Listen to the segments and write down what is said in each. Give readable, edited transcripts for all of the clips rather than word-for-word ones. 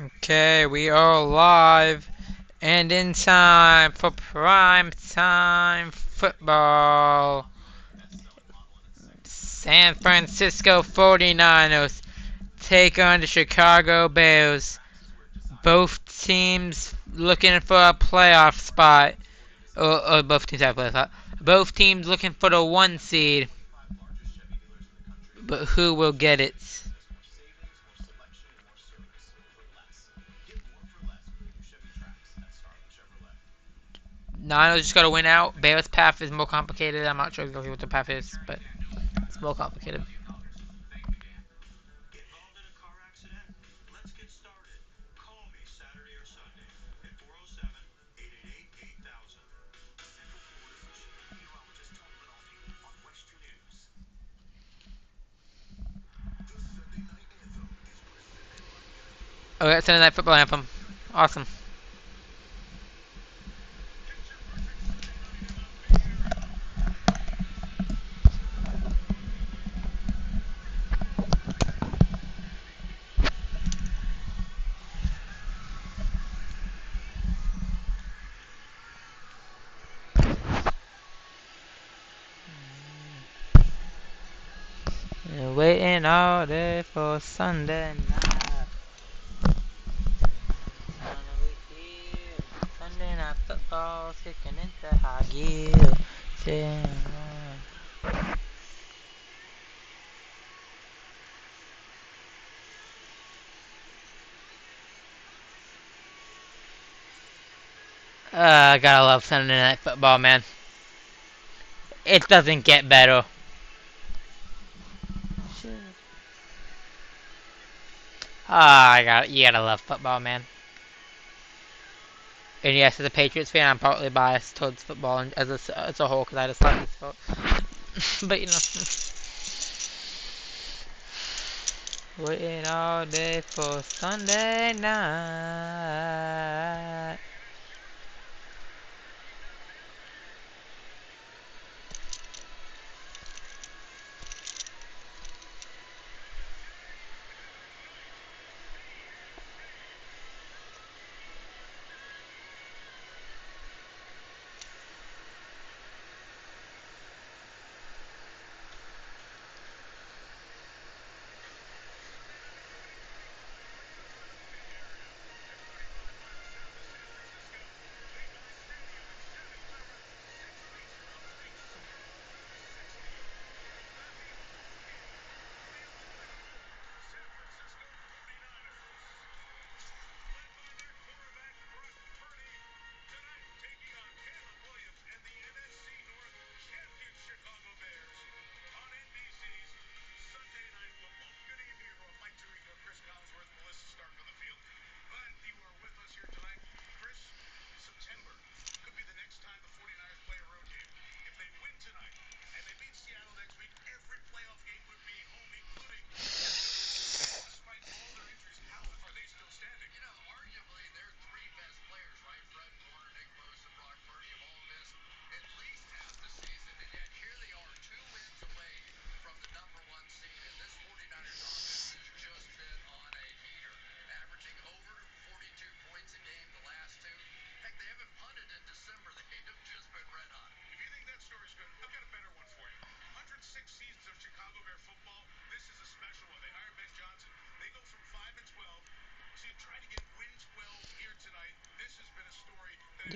Okay, we are live and in time for prime time football. San Francisco 49ers take on the Chicago Bears. Both teams looking for a playoff spot. Or both teams have a playoff spot. Both teams looking for the one seed. But who will get it? Niners just gotta win out. Bears' path is more complicated. I'm not sure exactly what the path is, but it's more complicated. Oh, that's Sunday Night Football anthem. Awesome. Waiting all day for Sunday night. Sunday Night Football kicking into high gear. I gotta love Sunday Night Football, man. It doesn't get better. You gotta love football, man. And yes, as a Patriots fan, I'm partly biased towards football and as a whole because I just like this sport. But you know, waiting all day for Sunday night.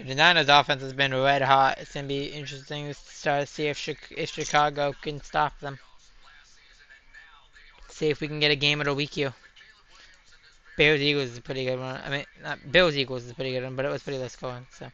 The Niners offense has been red hot. It's gonna be interesting to start to see if Chicago can stop them. See if we can get a game of the week here. Bears Eagles is a pretty good one. I mean, not Bills Eagles is a pretty good one, but it was pretty low scoring. So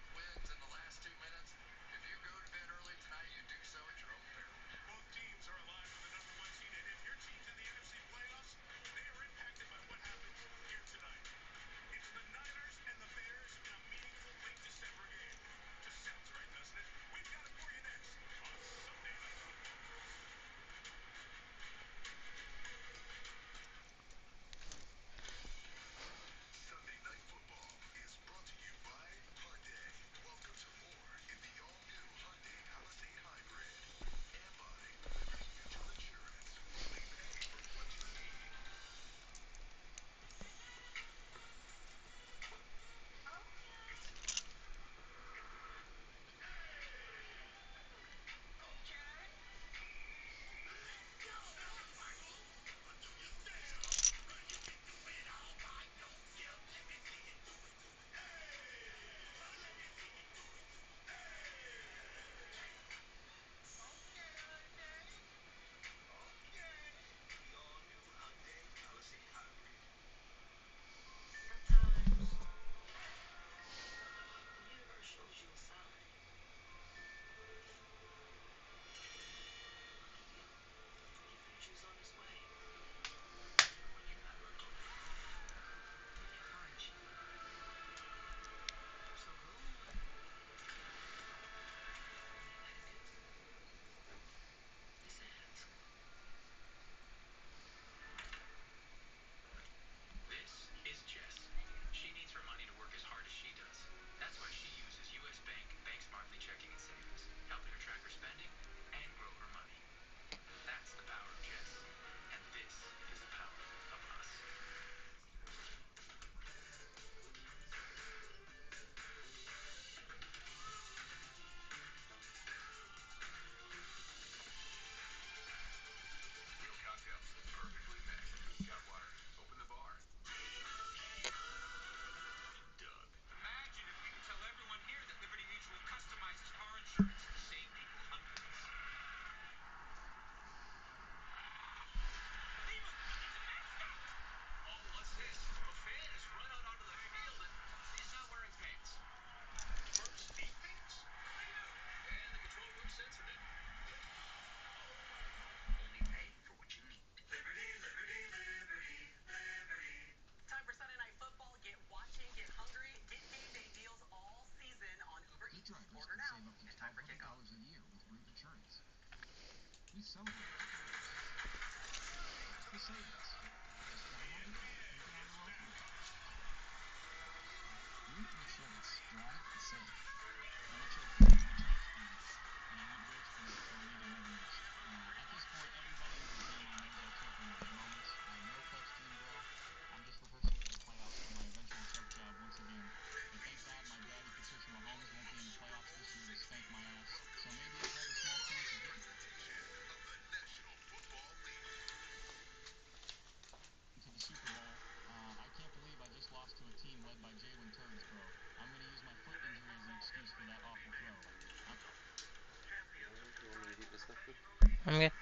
I'm good.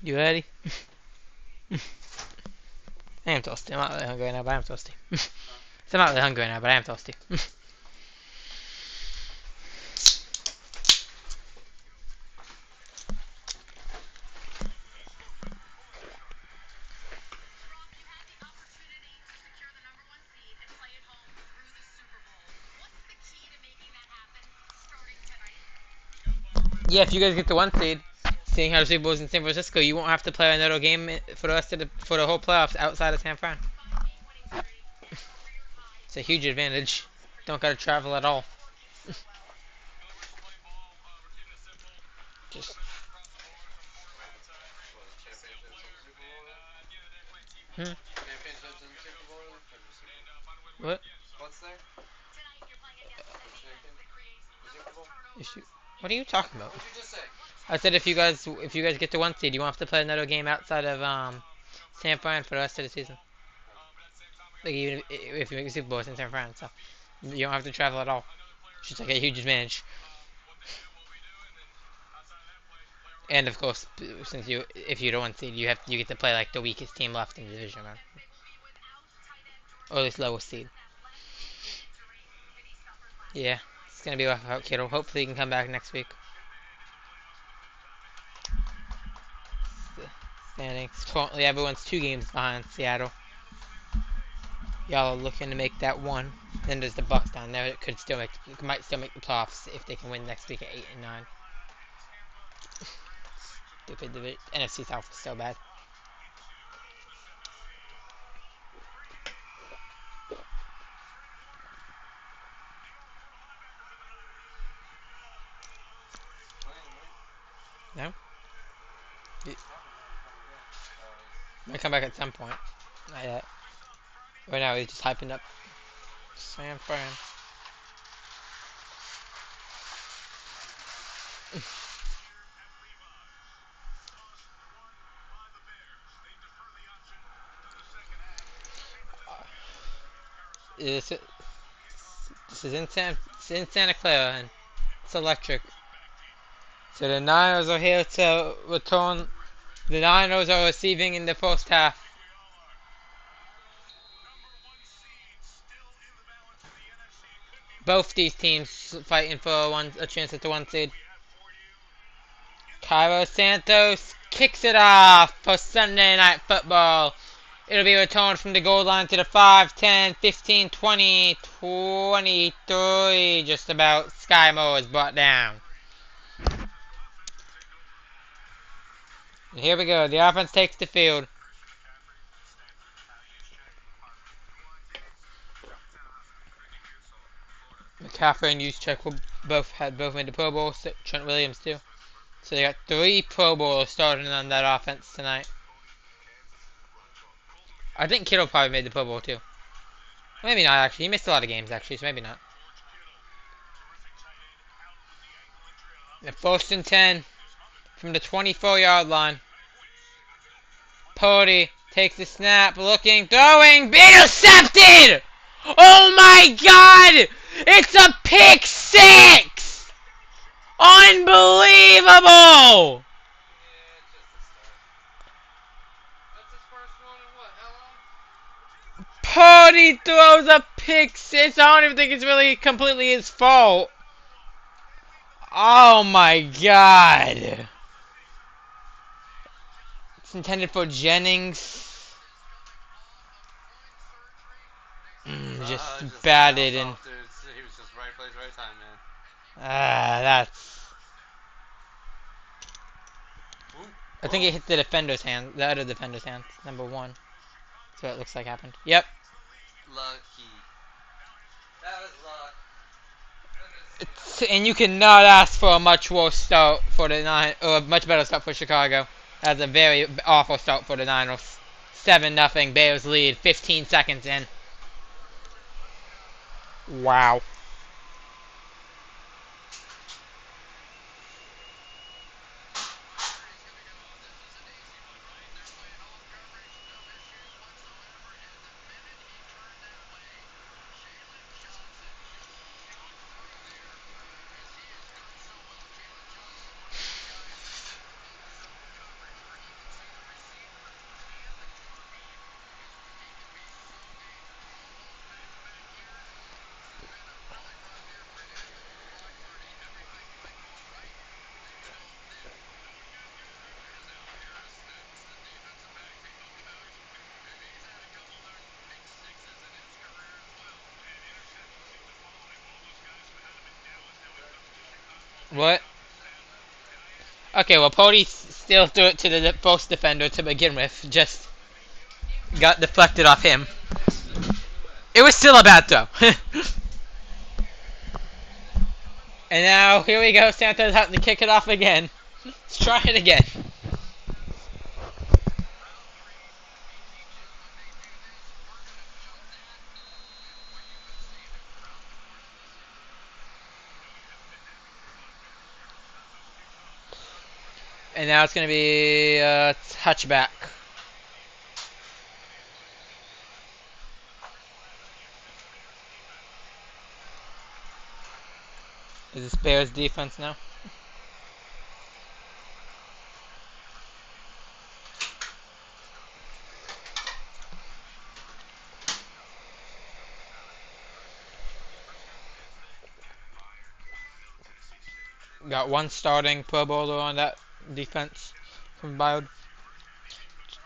You ready? I am toasty. I'm not really hungry right now, but I am toasty. I'm not really hungry right now, but I am toasty. Yeah, if you guys get the 1 seed, seeing how the Super Bowl's in San Francisco, you won't have to play another game for the rest of for the whole playoffs outside of San Fran. It's a huge advantage. Don't gotta travel at all. Just hmm. What? What are you talking about? I said if you guys get the 1 seed, you won't have to play another game outside of San Fran for the rest of the season. Like even if you make the Super Bowl, it's in San Fran, so you don't have to travel at all. It's just like a huge advantage. And of course, since if you're the 1 seed, you get to play like the weakest team left in the division, man, or at least lowest seed. Yeah, it's gonna be rough without Kittle. Hopefully, he can come back next week. Standings currently, everyone's 2 games behind Seattle. Y'all are looking to make that one. Then there's the Bucks down there that might still make the playoffs if they can win next week at 8 and 9. Stupid, the NFC South is so bad. No? Might come back at some point. Not yet. Right now, he's just hyping up San Fran. This, this is it's in Santa Clara, and it's electric. So the Niners are here to return. The Niners are receiving in the first half. Both these teams fighting for a chance at the 1 seed. Cairo Santos kicks it off for Sunday Night Football. It'll be returned from the goal line to the 5, 10, 15, 20, 23. Just about. Sky Moore is brought down. And here we go. The offense takes the field. McCaffrey and Juszczyk both made the Pro Bowl. Trent Williams too. So they got 3 Pro Bowlers starting on that offense tonight. I think Kittle probably made the Pro Bowl too. Maybe not actually. He missed a lot of games actually, so maybe not. The 1st and 10 from the 24-yard line. Purdy Takes the snap, looking, throwing, intercepted! Oh my god! It's a pick six! Unbelievable! Purdy throws a pick six. I don't even think it's really completely his fault. Oh my god. It's intended for Jennings. Just batted and. He was just right place, right time, man. That's. Ooh. I think it hit the defender's hand, the other defender's hand, number 1. That's what it looks like happened. Yep. Lucky. That was luck. And you cannot ask for a much worse start for the Niners, or a much better start for Chicago. That's a very awful start for the Niners. 7-0, Bears lead, 15 seconds in. Wow. What? Okay, well, Pody still threw it to the first defender to begin with. Just got deflected off him. It was still a bad throw. And now, here we go. Santos having to kick it off again. Let's try it again. And now it's going to be a touchback. Is this Bears defense now? Got one starting Pro Bowler on that defense from Bayard.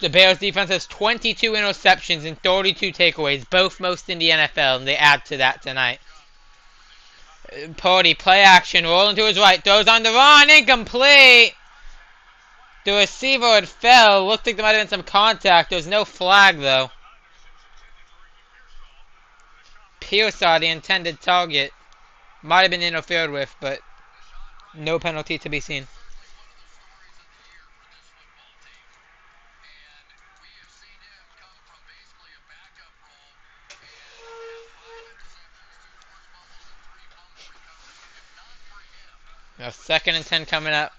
The Bears defense has 22 interceptions and 32 takeaways, both most in the NFL, and they add to that tonight. Purdy, play action, rolling to his right, throws on the run, incomplete! The receiver had fell, looked like there might have been some contact, there's no flag though. Pearsall, the intended target, might have been interfered with, but no penalty to be seen. Now 2nd and 10 coming up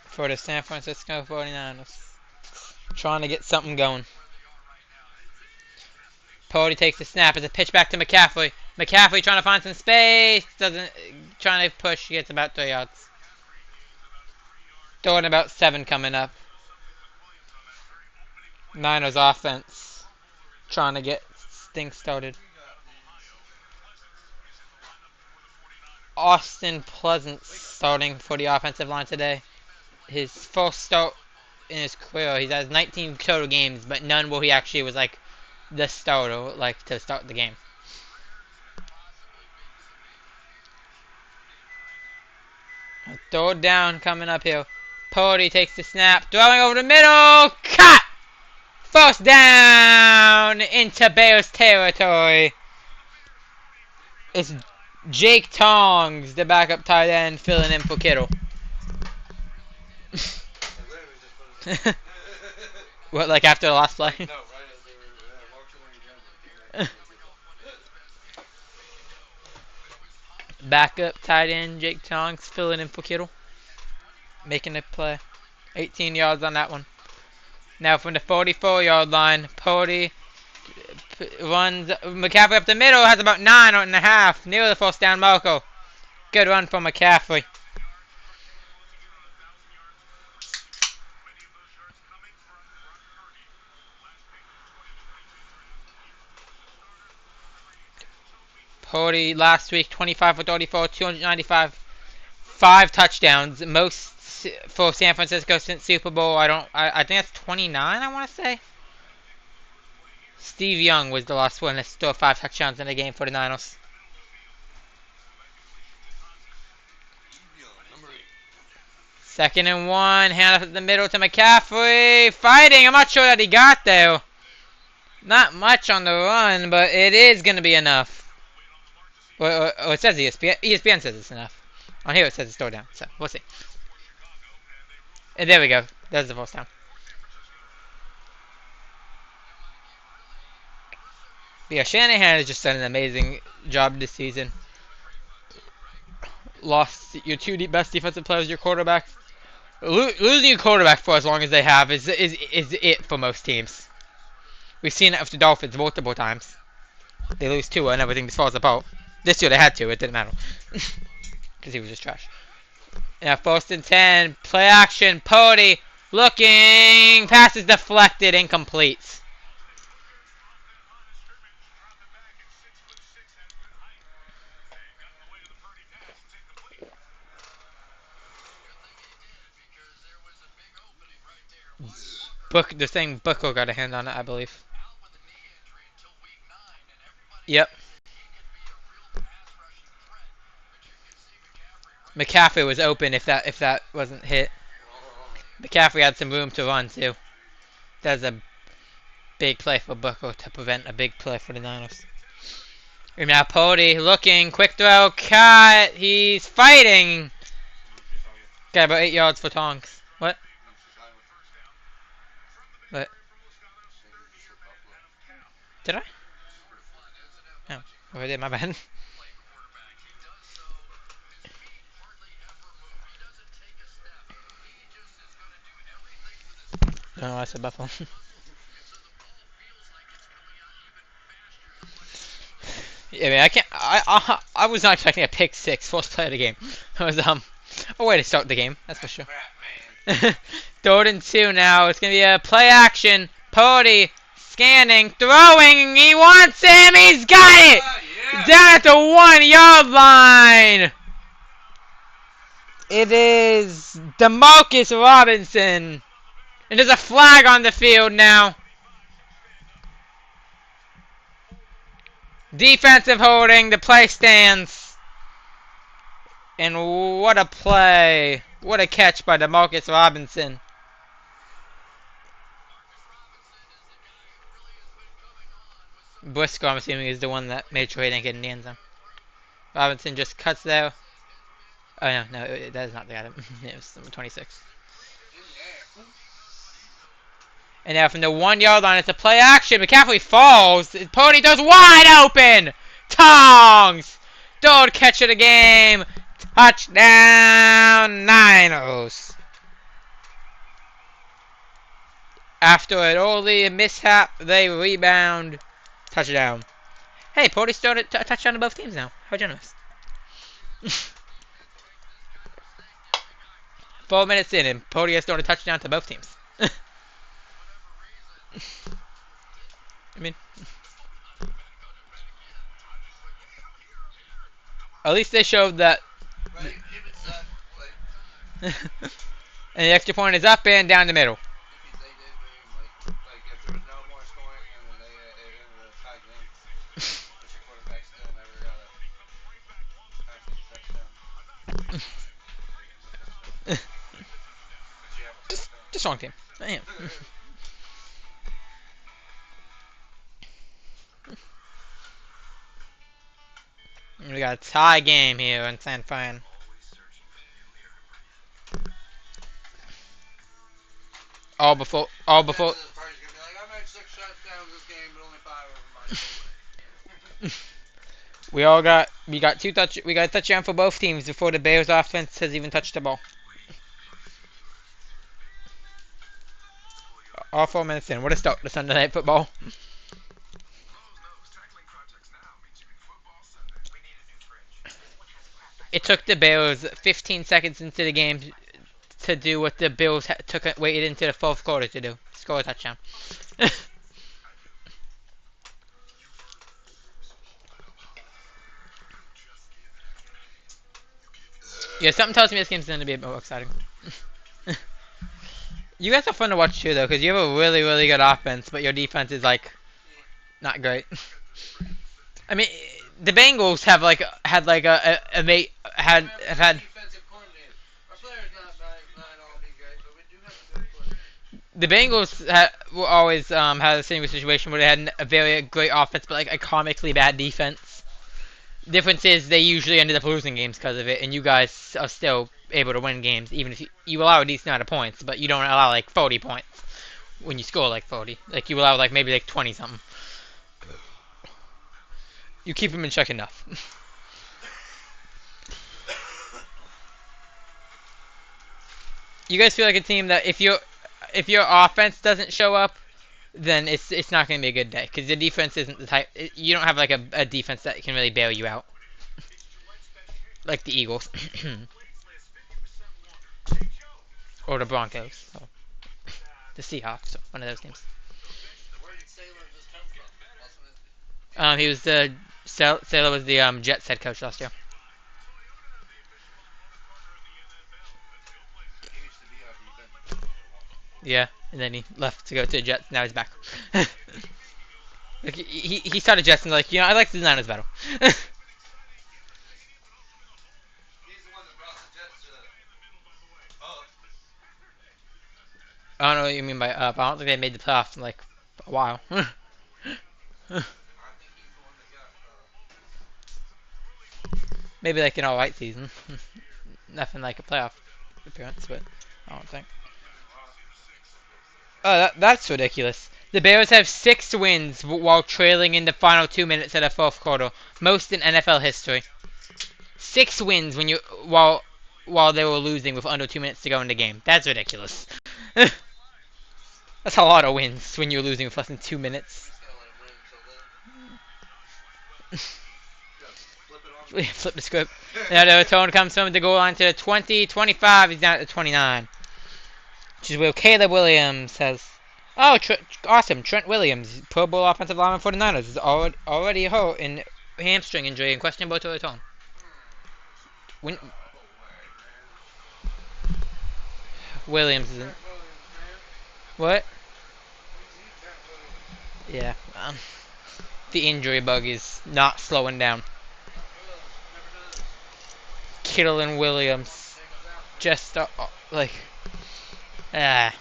for the San Francisco 49ers. Trying to get something going. Purdy takes the snap. It's a pitch back to McCaffrey. McCaffrey trying to find some space. Trying to push. Gets about 3 yards. Throwing about 7 coming up. Niners offense. Trying to get things started. Austin Pleasant starting for the offensive line today. His first start in his career. He has 19 total games, but none where he actually was like the starter, like to start the game. A 3rd down coming up here. Purdy takes the snap, throwing over the middle, cut! 1st down into Bears territory. It's Jake Tongs, the backup tight end, filling in for Kittle. What, like after the last play? No, right as they were marching on Backup tight end Jake Tongs filling in for Kittle. Making a play. 18 yards on that one. Now from the 44-yard line, Pody runs McCaffrey up the middle, has about 9.5, near the first down marker. Good run from McCaffrey. Pody last week, 25 for 34, 295, 5 touchdowns, most for San Francisco since Super Bowl. I think that's 29, I want to say. Steve Young was the last one to score 5 touchdowns in a game for the Niners. Second and 1, hand up the middle to McCaffrey, fighting. I'm not sure that he got there. Not much on the run, but it is going to be enough. Or it says ESPN says it's enough. On here it says it's throw down, so we'll see. And there we go. That's the first down. But yeah, Shanahan has just done an amazing job this season. Lost your 2 best defensive players, your quarterback. Losing your quarterback for as long as they have is it for most teams. We've seen it with the Dolphins multiple times. They lose Tua and everything just falls apart. This year they had to, it didn't matter. Because he was just trash. Now first and 10, play action, Pody looking, pass is deflected, incomplete. The thing Booker got a hand on it, I believe. Yep. McCaffrey was open if that wasn't hit. McCaffrey had some room to run too. That's a big play for Booker to prevent a big play for the Niners. And now Pody looking, quick throw, cut. He's fighting. Got about 8 yards for Tonks. What? What? Did I? No. Oh, I did, my bad. I don't know why I said Buffalo. Yeah, I mean, I can't. I was not expecting a pick 6 first play of the game. It was a way to start the game, that's for sure. 3rd and 2 now. It's gonna be a play action. Pody scanning, throwing. He wants him. He's got it. Yeah. Down at the 1-yard line. It is Demarcus Robinson. And there's a flag on the field now. Defensive holding. The play stands. And what a play. What a catch by Demarcus Robinson. Briscoe, I'm assuming, is the one that made sure he didn't get in the end zone. Robinson just cuts there. Oh, no, that is not the item. It was number 26. And now from the 1-yard line, it's a play action. McCaffrey falls. Pody does wide open. Tongs. 3rd catch of the game. Touchdown, Niners. After an early mishap, they rebound. Touchdown. Hey, Pody started a touchdown to both teams now. How generous. 4 minutes in, and Pody has thrown a touchdown to both teams. I mean, at least they showed that. And the extra point is up and down the middle. Just wrong team. Damn. We got a tie game here in San Fran. All before. We got a touchdown for both teams before the Bears offense has even touched the ball. All 4 minutes in. What a start to Sunday Night Football. It took the Bears 15 seconds into the game to do what the Bills waited into the fourth quarter to do. Score a touchdown. Yeah, something tells me this game's going to be a bit more exciting. You guys are fun to watch too, though, because you have a really, really good offense, but your defense is like not great. I mean, the Bengals have like had like a mate have had. The Bengals will always had a similar situation where they had a very great offense, but like a comically bad defense. Difference is they usually ended up losing games because of it, and you guys are still able to win games, even if you allow a decent amount of points, but you don't allow like 40 points when you score like 40. Like you allow like maybe like 20 something. You keep them in check enough. You guys feel like a team that if your offense doesn't show up, then it's not going to be a good day because the defense isn't the type. You don't have like a defense that can really bail you out, like the Eagles or the Broncos, or the Seahawks, or one of those teams. He was the Sailor was the Jets head coach last year. Yeah, and then he left to go to the Jets. Now he's back. Like he started Jets and like, I like the Niners better. I don't know what you mean by up. I don't think they made the playoffs in like a while. Maybe like an all-right season. Nothing like a playoff appearance, but I don't think. Oh, that's ridiculous. The Bears have 6 wins while trailing in the final 2 minutes of the fourth quarter, most in NFL history. 6 wins while they were losing with under 2 minutes to go in the game. That's ridiculous. That's a lot of wins when you're losing with less than 2 minutes. Flip the script. Now the return comes from the goal line to the 20, 25. He's down at the 29. Which is where Caleb Williams has. Oh, awesome. Trent Williams, Pro Bowl offensive lineman for the Niners, is already hurt in hamstring injury and questionable to return. Williams isn't. What? Yeah. The injury bug is not slowing down. Kittle and Williams just like Now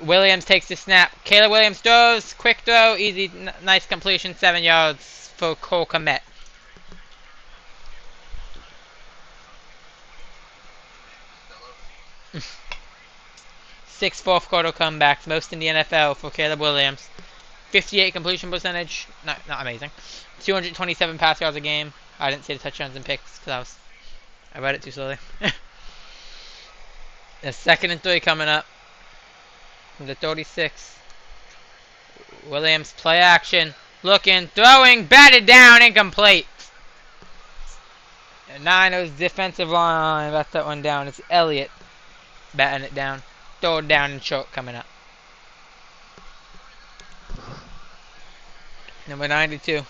Williams takes the snap. Caleb Williams throws, quick throw, easy, nice completion, 7 yards for Cole Kmet. Six fourth quarter comebacks, most in the NFL for Caleb Williams. 58 completion percentage, not amazing. 227 pass yards a game. I didn't see the touchdowns and picks because I read it too slowly. The 2nd and 3 coming up from the 36. Williams play action, looking, throwing, batted down, incomplete. And Niners defensive line got that one down. It's Elliott batting it down. Throw it down and short coming up. Number 92.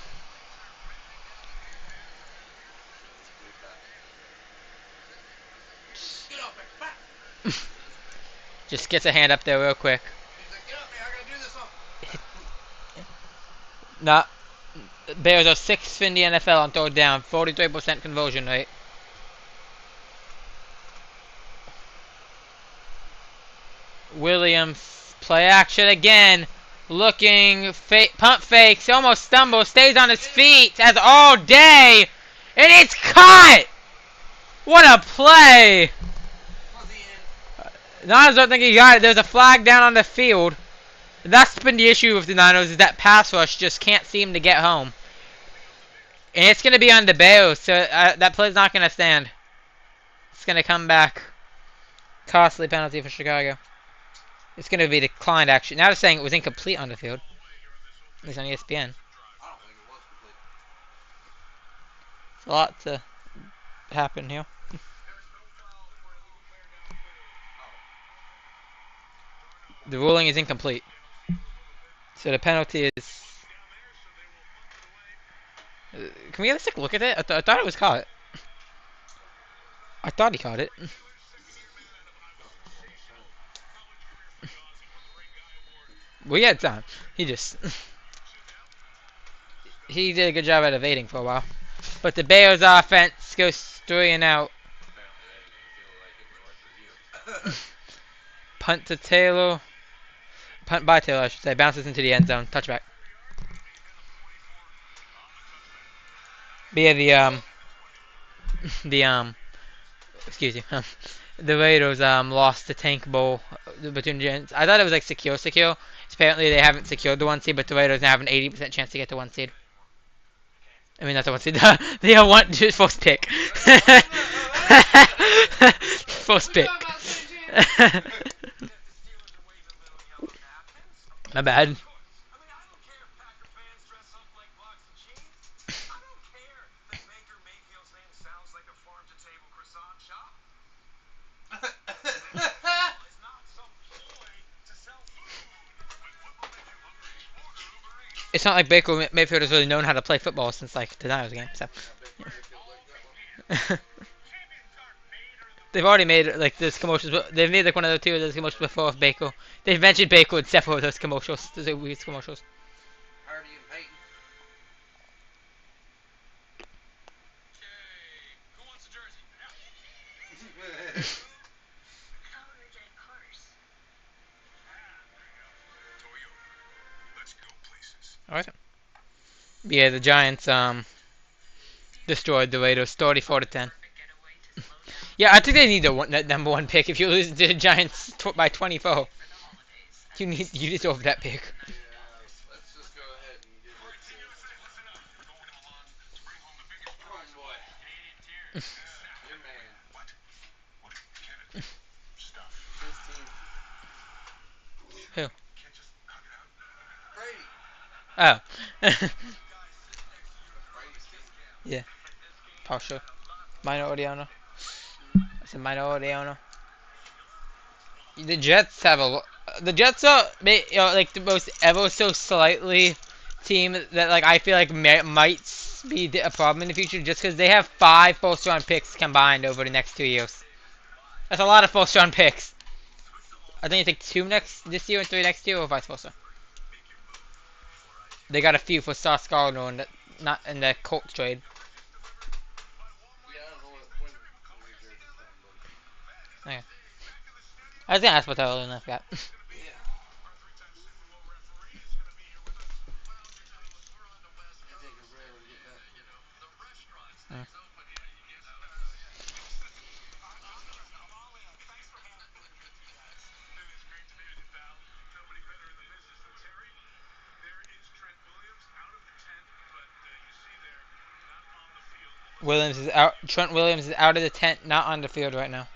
Just gets a hand up there real quick. Nah. Bears are 6th in the NFL on third down. 43% conversion rate. Williams, play action again. Looking, pump fakes, almost stumbles, stays on his feet, has all day, and it's caught! What a play! Niners don't think he got it. There's a flag down on the field. That's been the issue with the Niners, is that pass rush just can't seem to get home. And it's going to be on the Bears, so that play's not going to stand. It's going to come back. Costly penalty for Chicago. It's going to be declined, actually. Now they're saying it was incomplete on the field. At least on ESPN. I don't think it was complete. It's a lot to happen here. The ruling is incomplete. So the penalty is... Can we get a sick look at it? I thought it was caught. I thought he caught it. We had time. He just... he did a good job at evading for a while. But the Bears offense goes 3 and out. Punt to Taylor. Punt by Taylor, I should say. Bounces into the end zone. Touchback. But yeah, excuse me. The Raiders lost the Tank Bowl between Giants. I thought it was like secure. Apparently they haven't secured the 1 seed, but the Raiders now have an 80% chance to get the 1 seed. I mean, not the 1 seed. The first pick. First pick. My bad. It's not like Baker Mayfield has really known how to play football since like the Niners game. So they've already made like those commercials. They've made like one of the 2 of those commercials before of Baker. They've mentioned Baker in several of those commercials. Those are weird commercials. Hardy and Peyton. Alright. Yeah, the Giants destroyed the Raiders 34-10. Yeah, I think they need that number 1 pick. If you lose to the Giants by 24, you deserve that pick. Let's just go ahead and give it to Homeboy. Your man. 15. Who? Brady. Oh. Brady's Yeah. Partial. Minority owner. It's a minority owner. The Jets have the Jets are like the most ever so slightly team that like I feel like might be a problem in the future just because they have 5 first-round picks combined over the next 2 years. That's a lot of first-round picks. I think it's like 2 this year and 3 next year, or vice versa. They got a few for Sauce Gardner and not in the Colts trade. Yeah, I don't know when Okay. I was gonna ask about that earlier and I forgot. Yeah. Williams is out. Trent Williams is out of the tent, not on the field right now.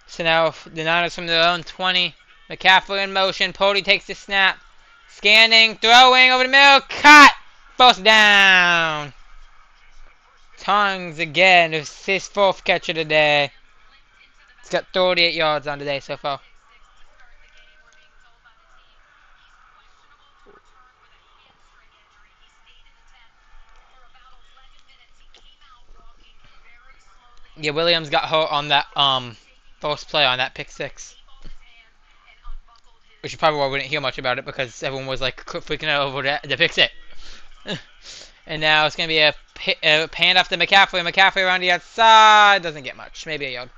So now the Niners from their own 20. McCaffrey in motion. Purdy takes the snap. Scanning, throwing over the middle. Cut! First down. Tongues again. It's his 4th catch of the day. He's got 38 yards on the day so far. Yeah, Williams got hurt on that first play on that pick 6. Which is probably why we didn't hear much about it because everyone was like freaking out over the pick 6. And now it's going to be a handoff to McCaffrey. McCaffrey around the outside. Doesn't get much. Maybe a yard.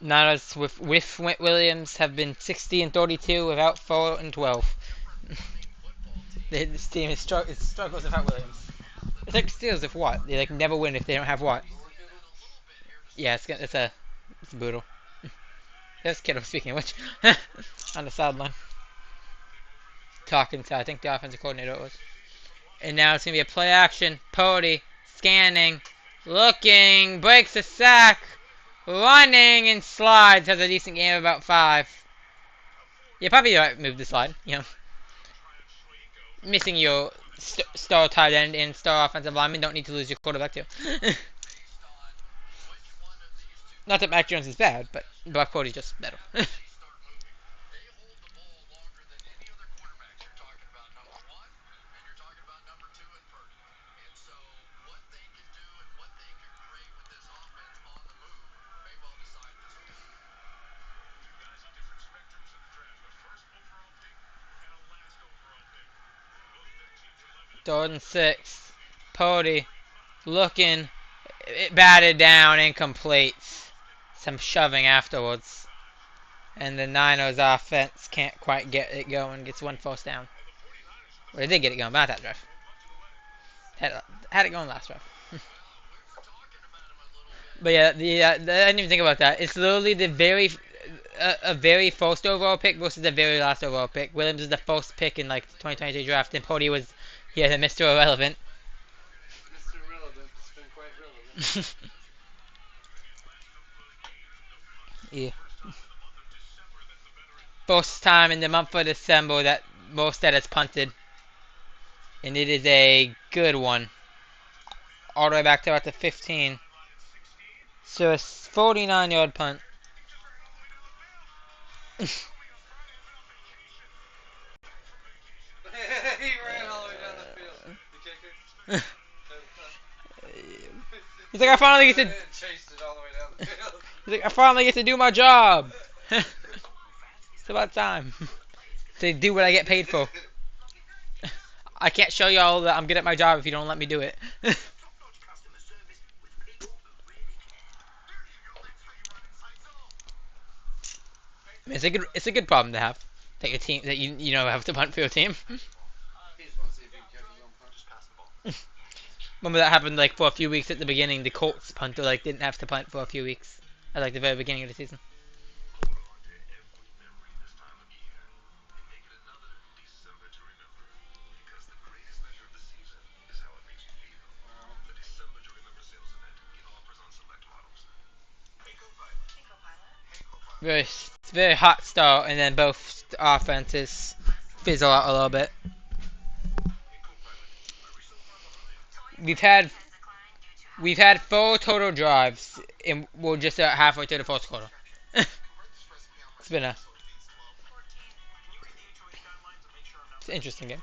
Niners with Williams have been 60 and 32 without 4 and 12. This team is struggles without Williams. It's like Steelers if what? They like never win if they don't have what? Yeah, it's brutal. This kid was speaking which on the sideline. Talking to I think the offensive coordinator it was. And now it's gonna be a play action. Pody scanning, looking, breaks a sack, running and slides. Has a decent game of about 5. Yeah, probably the right move to slide. You know, missing your star tight end and star offensive lineman. Don't need to lose your quarterback too. Not that Mac Jones is bad, but Brock Purdy's just better. Third and 6. Purdy looking, it batted down, incomplete. Some shoving afterwards. And the Niners offense can't quite get it going. Gets 1 first down. Well, they did get it going, but not that drive. Had it going last drive. But yeah, I didn't even think about that. It's literally the a very first overall pick versus the very last overall pick. Williams is the first pick in like 2023 draft, and Purdy was the Mr. Irrelevant. Mr. Irrelevant. It's been quite relevant. Yeah. First time in the month of December that Mostert has punted, and it is a good one. All the way back to about the 15. So a 49-yard punt. He ran all the way down the field. The kicker. He's like, I finally get to. Chased it all the way down the field. He's like, I finally get to do my job. It's about time to do what I get paid for. I can't show y'all that I'm good at my job if you don't let me do it. I mean, it's a good problem to have. That your team that you know have to punt for your team. Remember that happened like for a few weeks at the beginning. The Colts punter like didn't have to punt for a few weeks at like the very beginning of the season. Very hot start, and then both offenses fizzle out a little bit. We've had 4 total drives, and we're just halfway through the first quarter. It's been it's an interesting game.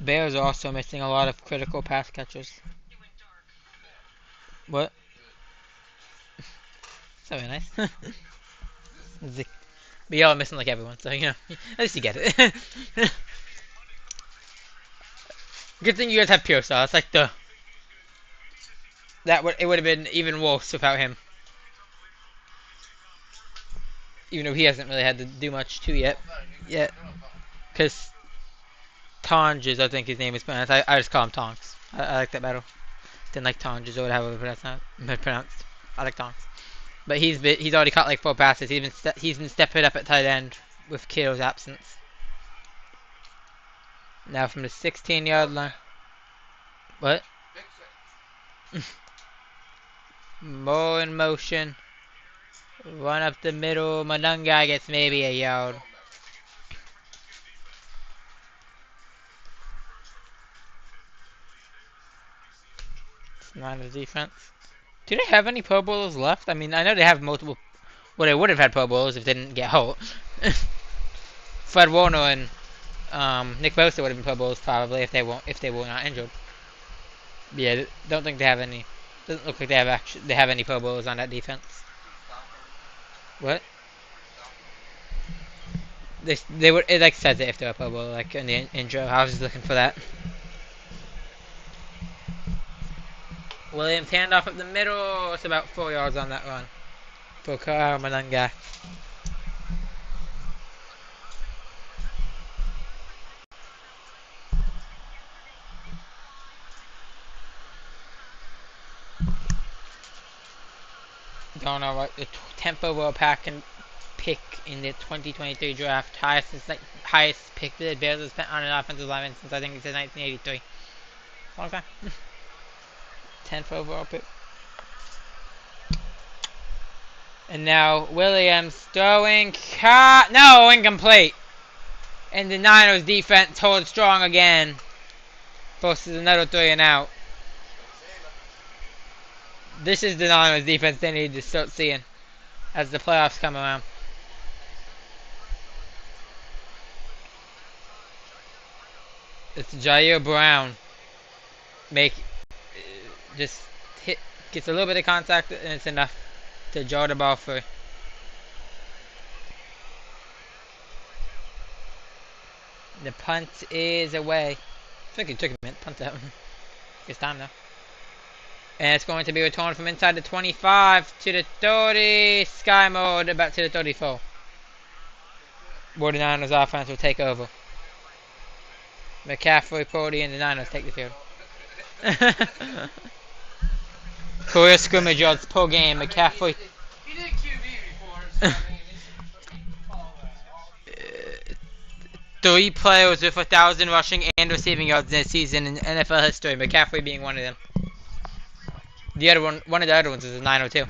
Bears are also missing a lot of critical pass catchers. What? That's very nice. But y'all are missing like everyone, so you know, at least you get it. Good thing you guys have Pearsall. It's like it would have been even worse without him. Even though he hasn't really had to do much too yet. Because Tonges, I think his name is pronounced. I just call him Tonks. I like that better. Didn't like Tonges or whatever it's pronounced. I like Tonks. But he's already caught like 4 passes. He's been stepping up at tight end with Kittle's absence. Now from the 16-yard line. What? More in motion. Run up the middle. Manunga gets maybe a yard. It's not a defense. Do they have any Pro Bowlers left? I mean, I know they have multiple. Well, they would have had Pro Bowlers if they didn't get hurt. Fred Warner and Nick Bosa would have been Pro Bowls probably if they were not injured. Yeah, don't think they have any. Doesn't look like they have any Pro Bowls on that defense. What? They were, it like says it if they're a Pro Bowl, like in the intro. I was just looking for that. Williams handoff up the middle. It's about 4 yards on that run for Kyle Malunga. Don't know what the 10th overall pick in the 2023 draft. Highest pick that the Bears have spent on an offensive lineman since I think it's 1983. Long time. 10th overall pick. And now Williams throwing no, incomplete. And the Niners defense holds strong again. Forces another 3 and out. This is the Niners defense they need to start seeing as the playoffs come around. It's Jair Brown. Just gets a little bit of contact and it's enough to draw the ball free. The punt is away. I think it took a minute to punt that one. It's time now. And it's going to be returned from inside the 25 to the 30. Sky mode about to the 34. 49ers offense will take over. McCaffrey, Purdy, and the Niners take the field. Career scrimmage yards per game. McCaffrey. He did QB before, so I mean, it's 3 players with 1,000 rushing and receiving yards in a season in NFL history. McCaffrey being one of them. The other one of the other ones is a 902.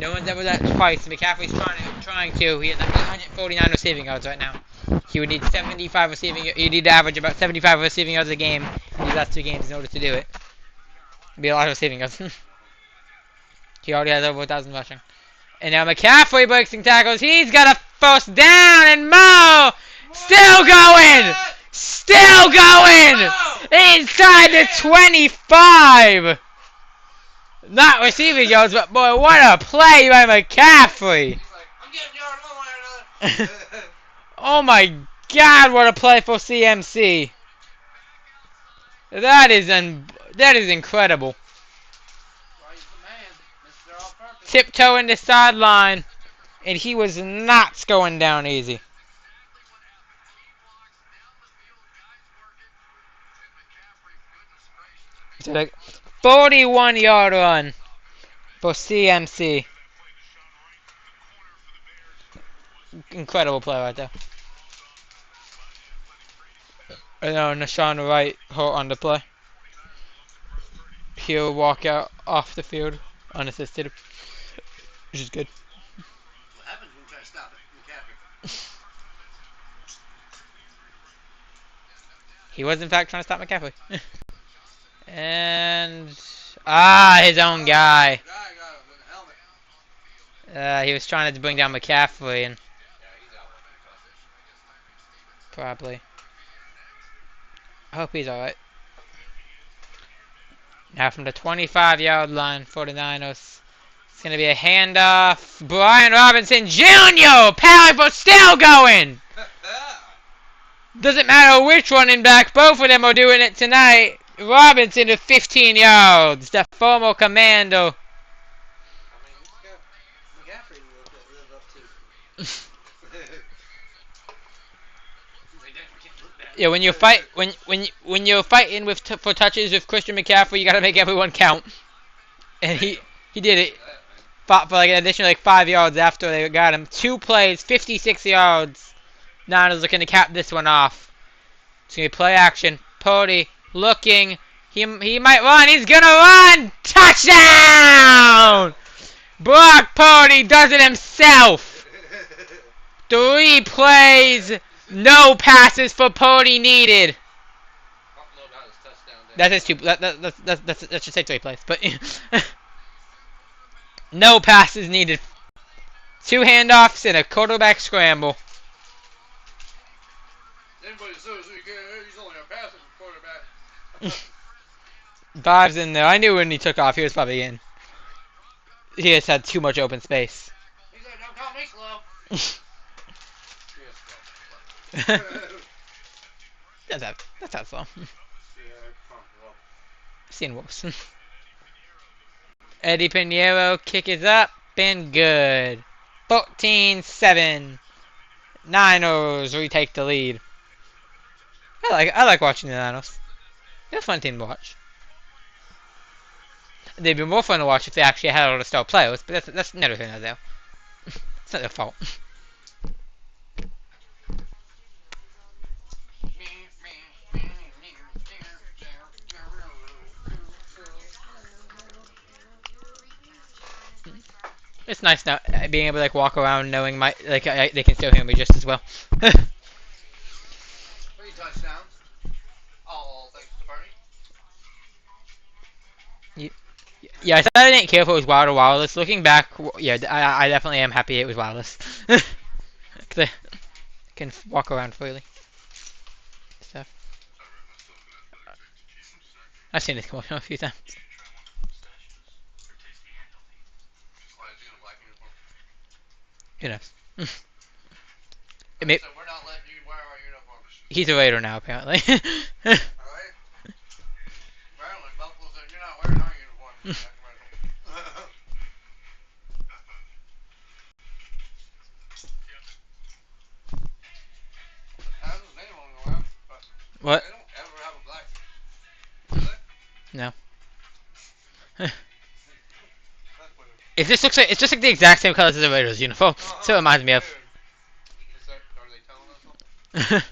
No one's ever that twice. McCaffrey's trying to. He has 849 receiving yards right now. He would need 75 receiving. You need to average about 75 receiving yards a game in these last 2 games in order to do it. It'd be a lot of receiving yards. He already has over 1,000 rushing. And now McCaffrey breaks some tackles. He's got a first down, and Mo still going. Still going! Inside the 25! Not receiving yards, but boy, what a play by McCaffrey! he's like, I'm getting yard one way or another. Oh my god, what a play for CMC! That is incredible. Well, he's the man. Mr. All-Purpose. Tiptoeing the sideline, and he was not going down easy. So like 41-yard run for CMC. Incredible play right there. I know Nashawn Wright hurt on the play. He'll walk out off the field unassisted, which is good. What happens when you try to stop it, McCaffrey? He was in fact trying to stop McCaffrey. And his own guy. The guy got him in the helmet. He was trying to bring down McCaffrey and Yeah, he's out. probably. I hope he's alright. Now from the 25-yard line for the Niners. It's going to be a handoff. Brian Robinson Jr. Parry but still going. Doesn't matter which running back. Both of them are doing it tonight. Robinson to 15 yards. The former commando. I mean, McCaffrey live up to. Yeah, when you're fighting with for touches with Christian McCaffrey, you gotta make everyone count. And he did it. Fought for like an additional 5 yards after they got him. 2 plays, 56 yards. Niners looking to cap this one off. It's gonna be play action. Purdy looking. He might run. He's gonna run. Touchdown! Brock Purdy does it himself. 3 plays. No passes for Purdy needed. That's his 2. That should say 3 plays, but no passes needed. 2 handoffs and a quarterback scramble. Anybody says he's only a passing quarterback. Vibes in there. I knew when he took off, he was probably in. He just had too much open space. He said, "Don't call me slow." That's not slow. I've seen worse. Eddie Pinheiro kick is up and good. 14-7. Niners retake the lead. I like watching the Niners. They're a fun team to watch. They'd be more fun to watch if they actually had all the star players, but that's neither here nor there. It's not their fault. It's nice now being able to like walk around knowing they can still hear me just as well. 3 touchdowns. All thanks to Bernie. Yeah, I thought I didn't care if it was wired or wireless. Looking back, yeah, I definitely am happy it was wireless. Cause I can walk around freely. Stuff. I've seen this commercial a few times. Who knows? So we're not letting you wear our uniforms. He's a Raider now, apparently. Alright? Apparently, Buffalo said you're not wearing our uniforms. Has his name on the left, but What? they don't ever have a black. Do they? No. That's weird. It just looks like it's just like the exact same colors as the Raiders uniform. So it reminds me of. Are they telling us something?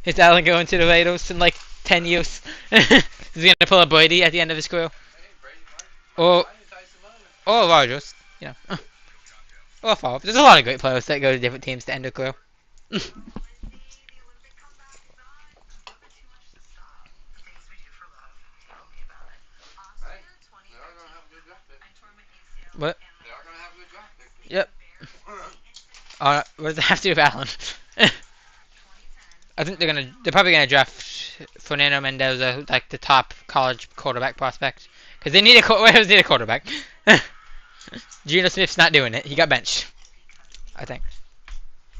Is Allen going to the Raiders in like 10 years? Is he gonna pull a Brady at the end of his career? Hey, Brady, Or or Rodgers, you know. Or Favre. There's a lot of great players that go to different teams to end their career. What? They are going to have a good draft pick. Yep. What does that have to do with Allen? I think they're probably gonna draft Fernando Mendoza, like the top college quarterback prospect, because they need Raiders need a quarterback. Geno Smith's not doing it. He got benched. I think.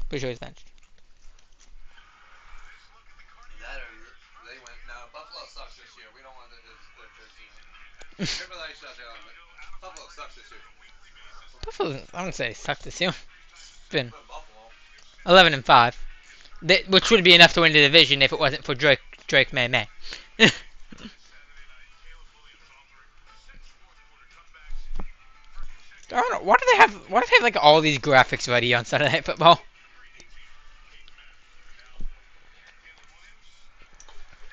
Pretty sure he's benched. That or they went, no, Buffalo sucks this year. We don't want their team. Triple A shut down, but Buffalo sucks this year. Buffalo, I wouldn't say they sucked this year. It's been Buffalo. 11-5, which would be enough to win the division if it wasn't for Drake May. I don't know. Why do they have like all these graphics ready on Sunday Night Football?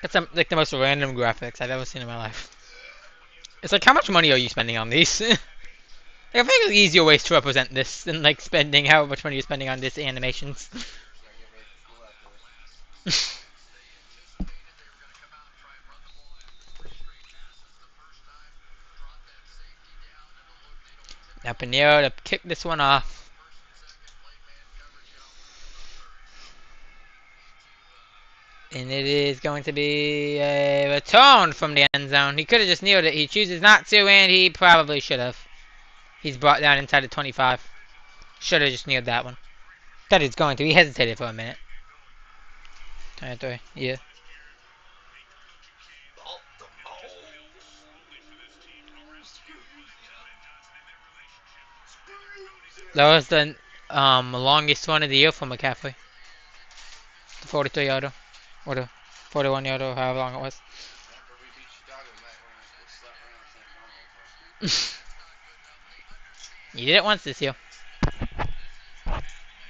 That's like the most random graphics I've ever seen in my life. It's like, how much money are you spending on these? Like, I think there's easier ways to represent this than like spending how much money you're spending on this animations. Now Pinheiro to kick this one off. And it is going to be a return from the end zone. He could have just kneeled it. He chooses not to, and he probably should have. He's brought down inside the 25. Should have just kneeled that one. That he's going to. He hesitated for a minute. 23, yeah. That was the longest one of the year for McCaffrey. The 43-yarder. Or the 41-yarder, or however long it was. You did it once this year.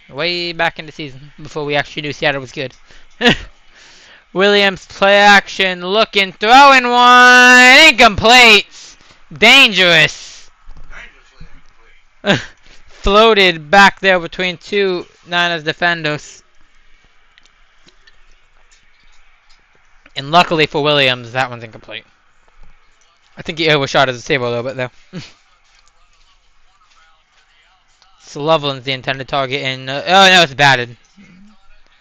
Way back in the season, before we actually knew Seattle was good. Williams play action, looking, throwing one, incomplete. Dangerous. Floated back there between two Niners defenders. And luckily for Williams, that one's incomplete. I think he overshot his table a little bit there. So Loveland's the intended target, and oh no, it's batted.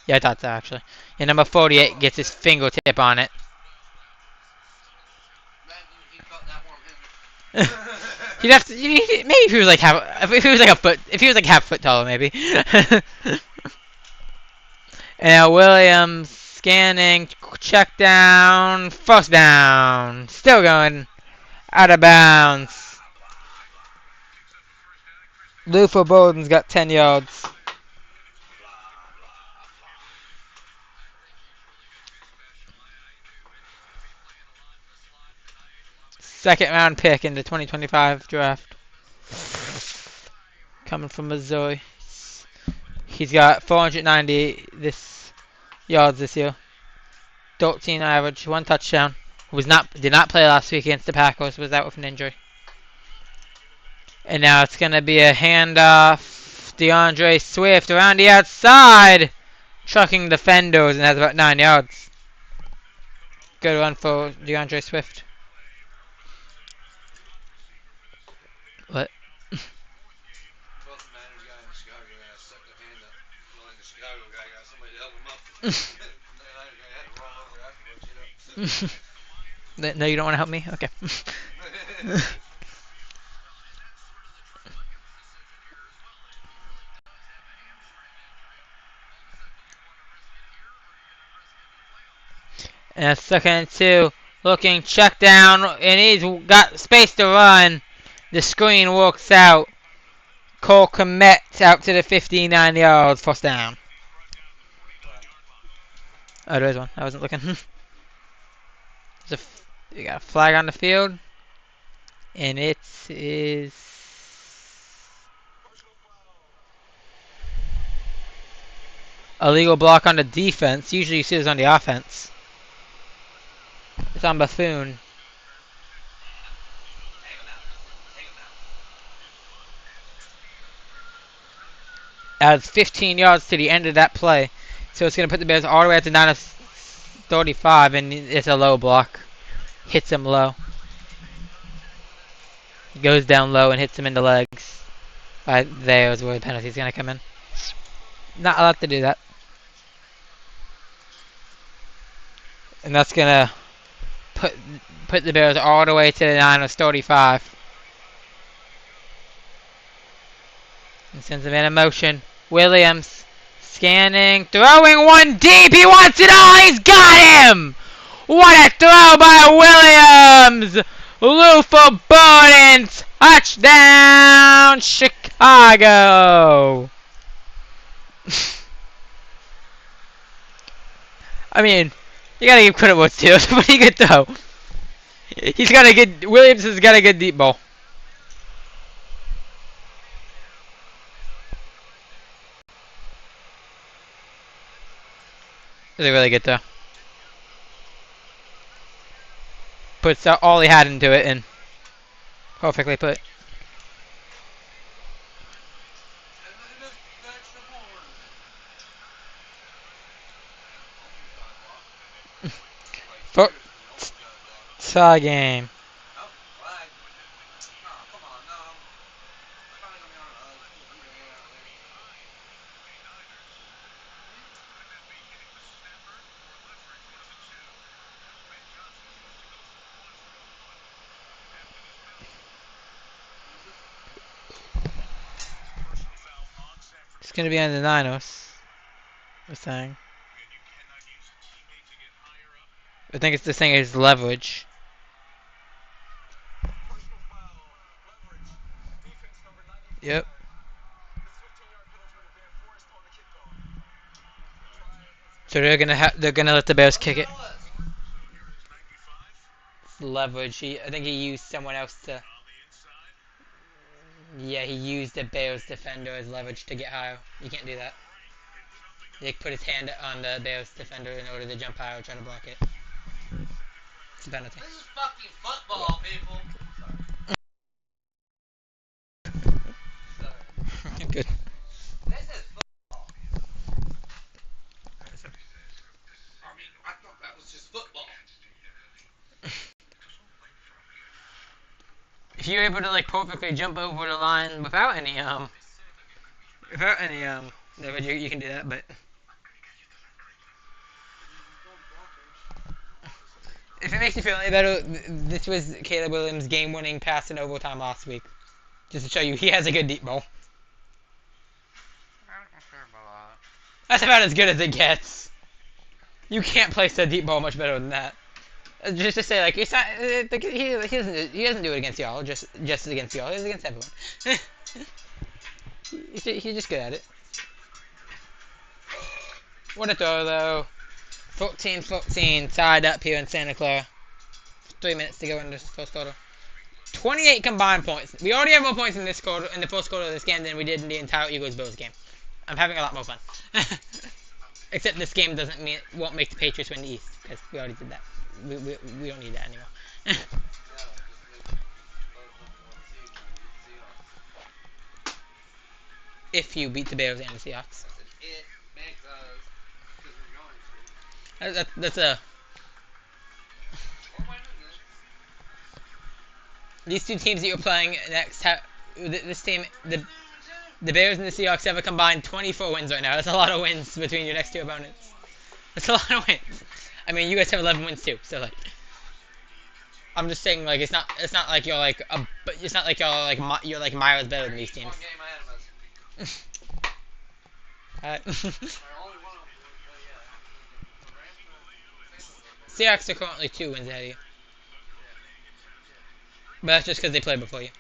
Yeah, I thought so actually. And number 48 gets his fingertip on it. He'd have to, maybe if he was like if he was like a foot, if he was like half foot taller, maybe. And now Williams scanning, check down, first down, still going out of bounds. Luther Bowden's got 10 yards. Second round pick in the 2025 draft. Coming from Missouri. He's got 490 yards this year. 13 average, 1 touchdown. Did not play last week against the Packers, was out with an injury. And now it's gonna be a handoff. DeAndre Swift around the outside, trucking defenders and has about 9 yards. Good run for DeAndre Swift. What? No, you don't want to help me? Okay. And second and 2. Looking, check down, and he's got space to run. The screen works out. Cole Kmet out to the 59 yards, first down. Oh, there is one. I wasn't looking. You got a flag on the field, and it is a legal block on the defense. Usually you see this on the offense. It's on Bethune. Adds 15 yards to the end of that play. So it's going to put the Bears all the way at the 9:35, and it's a low block. Hits him low. Goes down low and hits him in the legs. Right there is where the penalty's going to come in. Not allowed to do that. And that's going to put the Bears all the way to the 9:35. And sends him in motion. Williams scanning, throwing one deep. He wants it all. He's got him. What a throw by Williams. Luther Burden, touchdown, Chicago. I mean, you gotta give credit where it's due. It's a pretty good throw. Williams has got a good deep ball. It's a really good throw. Puts all he had into it and perfectly put. Tie game. It's gonna be on the Niners. We're saying. I think it's the thing is leverage. Yep. So they're gonna let the Bears kick it. Leverage. I think he used someone else to. Yeah, he used the Bears defender as leverage to get higher. You can't do that. He put his hand on the Bears defender in order to jump higher, try to block it. It's a penalty. This is fucking football, people. Sorry. Good. This is football. I mean, I thought that was just football. If you're able to like perfectly jump over the line without any leverage, you can do that, but If it makes you feel any better, this was Caleb Williams' game-winning pass in overtime last week. Just to show you, he has a good deep ball. That's about as good as it gets. You can't place a deep ball much better than that. Just to say, like, it's not, he doesn't do it against y'all, just against y'all. He's against everyone. he's just good at it. What a throw, though. 14-14, tied up here in Santa Clara. 3 minutes to go in this first quarter. 28 combined points. We already have more points in this quarter, in the first quarter of this game, than we did in the entire Eagles-Bills game. I'm having a lot more fun. Except this game won't make the Patriots win the East, because we already did that. We don't need that anymore. If you beat the Bears and the Seahawks. It makes us, because we're going to. That's a... These two teams that you're playing next have... This team... The Bears and the Seahawks have a combined 24 wins right now. That's a lot of wins between your next two opponents. That's a lot of wins. I mean, you guys have 11 wins too, so like... I'm just saying, like, it's not like you're like it's not like you're like miles better than these teams. Seahawks are currently 2 wins ahead of you, but that's just because they played before you.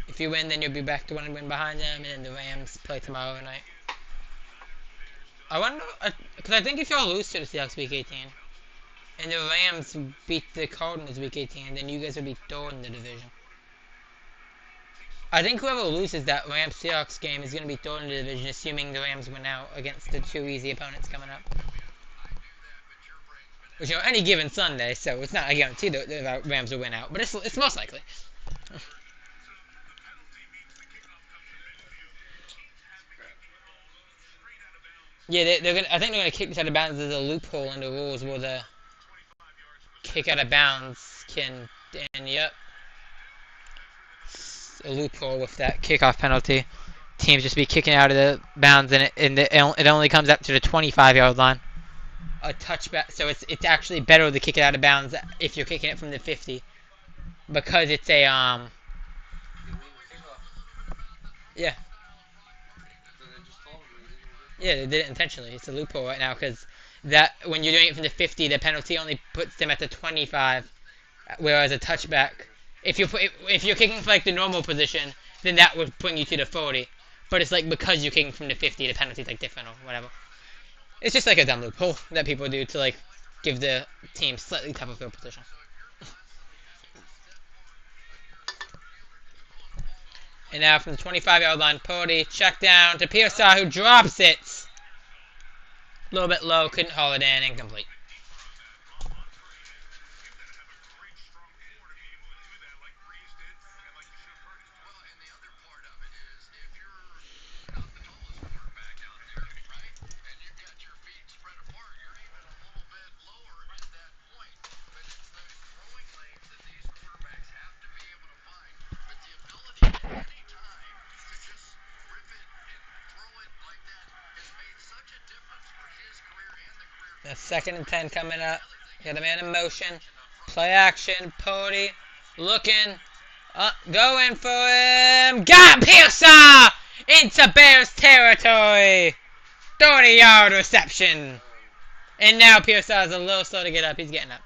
If you win, then you'll be back to 1 win behind them, and then the Rams play tomorrow night. I wonder, because I think if y'all lose to the Seahawks week 18. And the Rams beat the Cardinals week 18, then you guys will be 3rd in the division. I think whoever loses that Rams-Seahawks game is going to be 3rd in the division, assuming the Rams win out against the 2 easy opponents coming up. Which, you know, any given Sunday, so it's not a guarantee that the Rams will win out, but it's most likely. Yeah, I think they're gonna kick this out of bounds. There's a loophole in the rules where the kick out of bounds can, and yep, a loophole with that kickoff penalty. Teams just be kicking out of the bounds, and it only comes up to the 25-yard line. A touchback, so it's actually better to kick it out of bounds if you're kicking it from the 50, because it's a yeah. Yeah, they did it intentionally. It's a loophole right now because that when you're doing it from the 50, the penalty only puts them at the 25, whereas a touchback, if you're kicking for like the normal position, then that would bring you to the 40. But it's like because you're kicking from the 50, the penalty's like different or whatever. It's just like a dumb loophole that people do to like give the team slightly tougher field position. And now from the 25-yard line, Purdy, check down to Pearsall, who drops it. A little bit low, couldn't haul it in, incomplete. That's 2nd and 10 coming up. Got a man in motion. Play action. Purdy looking. Going for him. Got Pearsall into Bears territory. 30-yard reception. And now Pearsall is a little slow to get up. He's getting up.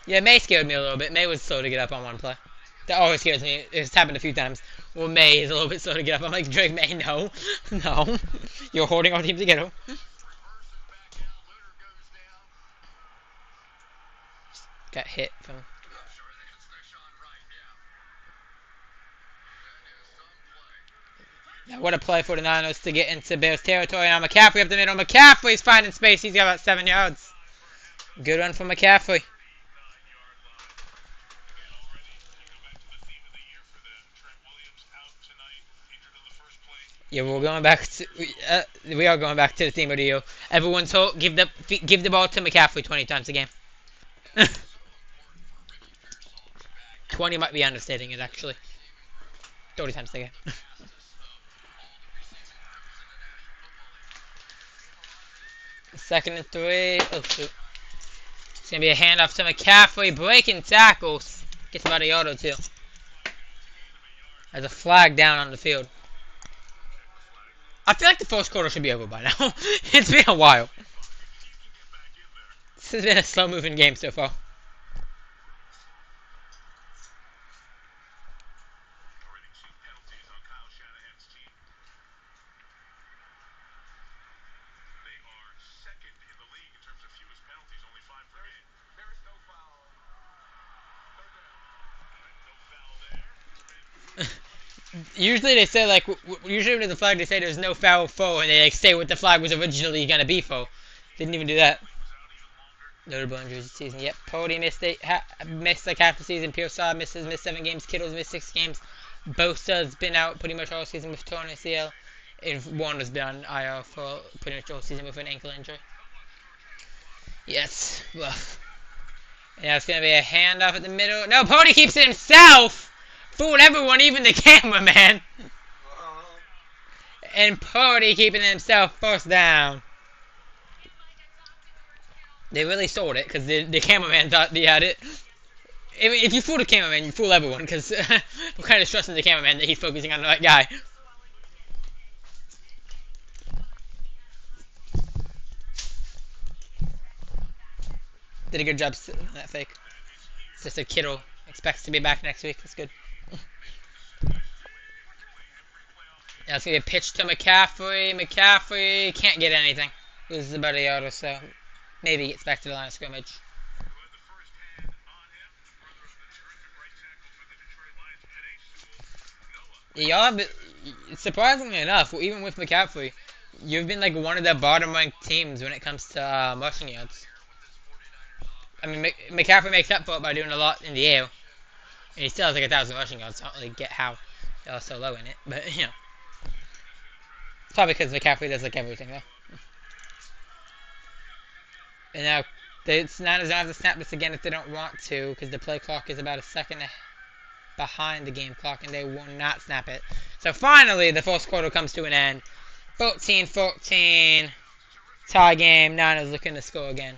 Yeah, May scared me a little bit. May was slow to get up on one play. That always scares me. It's happened a few times. Well, May is a little bit slow to get up. I'm like, Drake May, no. No. You're holding our team together. Got hit from... Now, what a play for the Niners to get into Bears territory. Now McCaffrey up the middle. McCaffrey's finding space. He's got about 7 yards. Good run from McCaffrey. Yeah, we're going back to we are going back to the theme of the year. Everyone's told give the ball to McCaffrey 20 times a game. 20 might be understating it actually. 30 times a game. Second and 3. Oh, shoot. It's going to be a handoff to McCaffrey. Breaking tackles. Gets Mariotto, too. There's a flag down on the field. I feel like the first quarter should be over by now. It's been a while. This has been a slow-moving game so far. Usually they say like, usually with the flag they say there's no foul for, and they like say what the flag was originally gonna be for. Didn't even do that. Notable injuries season. Yep, Pody missed like half the season. Pearsall missed 7 games. Kittle's missed 6 games. Bosa's been out pretty much all season with torn ACL. And Warner's been on IR for pretty much all season with an ankle injury. Yes, rough. And now it's gonna be a handoff at the middle. No, Pody keeps it himself. Fooled everyone, even the cameraman. And Pody keeping himself first down. They really sold it because the cameraman thought they had it. If you fool the cameraman, you fool everyone because we're kind of stressing the cameraman that he's focusing on the right guy. Did a good job on that fake. It's just a Kittle expects to be back next week. That's good. Now it's going to be a pitch to McCaffrey. McCaffrey can't get anything. Loses about a yard or so. Maybe gets back to the line of scrimmage. Y'all have, surprisingly enough, even with McCaffrey, you've been like one of the bottom-ranked teams when it comes to rushing yards. I mean, McCaffrey makes up for it by doing a lot in the air. And he still has like 1,000 rushing yards, so I don't really get how they're so low in it. But, you know. It's probably because McCaffrey does like everything, though. And now, the Niners don't have to snap this again if they don't want to, because the play clock is about a second behind the game clock, and they will not snap it. So finally, the first quarter comes to an end. 14-14. Tie game. Niners looking to score again.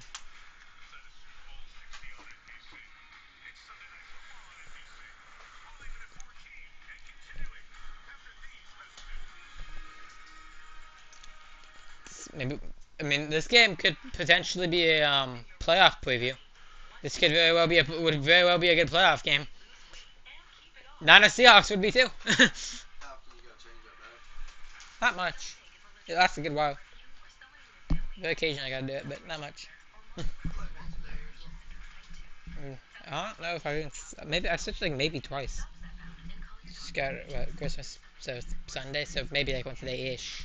Maybe, I mean, this game could potentially be a playoff preview. This could very well be would very well be a good playoff game. Niners Seahawks would be too. Not much. It lasts a good while. Very occasionally I gotta do it, but not much. I don't know if I can. Maybe I switched like maybe twice. Just got Christmas, so Sunday, so maybe like once a day ish,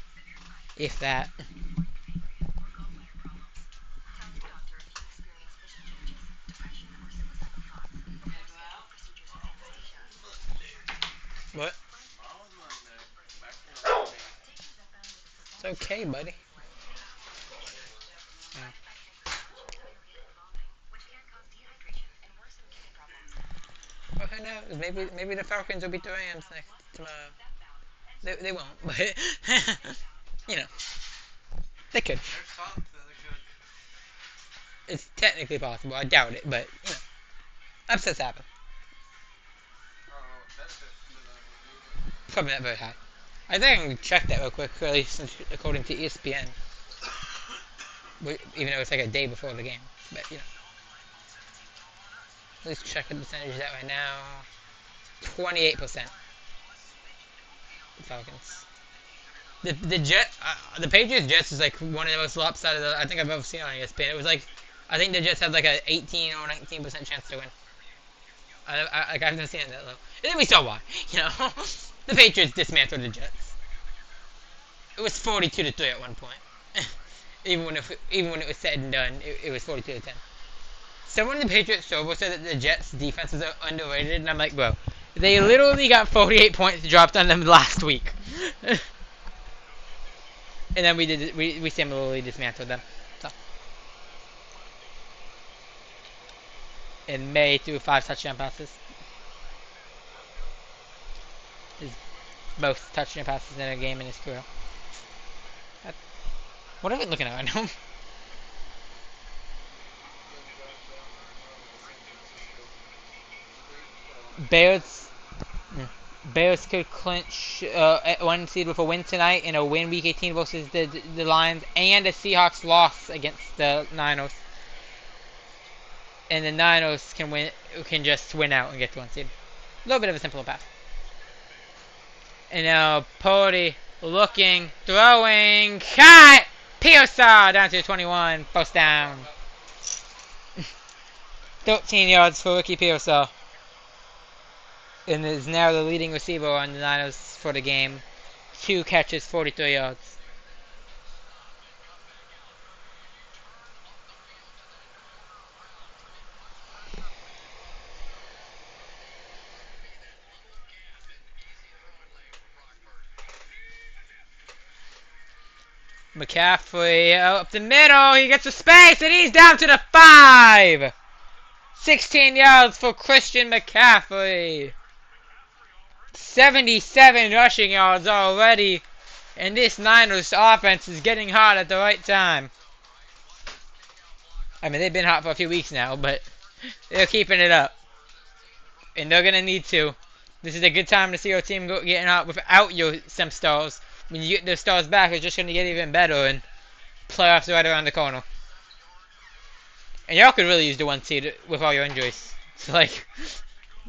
if that. What? It's okay, buddy. Okay, no, maybe the Falcons will beat the Rams next tomorrow. They won't, but you know, they could. It's technically possible. I doubt it, but you know, upsets happen. Probably not very high. I think I can check that real quick, at least according to ESPN. Even though it's like a day before the game, but you know. Let's check the percentage that right now. 28%. The Falcons. The Patriots Jets is like one of the most lopsided I think I've ever seen on ESPN. It was like, I think the Jets had like a 18 or 19% chance to win. I haven't seen it that low. And then we saw why. You know, the Patriots dismantled the Jets. It was 42-3 at one point. even when it was said and done, it was 42-10. Someone in the Patriots server said that the Jets' defenses are underrated, and I'm like, bro, they literally got 48 points dropped on them last week. And then we similarly dismantled them. So. In May, threw 5 touchdown passes. His most touchdown passes in a game in his career. What are we looking at right now? Bears. Bears could clinch one seed with a win tonight and a win week 18 versus the Lions, and a Seahawks loss against the Niners. And the Niners can just win out and get to one seed. A little bit of a simpler path. And now Purdy looking, throwing, cut! Pearsall down to the 21, first down. 13 yards for Ricky Pearsall. And is now the leading receiver on the Niners for the game. 2 catches, 43 yards. McCaffrey up the middle. He gets a space and he's down to the 5. 16 yards for Christian McCaffrey. 77 rushing yards already. And this Niners offense is getting hot at the right time. I mean, they've been hot for a few weeks now, but they're keeping it up. And they're going to need to. This is a good time to see your team getting hot without some stars. When you get those stars back, it's just going to get even better, and playoffs are right around the corner. And y'all could really use the 1 seed with all your injuries. So, like,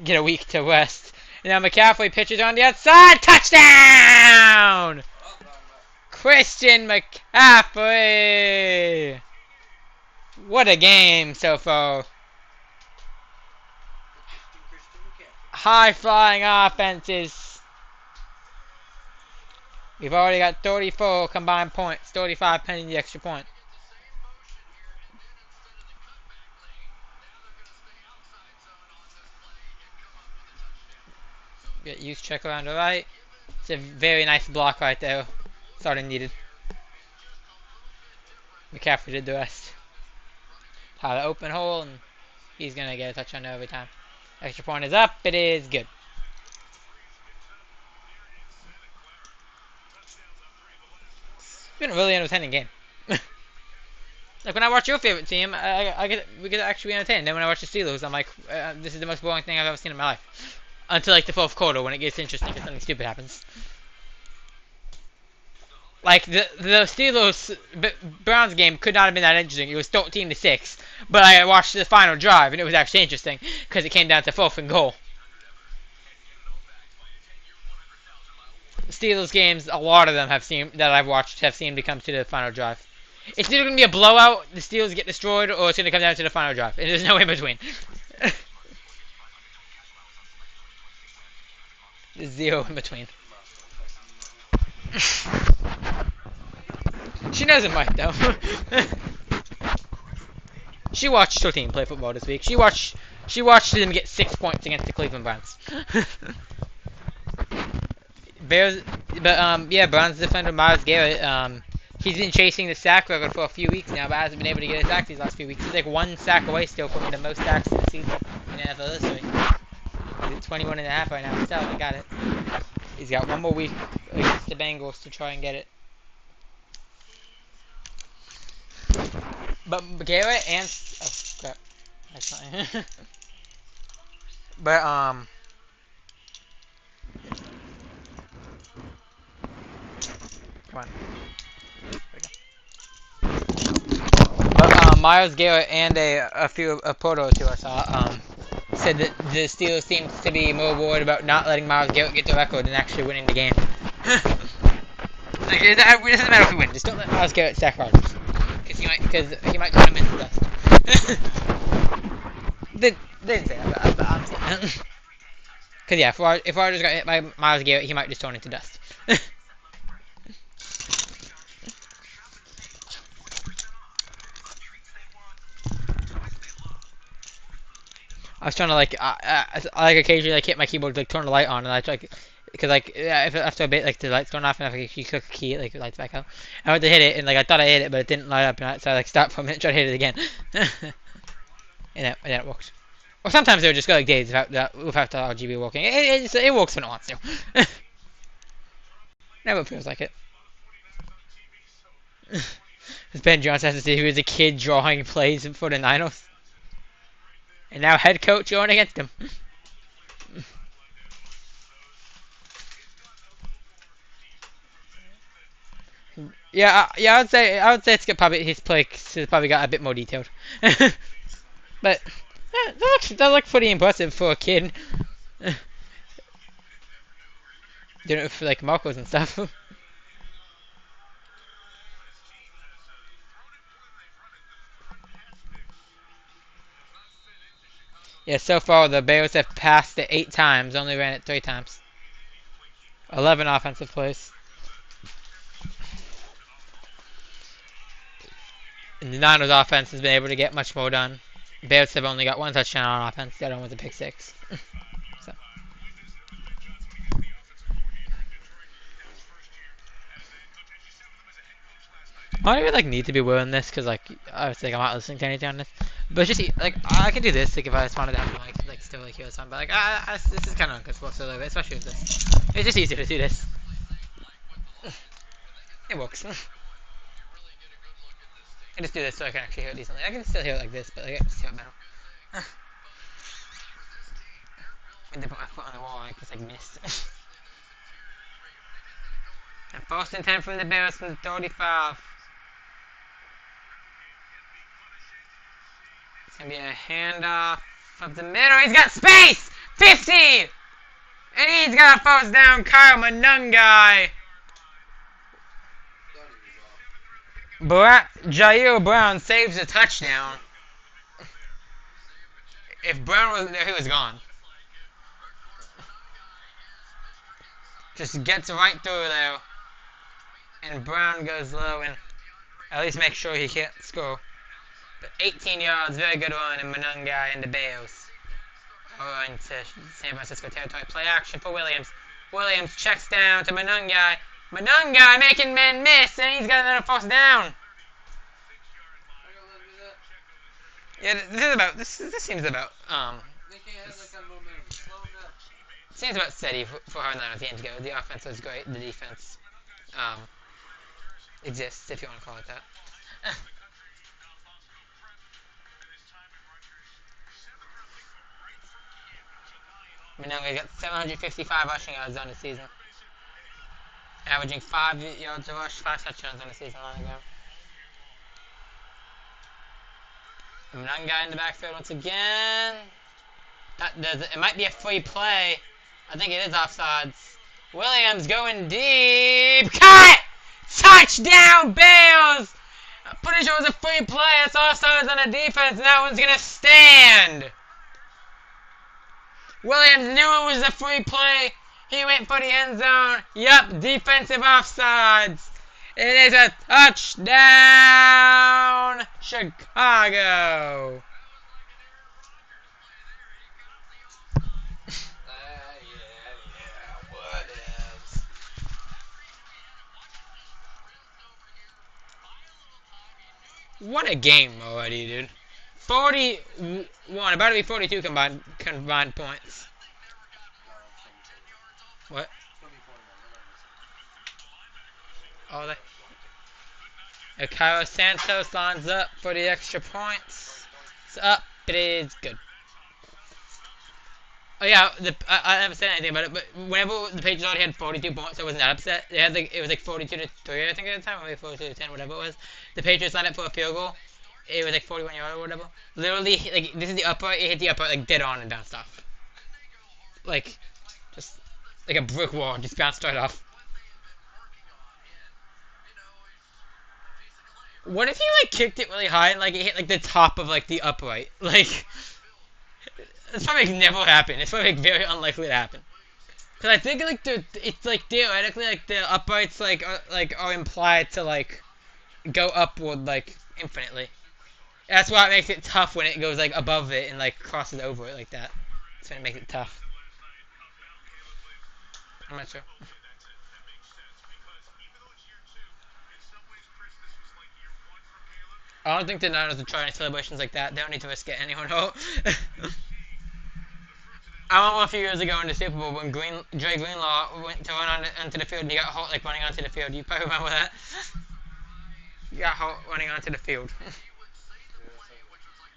get a week to rest. And now McCaffrey pitches on the outside. Touchdown! Christian McCaffrey! What a game so far. High-flying offenses. We've already got 34 combined points, 35 pending the extra point. Get use check around the right. It's a very nice block right there. That's all they needed. McCaffrey did the rest. Had an open hole, and he's going to get a touchdown every time. Extra point is up. It is good. It's been a really entertaining game. Like, when I watch your favorite team, we get actually entertained. Then when I watch the Steelers, I'm like, this is the most boring thing I've ever seen in my life. Until, like, the 4th quarter, when it gets interesting because something stupid happens. Like, the Steelers Browns game could not have been that interesting. It was 13-6. But I watched the final drive, and it was actually interesting because it came down to 4th and goal. Steelers games, a lot of them that I've watched have seemed to come to the final drive. It's either going to be a blowout, the Steelers get destroyed, or it's going to come down to the final drive. And there's no in between. There's 0 in between. She doesn't mind, though. She watched her team play football this week. She watched them get 6 points against the Cleveland Browns. Yeah, Browns defender Myles Garrett, he's been chasing the sack record for a few weeks now, but hasn't been able to get a sack these last few weeks. He's like 1 sack away still from the most sacks in the season in NFL history. He's at 21.5 right now. Still, he got it. He's got 1 more week against the Bengals to try and get it. But Garrett and oh crap, that's fine. But come on. But Myles Garrett and a photo or two I saw said that the Steelers seems to be more worried about not letting Myles Garrett get the record than actually winning the game. Like, it doesn't matter if we win, just don't let Myles Garrett sack Rodgers. Because he might turn him into dust. They didn't say that, but I'm saying that. Because yeah, if Rodgers got hit by Myles Garrett, he might just turn into dust. I was trying to I occasionally hit my keyboard to turn the light on, and I try because if after a bit the lights turn off and if you click a key it lights back up. I went to hit it and I thought I hit it but it didn't light up, and so I stopped for a minute, tried to hit it again, and it works. Or sometimes it would just go days without the RGB working. It works when it wants to. Never feels like it. Ben Johnson has to say he was a kid drawing plays for the Niners. And now head coach going against him. Yeah, I would say it's got probably his play has probably got a bit more detailed. But that looks pretty impressive for a kid. Doing it for like Marcos and stuff. Yeah, so far the Bears have passed it 8 times, only ran it 3 times. 11 offensive plays. And the Niners offense has been able to get much more done. Bears have only got 1 touchdown on offense. The other one was a pick six. So. I don't even like need to be wearing this because like I was like I'm not listening to anything on this. But it's just like I can do this like if I just wanted to have like still like hear something. But like this is kind of uncomfortable so like, especially with this. It's just easier to do this. It works. I just do this so I can actually hear it decently. I can still hear it like this, but like, I can just hear it better. When they put my foot on the wall, I just like missed. And first and 10 from the Bears from the 35. It's gonna be a handoff up the middle. He's got space! 15! And he's got a first down. Kyle Monungai. Jair Brown saves a touchdown. If Brown wasn't there, he was gone. Just gets right through there. And Brown goes low and at least make sure he can't score. But 18 yards, very good run, and Monungai and the Bears are into San Francisco territory. Play action for Williams. Williams checks down to Monungai. Monungai making men miss, and he's got another first down. Yeah, this seems about seems about steady for how the game to go. The offense was great. The defense exists, if you want to call it that. Monungai got 755 rushing yards on the season, averaging 5 yards a rush, 5 touchdowns on the season on the ground. Monungai in the backfield once again. It might be a free play. I think it is offsides. Williams going deep. Cut! Touchdown, Bears! I'm pretty sure it was a free play. It's offsides on the defense, and that one's going to stand. Williams knew it was a free play. He went for the end zone. Yup, defensive offsides. It is a touchdown, Chicago. What a game already, dude. 41, about to be 42 combined points. What? Oh, Cairo Santos lines up for the extra points. It's up. It is good. Oh yeah, I haven't said anything about it, but whenever the Patriots already had 42 points, I wasn't that upset. They had it was like 42 to 3, I think at the time, or maybe 42 to 10, whatever it was. The Patriots lined up for a field goal. It was like 41 yards or whatever. Literally, like this is the upright. It hit the upright like dead on and bounced off. Like, just like a brick wall, just bounced right off. What if he like kicked it really high and like it hit like the top of like the upright? Like, it's probably never happened. It's probably like, very unlikely to happen. Cause I think like it's like theoretically like the uprights like are implied to like go upward like infinitely. That's why it makes it tough when it goes like above it and like crosses over it like that. That's when it makes it tough. I'm not sure. I don't think the Niners are trying celebrations like that. They don't need to risk getting anyone hurt. I remember a few years ago in the Super Bowl when Dre Greenlaw went to run onto the field and he got hurt like running onto the field. You probably remember that. He got hurt running onto the field.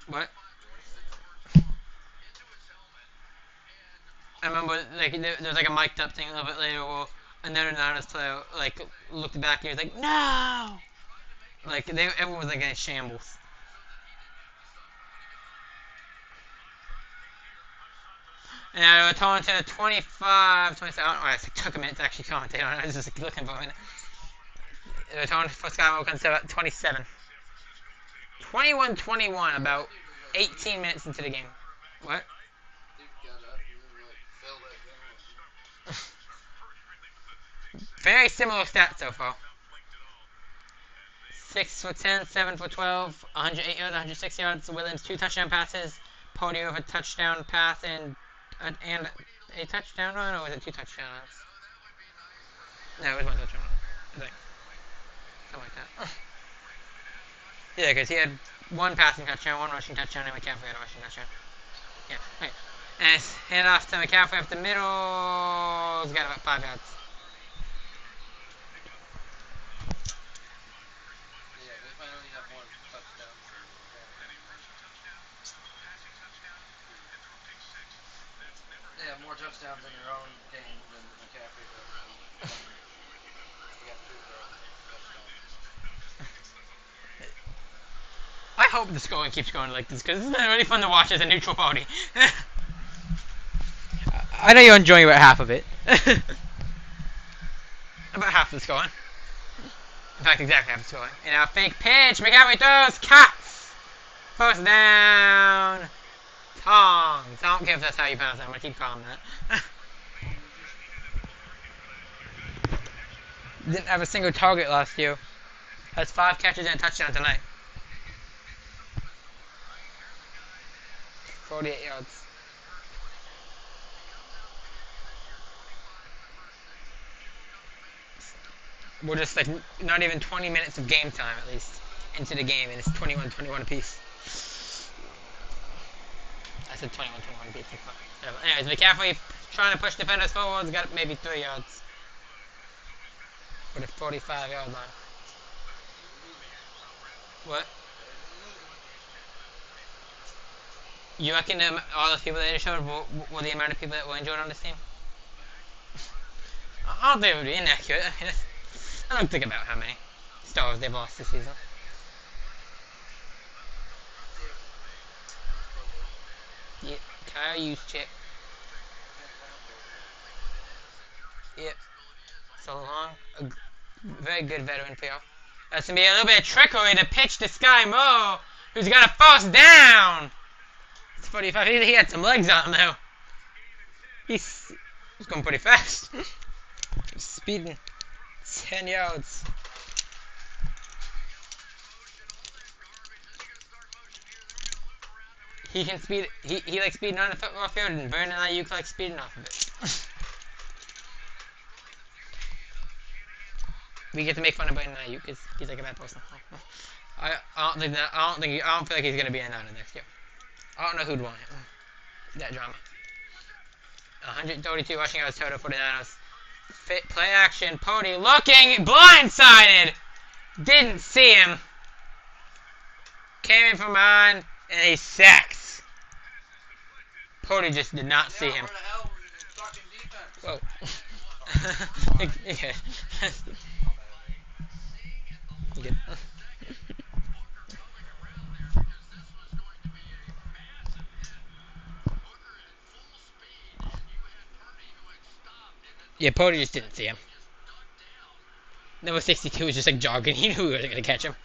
What? I remember like there was like a mic'd up thing a little bit later another Niners player like looked back and he was like, "No!" Like everyone was like in shambles. And I was talking to 25, 27. I don't know. It took a minute to actually commentate on it. I was just like, looking for a minute. They were talking for Skywalker until about 27. 21-21, about 18 minutes into the game. What? Very similar stats so far. 6 for 10, 7 for 12, 108 yards, 106 yards. Williams 2 touchdown passes. Pody over touchdown pass and a touchdown run, or was it 2 touchdowns? No, it was 1 touchdown run, I think. Something like that. Yeah, because he had 1 passing touchdown, 1 rushing touchdown, and McCaffrey had a rushing touchdown. Yeah, okay. And it's hand off to McCaffrey up the middle. He's got about 5 yards. Yeah, they finally have more touchdowns. They have more touchdowns in their own game than McCaffrey does. They got 2 of their own touchdowns. I hope the scoring keeps going like this, because it's been really fun to watch as a neutral party. I know you're enjoying about half of it. About half the scoring. In fact, exactly half the scoring. And now fake pitch. McCaffrey throws. Cuts. First down. Tongs. I don't care if that's how you pronounce it. I'm going to keep calling that. Didn't have a single target last year. Has 5 catches and a touchdown tonight. 48 yards. We're just like not even 20 minutes of game time at least into the game, and it's 21-21 apiece. I said 21-21 apiece. Anyways, McCaffrey trying to push defenders forward. Got maybe 3 yards with a 45-yard line. What? You reckon all those people that they showed were the amount of people that were injured on this team? I don't think it would be inaccurate. I don't think about how many stars they've lost this season. Yeah, Kyle Juszczyk. Yep. So long. A very good veteran for y'all. That's going to be a little bit of trickery to pitch to Sky Moore, who's got a first down. It's 45. He had some legs on him, though. He's going pretty fast. Speeding. 10 yards. He can speed. He likes speeding on the football field, and Vernon Ayuk likes speeding off of it. We get to make fun of Brandon Ayuk because he's like a bad person. I don't feel like he's gonna be a Niner next year. I don't know who'd want him. That drama. 132 rushing yards total for the Niners. Fit play action. Pody looking blindsided. Didn't see him. Came in from behind and he sacks. Pody just did not see him. Whoa. Okay. Good. Yeah, Pody just didn't see him. Number 62 was just like jogging. He knew he wasn't going to catch him.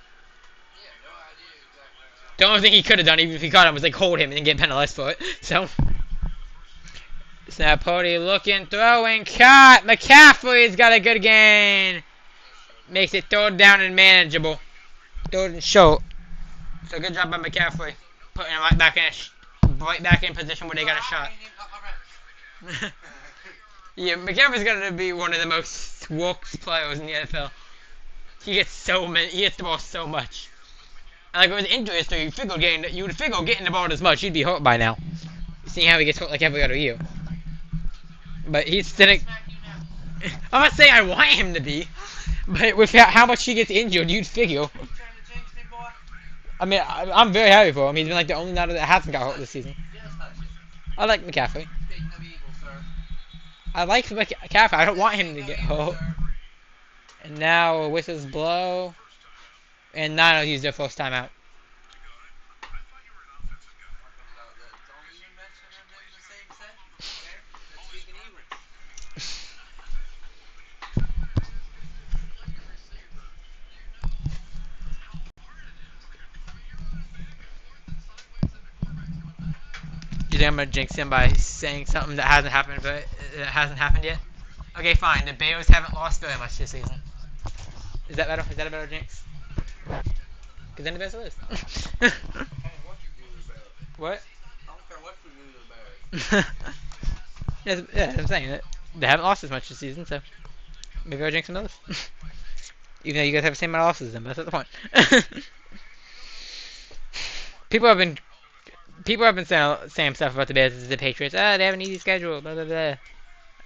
The only thing he could have done, even if he caught him, was like hold him and then get penalized for it. So, snap Pody looking, throwing, caught. McCaffrey's got a good gain. Makes it 3rd down and manageable. 3rd and short. So good job by McCaffrey, putting him right back in position where they got a shot. Yeah, McCaffrey's gonna be one of the most worked players in the NFL. He gets the ball so much. And like with injury history, you would figure getting the ball as much, he'd be hurt by now. Seeing how he gets hurt like every other year. But he's still. I'm not saying I want him to be, but with how much he gets injured, you'd figure. I mean, I'm very happy for him. He's been like the only Niner that hasn't got hurt this season. I like McCaffrey. I like McCaffrey. I don't want him to get home. And now whistles blow. And Nino used their first timeout. Don't even mention them in the same sentence, okay? That's speaking evil. You think I'm gonna jinx him by saying something that hasn't happened, but it hasn't happened yet? Okay, fine. The Bears haven't lost very much this season. Is that better? Is that a better jinx? Because then the Bears lose. Hey, what you do to the Bears? What? I don't care what you do to the Bears. Yeah, I'm saying that they haven't lost as much this season, so maybe I'll jinx them lose. Even though you guys have the same amount of losses, then but that's not the point. People have been saying stuff about the Bears as the Patriots. They have an easy schedule. Blah blah blah.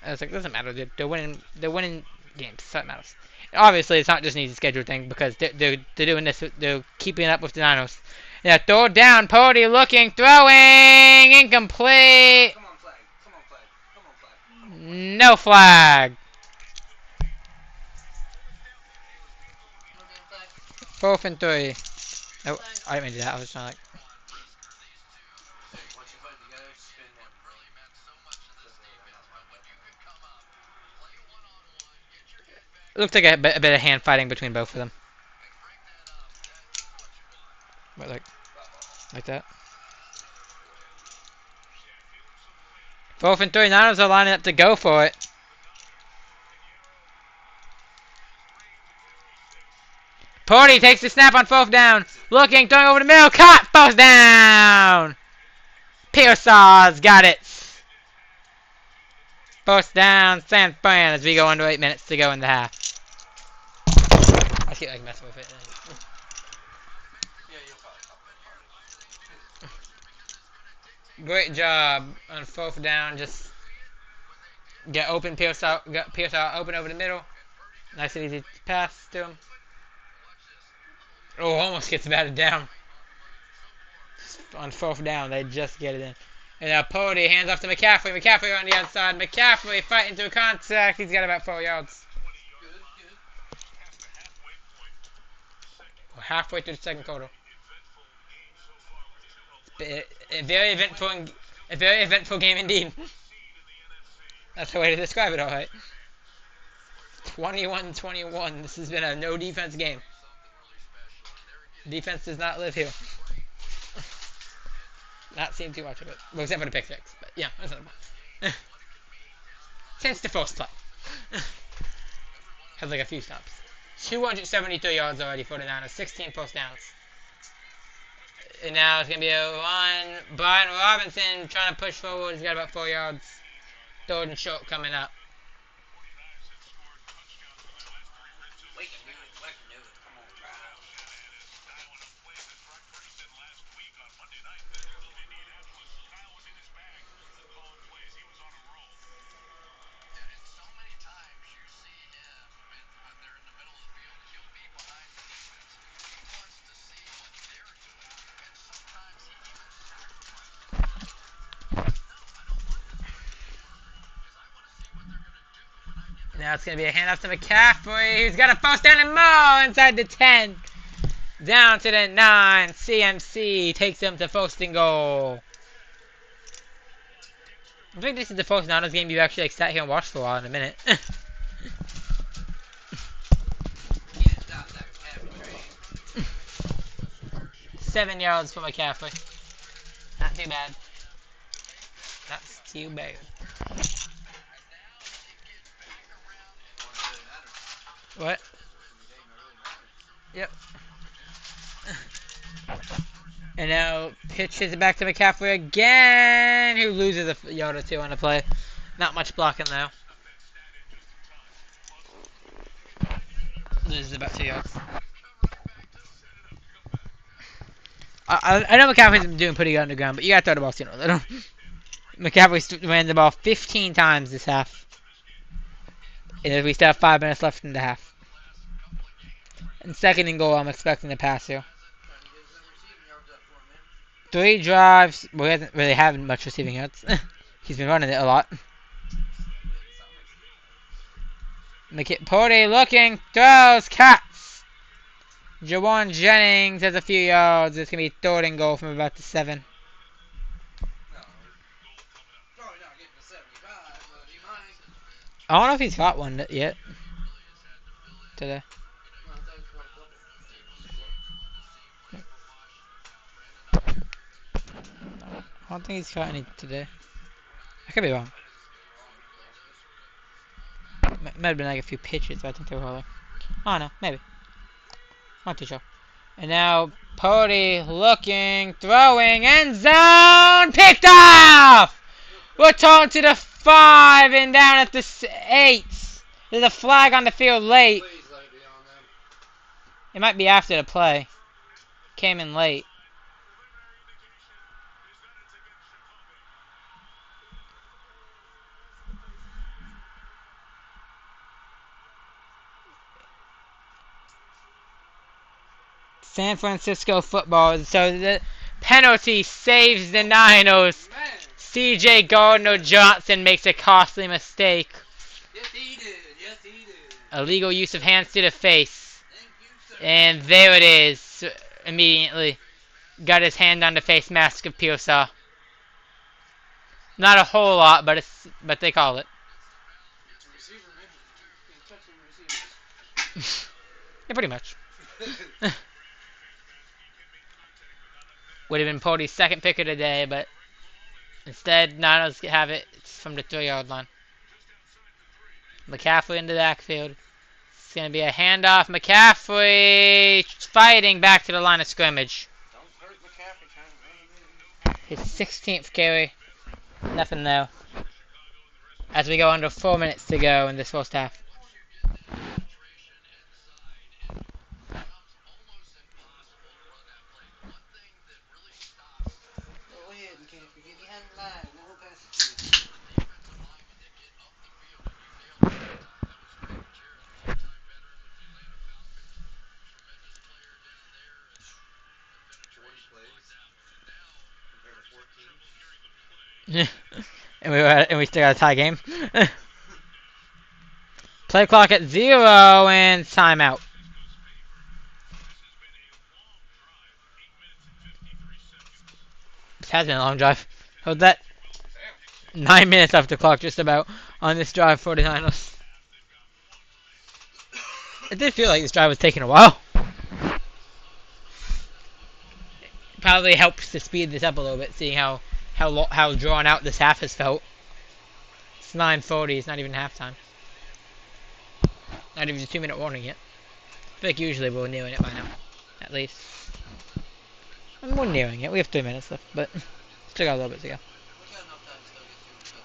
I was like, it doesn't matter. They're winning. They're winning games. So it matters. And obviously, it's not just an easy schedule thing because they're doing this. They're keeping up with the Dinos. Yeah, throw down. Pody looking, throwing, incomplete. Come on, flag. Come on, flag. Come on, flag. No flag. No damn flag. 4th and 3. Oh, I didn't mean to do that. I was trying to like. Once you put it together, spin them. It looked like a bit of hand fighting between both of them. What, like that? 4th and 3. Niners are lining up to go for it. Purdy takes the snap on 4th down. Looking, throwing over the middle. Caught. 4th down. Pearsall's got it. 4th down. San Fran as we go into 8 minutes to go in the half. I keep like messing with it. Yeah, you'll probably. Great job on 4th down. Just get open. Pearsall open over the middle. Nice and easy pass to him. Oh, almost gets batted down. On 4th down, they just get it in. And now Pody hands off to McCaffrey. McCaffrey on the outside. McCaffrey fighting through contact. He's got about 4 yards. We're halfway through the second quarter. A very eventful game indeed. That's the way to describe it, alright. 21-21. This has been a no defense game. Defense does not live here. Not seen too much of it. Well, except for the pick six. But yeah, that's not bad. Since the first play. Had like a few stops. 273 yards already for the Niners. 16 first downs. And now it's going to be a run. Brian Robinson trying to push forward. He's got about 4 yards. 3rd and short coming up. We can do it. We can do it. Come on, bro. Now it's going to be a handoff to McCaffrey, who's got a first down and more inside the 10. Down to the 9. CMC takes him to 1st and goal. I think this is the first Niners game you've actually like, sat here and watched for a while in a minute. Can't stop that McCaffrey train. 7 yards for McCaffrey. Not too bad. Not too bad. What? Yep. And now pitches it back to McCaffrey again, who loses a yard or 2 on the play. Not much blocking though. Loses about 2 yards. I know McCaffrey's been doing pretty good on the ground, but you gotta throw the ball sooner or later. McCaffrey ran the ball 15 times this half. And we still have 5 minutes left in the half. And 2nd and goal, I'm expecting to pass here. 3 drives. Well, he hasn't really had much receiving yards. He's been running it a lot. Purdy looking, throws, cats. Jawan Jennings has a few yards. It's going to be 3rd and goal from about the 7. No, probably not getting to 75, but he might. I don't know if he's got one yet. Today. No, I thought he got a couple. I don't think he's got any today. I could be wrong. Might have been like a few pitches, but I think they were all like, I don't know, maybe. Not too sure. And now Purdy looking, throwing, end zone, picked off! We're torn to the 5 and down at the 8. There's a flag on the field late. Please let it be on them. It might be after the play. Came in late. San Francisco football. So the penalty saves the Niners. Man, CJ Gardner-Johnson makes a costly mistake. yes he did. Yes he did. Illegal use of hands to the face. Thank you, sir. And there it is. Immediately. Got his hand on the face mask of Pearsall. Not a whole lot, but they call it. It's a receiver, man. You can't touch receivers. Yeah, pretty much. Would have been Purdy's second pick of the day, but instead, Niners have it from the 3-yard line. McCaffrey in the backfield. It's going to be a handoff. McCaffrey fighting back to the line of scrimmage. Don't hurt McCaffrey, kind of. His 16th carry. Nothing though. As we go under 4 minutes to go in this first half. Go ahead, McCaffrey. Get behind the line. No more passes. and we still got a tie game. Play clock at 0 and timeout. This has been a long drive. Hold that. 9 minutes off the clock just about on this drive for the Niners. It did feel like this drive was taking a while. Probably helps to speed this up a little bit, seeing how drawn out this half has felt. It's 9:40. It's not even halftime. Not even a 2-minute warning yet. I feel like usually we're nearing it by now, at least. And we're nearing it. We have 3 minutes left, but still got a little bit to go. We got enough time to still get 2 touchdowns.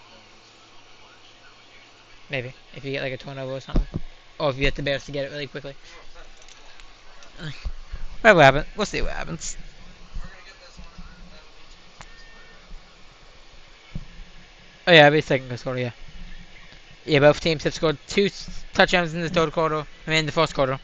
Maybe if you get like a turnover or something, or if you get the Bears to get it really quickly. Whatever happens, we'll see what happens. We're gonna get this one. Oh yeah, it'll be second quarter, yeah. Yeah, both teams have scored 2 touchdowns in the third quarter. I mean, in the first quarter.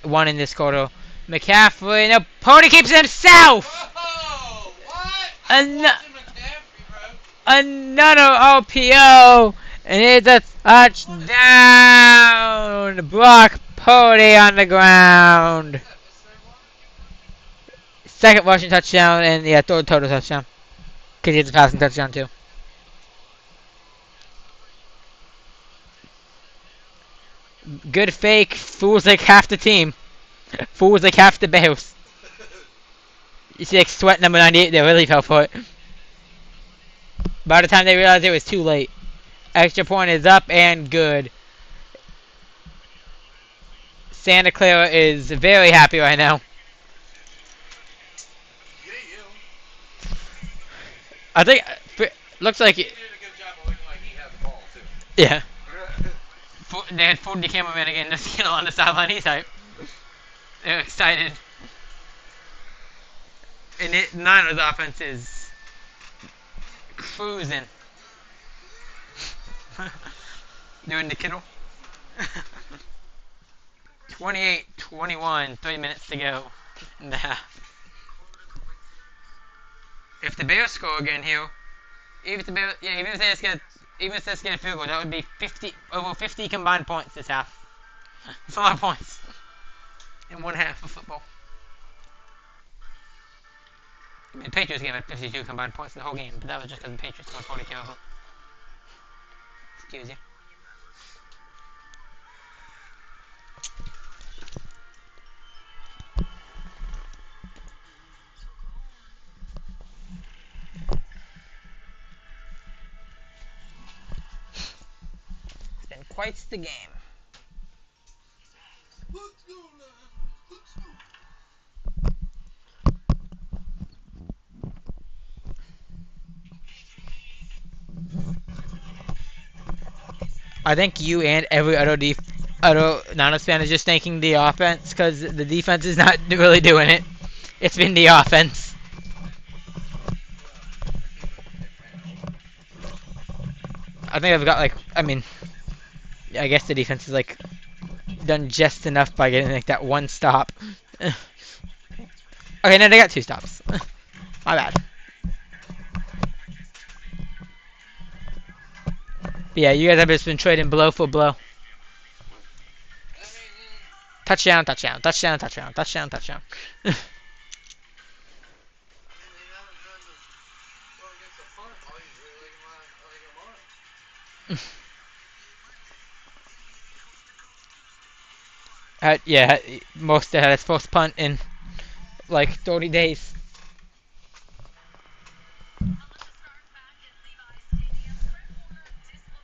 1 in this quarter. McCaffrey, no, Purdy keeps it himself! Whoa! What? An- McCaffrey, bro. Another RPO, and it's a touchdown! Brock Purdy on the ground. Second rushing touchdown, and yeah, third total touchdown. Because he has a passing touchdown too. Good fake, fools like half the team. Fools like half the Bears. You see like sweat number 98, they really fell for it. By the time they realized it was too late. Extra point is up and good. Santa Clara is very happy right now. I think, looks like He did a good job of looking like he had the ball, too. yeah. They had Ford the cameraman again, just on the sideline. He's hype. They're excited. And Niners offense is cruising. Doing the Kittle. 28-21, 3 minutes to go in the half. If the Bears score again here, even if they get a field goal, that would be over 50 combined points this half. That's a lot of points in one half of football. I mean, the Patriots gave up 52 combined points in the whole game, but that was just because the Patriots scored 42 of them. Excuse you. It's been quite the game. I think you and every other Niners fan is just thanking the offense because the defense is not really doing it. It's been the offense. I think I've got like, I mean, I guess the defense is like done just enough by getting like that one stop. Okay, no, they got 2 stops. My bad. But yeah, you guys have just been trading blow for blow. Touchdown, touchdown, touchdown, touchdown, touchdown, touchdown. Yeah, most had its first punt in like 30 days.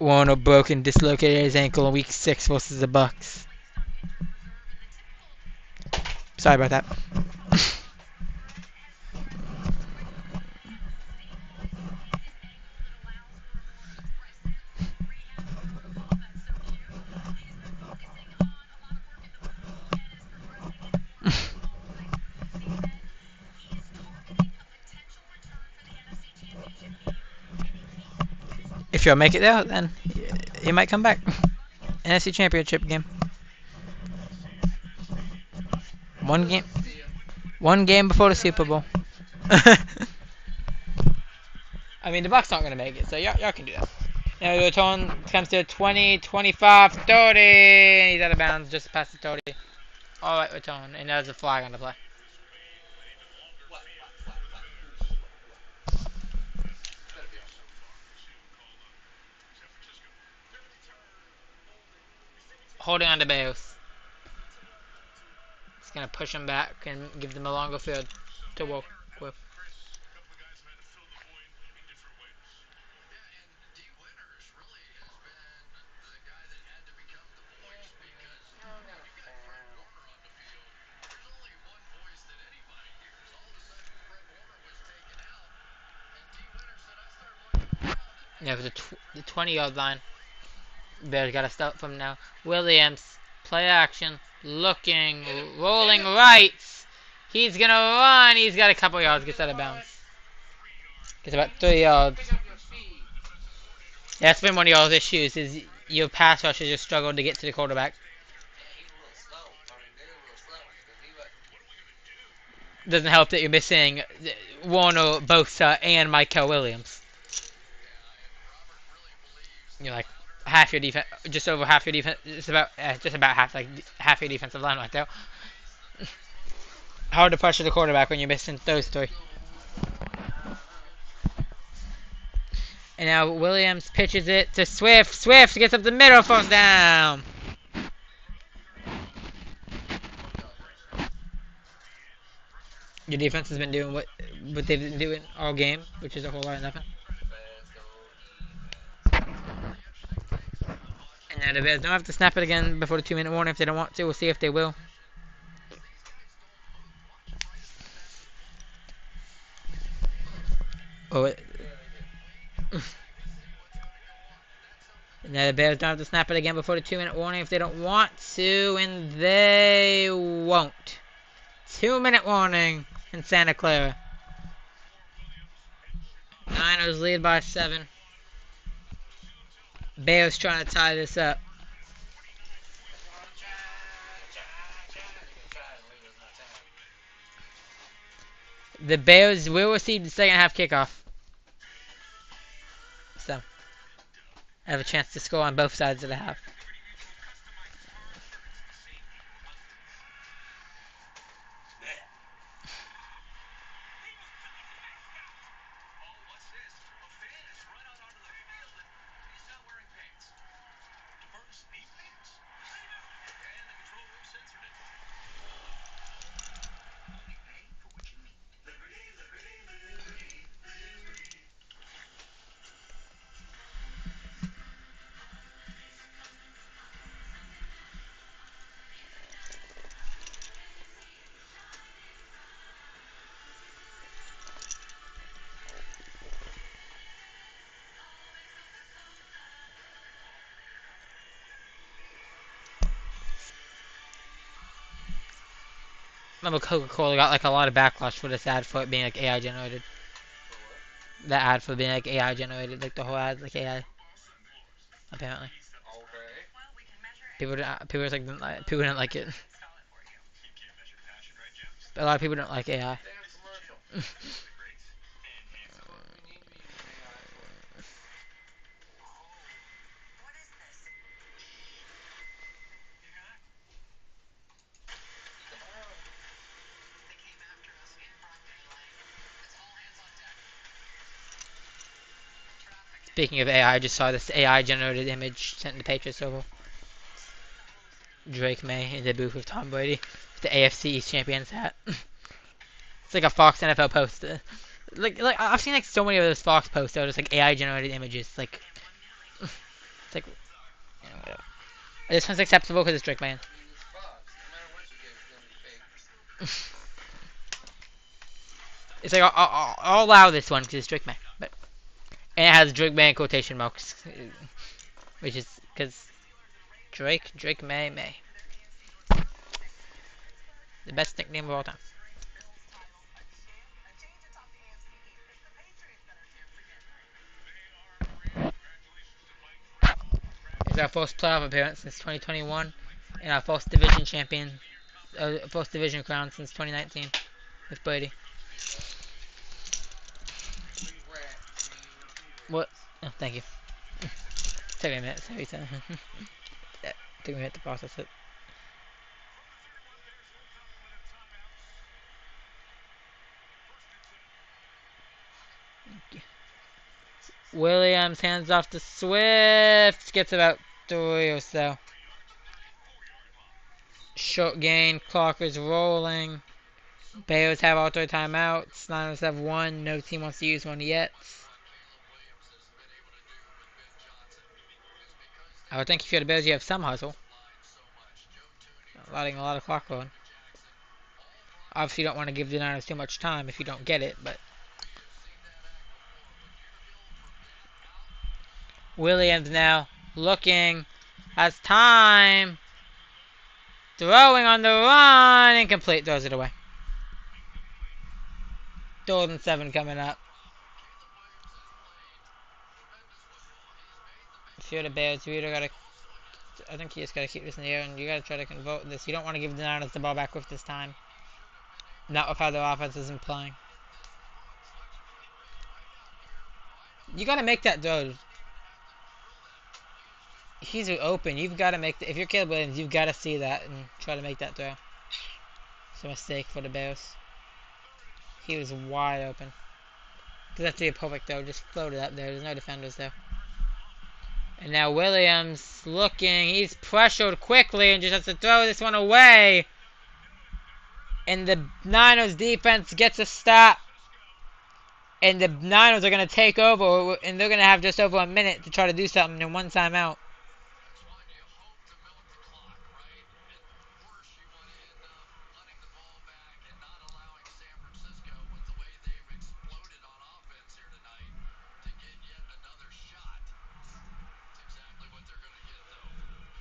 Warner broke and dislocated his ankle in week 6 versus the Bucks. Sorry about that. If you'll make it there, then he might come back. NFC Championship game. One game before the Super Bowl. I mean, the Bucks aren't gonna make it, so y'all can do that. Now the tone comes to 20, 25, 30. He's out of bounds just past the 30. All right, return, and there's a flag on the play. Holding on to Bears. It's gonna push them back and give them a longer field to work with. Yeah, for the 20-yard line. Bears got to start from now. Williams, play action, looking, rolling right. He's gonna run. He's got a couple yards. Gets out of bounds. Gets about 3 yards. That's been one of y'all's issues. Is your pass rushers just struggled to get to the quarterback. Doesn't help that you're missing Warner, Bosa, and Michael Williams. You're like half your defense, just over half your defense. It's about just about half, like half your defensive line right there. Hard to pressure the quarterback when you're missing those 3. And now Williams pitches it to Swift. Swift gets up the middle, first down. Your defense has been doing what they've been doing all game, which is a whole lot of nothing. And now the Bears don't have to snap it again before the 2-minute warning if they don't want to. We'll see if they will. Oh, now the Bears don't have to snap it again before the 2-minute warning if they don't want to, and they won't. 2-minute warning in Santa Clara. Niners lead by 7. Bears trying to tie this up. The Bears will receive the second half kickoff. So, I have a chance to score on both sides of the half. Remember Coca-Cola got like a lot of backlash for this ad for it being like AI generated. For what? The ad for being like AI generated, like the whole ad like AI. Apparently, Okay. people didn't like it. A lot of people don't like AI. Damn commercial. What do we need me an AI for? The hell? Speaking of AI, I just saw this AI generated image sent to the Patriots over. Drake May in the booth with Tom Brady, with the AFC East champions hat. It's like a Fox NFL poster. Like I've seen like so many of those Fox posts that are just like AI generated images. It's like you know, whatever. This one's acceptable because it's Drake Man. I mean, it's Fox. No matter what you get, it's gonna be fake. It's like I'll allow this one because it's Drake Man, but and it has Drake Man quotation marks, which is because Drake May, the best nickname of all time. It's our first playoff appearance since 2021, and our first division first division crown since 2019 with Brady. Congrats, man. What? Congrats. Oh, thank you. Took me a minute. Sorry, yeah, took me a minute to process it. Williams hands off to Swift. Gets about 3 or so. Short gain. Clock is rolling. Bears have all 3 timeouts. Niners have 1. No team wants to use one yet. I would think if you're the Bears, you have some hustle. Letting a lot of clock run. Obviously, you don't want to give the Niners too much time if you don't get it, but Williams now looking, has time, throwing on the run, incomplete, throws it away. 3rd and 7 coming up. If you're the Bears, you either gotta, I think you just gotta keep this in the air and you gotta try to convert this. You don't want to give the Niners the ball back with this time. Not with how their offense isn't playing. You gotta make that throw. He's open. You've got to make if you're Caleb Williams, you've got to see that and try to make that throw. It's a mistake for the Bears. He was wide open. Doesn't have to be a perfect throw. Just float it up there. There's no defenders there. And now Williams looking. He's pressured quickly and just has to throw this one away. And the Niners defense gets a stop. And the Niners are going to take over. And they're going to have just over a minute to try to do something in 1 timeout.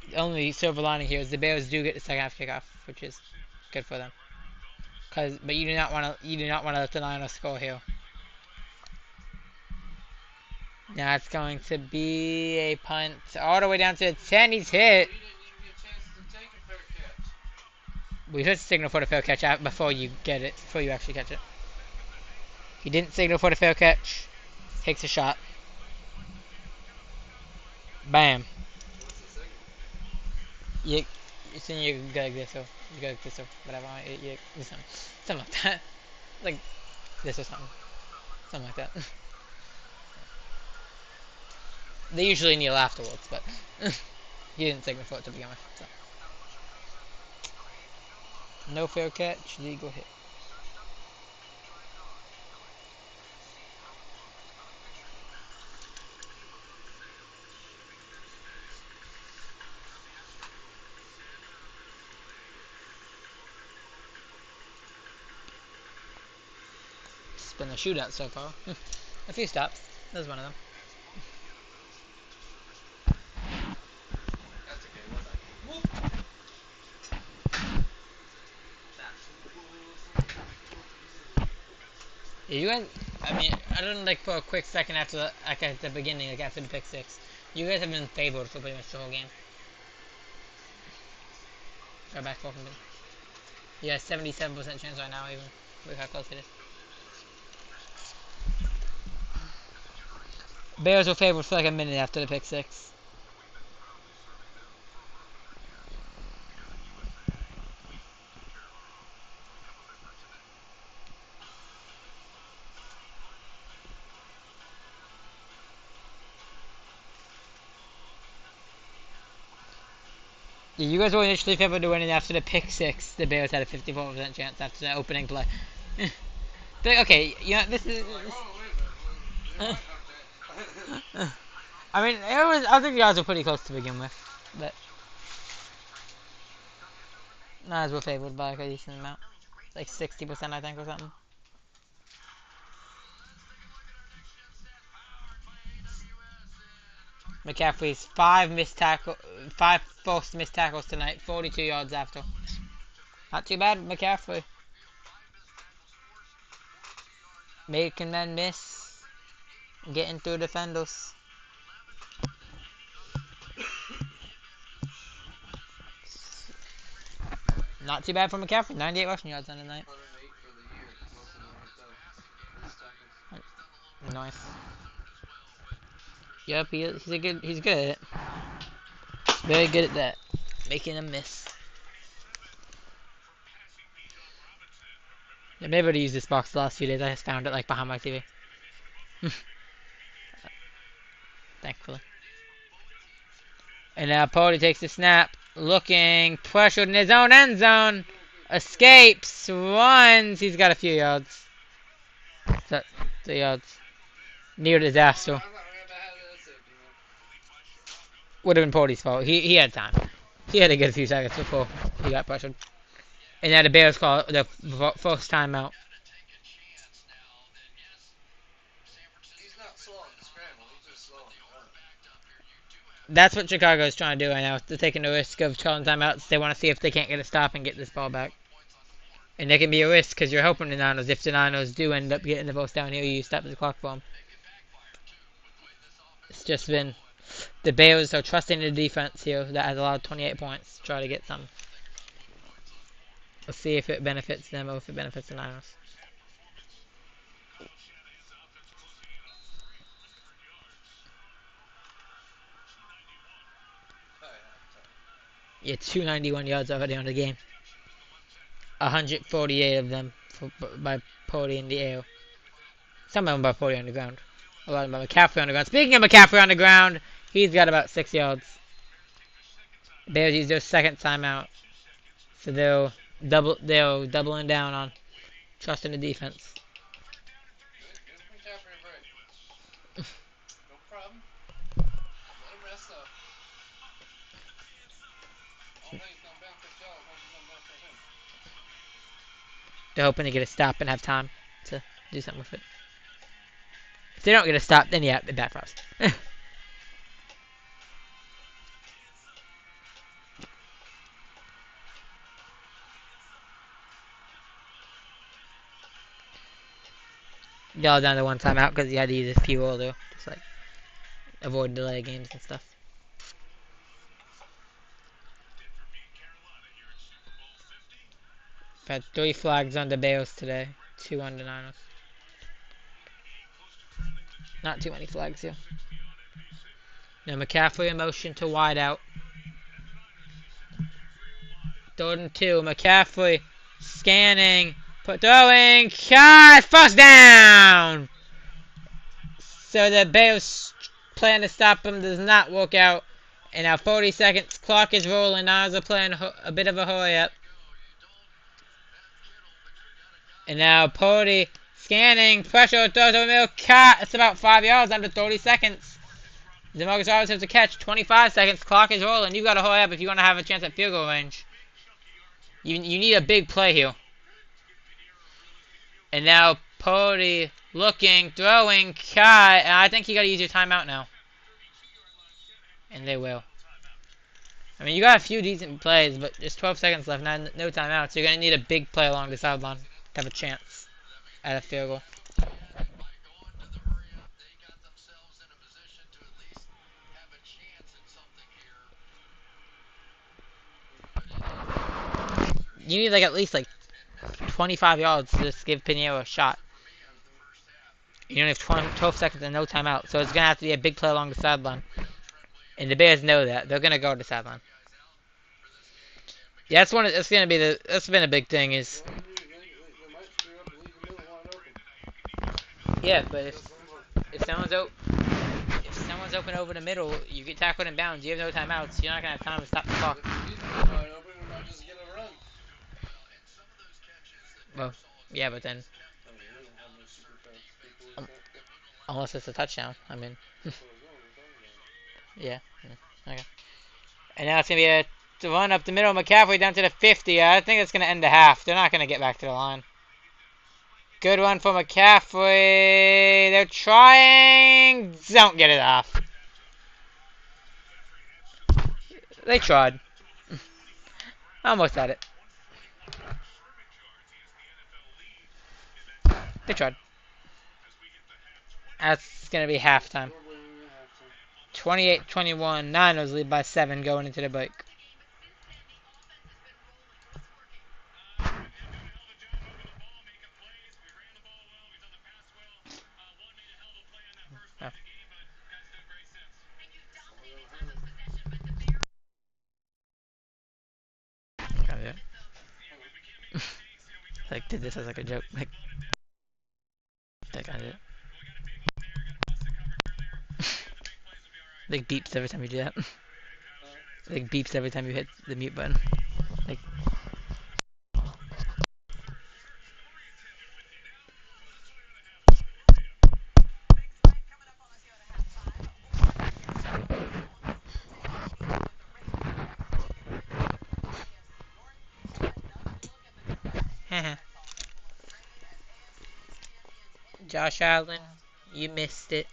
The only silver lining here is the Bears do get the second half kickoff, which is good for them. But you do not want to let the Niners score here. Now it's going to be a punt all the way down to the 10. He's hit. We didn't even get a chance to take a fair catch. We should signal for the fair catch out before you get it, before you actually catch it. He didn't signal for the fair catch. Takes a shot. Bam. What's the signal? It's in your go this or you go this or whatever. Something like that. Like this or something. Something like that. They usually kneel afterwards, but he didn't signal for it to begin with. So. No fair catch, legal hit. It's been a shootout so far. A few stops. That was one of them. That's okay. What's that? Whoop. That's Yeah, you guys, I mean, I don't like for a quick second after the, like at the beginning, like after the pick six. You guys have been favored for pretty much the whole game. Try back for them. You got 77% chance right now, even. Look how close it is. Bears were favored for like a minute after the pick six. Yeah, you guys were initially favored to winning after the pick six. The Bears had a 54% chance after the opening play. But, okay, you know, this is... I mean, I think the odds were pretty close to begin with. But... Not as we're favored by like a decent amount. Like 60% I think or something. McCaffrey's five forced missed tackles tonight, 42 yards after. Not too bad, McCaffrey. Making men miss, getting through defenders. Not too bad for McCaffrey, 98 rushing yards on the night. 108 for the year. Most of them missed tackles. Nice. Yep, he's good at it. Very good at that. Making them miss. I've never used this box the last few days. I just found it like behind my TV. Thankfully. And now Pody takes the snap. Looking, pressured in his own end zone. Escapes, runs. He's got a few yards. 3 yards. Near disaster. Would have been Pody's fault. He had time. He had a good few seconds before he got pressured. And now the Bears call the first timeout. That's what Chicago is trying to do right now. They're taking the risk of calling timeouts. They want to see if they can't get a stop and get this ball back. And there can be a risk because you're hoping the Niners, if the Niners do end up getting the first down here, you stop the clock for them. It's just been the Bears are trusting the defense here that has allowed 28 points to try to get some. Let's see if it benefits them or if it benefits the Niners. Yeah, 291 yards already on the game. 148 of them by Pody in the air. Some of them by Pody on the ground. A lot of them by McCaffrey on the ground. Speaking of McCaffrey on the ground, he's got about 6 yards. Bears use their second timeout. So they're doubling down on trusting the defense. No problem. Let him rest though. They're hoping to get a stop and have time to do something with it. If they don't get a stop, then yeah, it backfires. Y'all down to one timeout because you had to use a few earlier. Just like avoid delay games and stuff. Had 3 flags on the Bears today, 2 on the Niners. Not too many flags here. Now McCaffrey in motion to wide out. 3rd and 2. McCaffrey scanning, throwing, shot, first down. So the Bears plan to stop him does not work out. And now 40 seconds, clock is rolling. Niners are playing a bit of a hurry up. And now Pody scanning, pressure, throws over the middle, cut. It's about 5 yards under 30 seconds. DeMarcus Robinson has a catch, 25 seconds, clock is rolling. You got to hurry up if you want to have a chance at field goal range. You need a big play here. And now Pody looking, throwing, cut. And I think you got to use your timeout now. And they will. I mean, you got a few decent plays, but there's 12 seconds left, no timeouts. So you're going to need a big play along the sideline to have a chance at a field goal. you need like at least like 25 yards to just give Pinheiro a shot. You only have 12 seconds and no timeout, so it's gonna have to be a big play along the sideline. And the Bears know that they're gonna go to the sideline. Yeah, that's one. That's gonna be the. That's been a big thing. Is yeah, but if someone's open, if someone's open over the middle, you get tackled in bounds. You have no timeouts. You're not gonna have time to stop the clock. Well, yeah, but then unless it's a touchdown, I mean, yeah. Okay. And now it's gonna be a run up the middle. McCaffrey down to the 50. I think it's gonna end the half. They're not gonna get back to the line. Good one for McCaffrey. They're trying. Don't get it off. They tried. Almost had it. They tried. That's going to be halftime. 28-21. Niners lead by 7 going into the break. Oh. Okay. Like, did this as like a joke. Like, that kind of it. Like, beeps every time you do that. Like, beeps every time you hit the mute button. Like, Josh Allen, you missed it.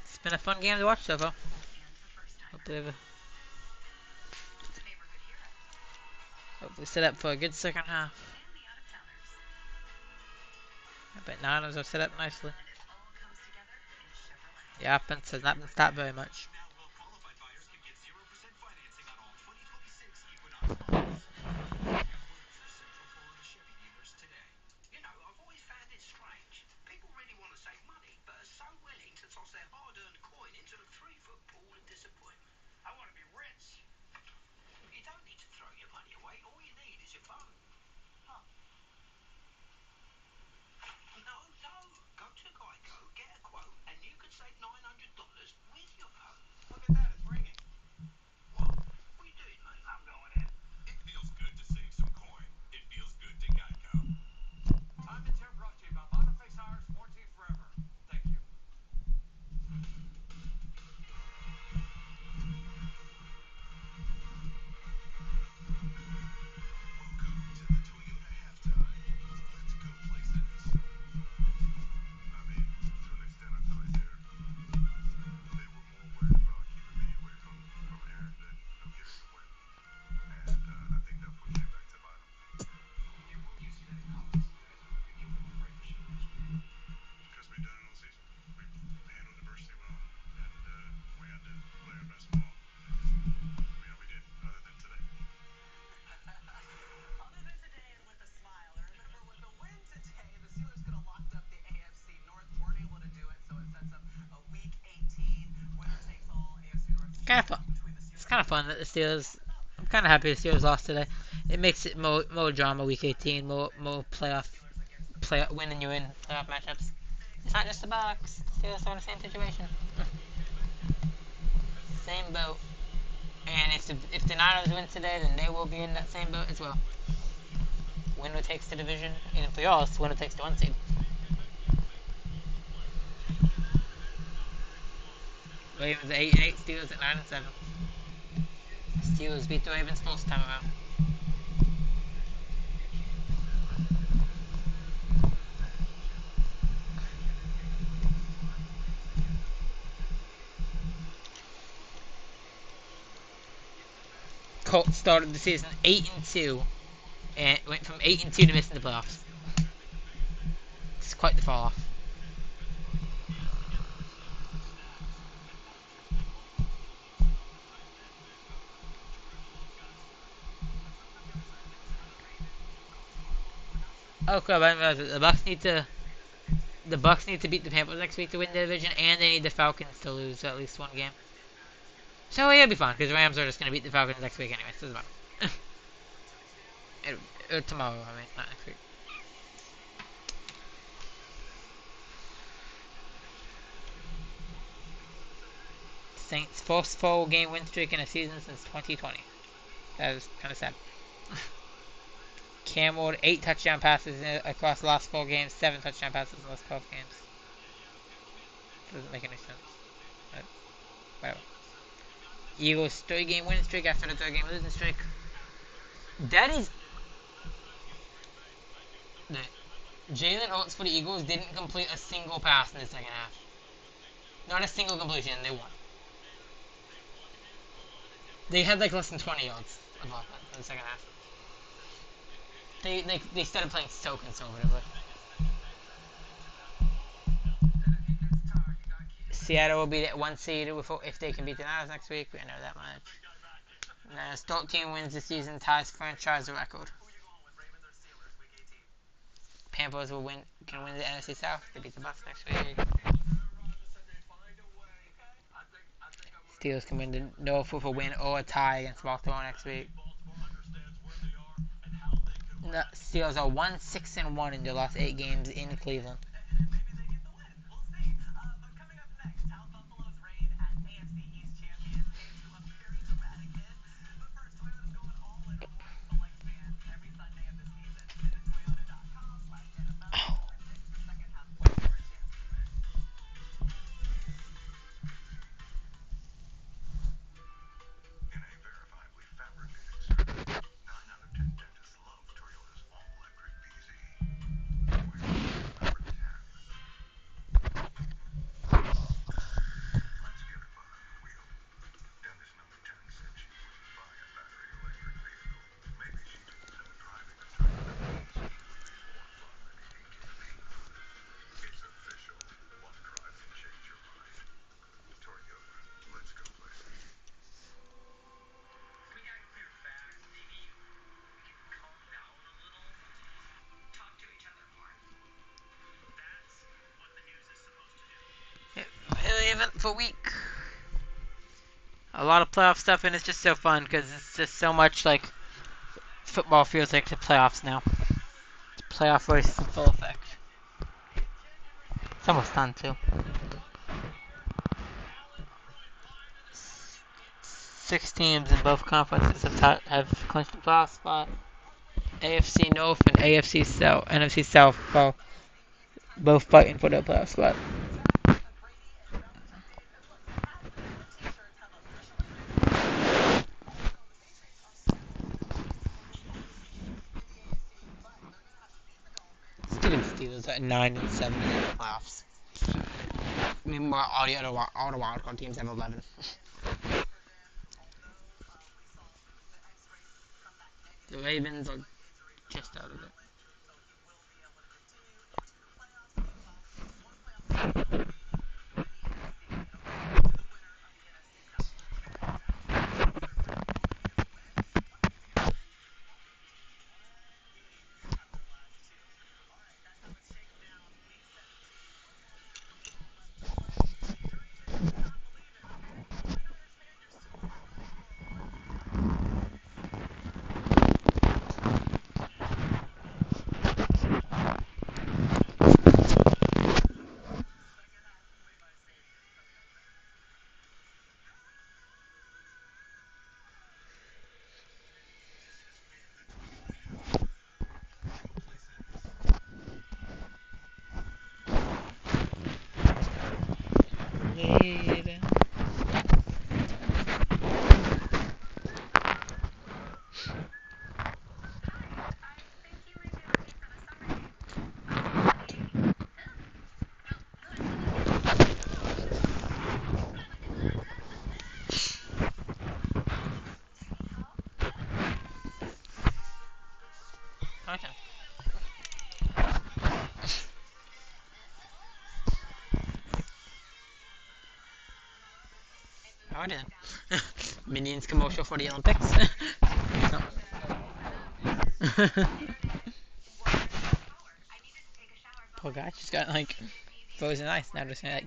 It's been a fun game to watch so far. Hope they set up for a good second half. I bet Niners are set up nicely. The offense has not been stopped very much. kind of fun. It's kind of fun that the Steelers. I'm kind of happy the Steelers lost today. It makes it more drama week 18, more playoff winning you in playoff matchups. It's not just the Bucks. Steelers are in the same situation. Same boat. And if the Niners win today, then they will be in that same boat as well. Winner takes the division, and if they lost, winner takes the 1 seed. Ravens at 8-8, Steelers at 9-7. Steelers beat the Ravens most time around. Colts started the season 8-2, and went from 8-2 to missing the playoffs. It's quite the fall off. Oh crap! I didn't realize it. The Bucks need to beat the Panthers next week to win the division, and they need the Falcons to lose at least one game. So yeah, it'll be fun because the Rams are just gonna beat the Falcons next week anyway. So it's fine. Tomorrow, I mean, not next week. Saints' first 4-game win streak in a season since 2020. That is kind of sad. Cam Ward, 8 touchdown passes across the last 4 games, 7 touchdown passes in the last 12 games. Doesn't make any sense. But whatever. Eagles 3-game winning streak after the 3rd game losing streak. That is. Jalen Hurts for the Eagles didn't complete a single pass in the second half. Not a single completion, they won. They had like less than 20 yards of offense in the second half. They started playing so conservatively. Seattle will be at 1 seed if they can beat the Niners next week. We know that much. Niners 13 wins this season, ties franchise record. Panthers can win the NFC South. They beat the Bucks next week. Steelers can win the North with a win or a tie against Baltimore next week. The Steelers are 1-6-1 in their last 8 games in Cleveland. Really eventful week. A lot of playoff stuff, and it's just so fun because it's just so much like football feels like the playoffs now. The playoff race is in full effect. It's almost done too. 6 teams in both conferences have clinched the playoff spot. AFC North and AFC South, NFC South, both fighting for their playoff spot. Steelers at 9-7 in the playoffs. Meanwhile, all the wildcard teams have 11. The Ravens are just out of it. Okay. Oh, then. Minions commercial for the Olympics. Poor guy, she's got like frozen ice now. Just like.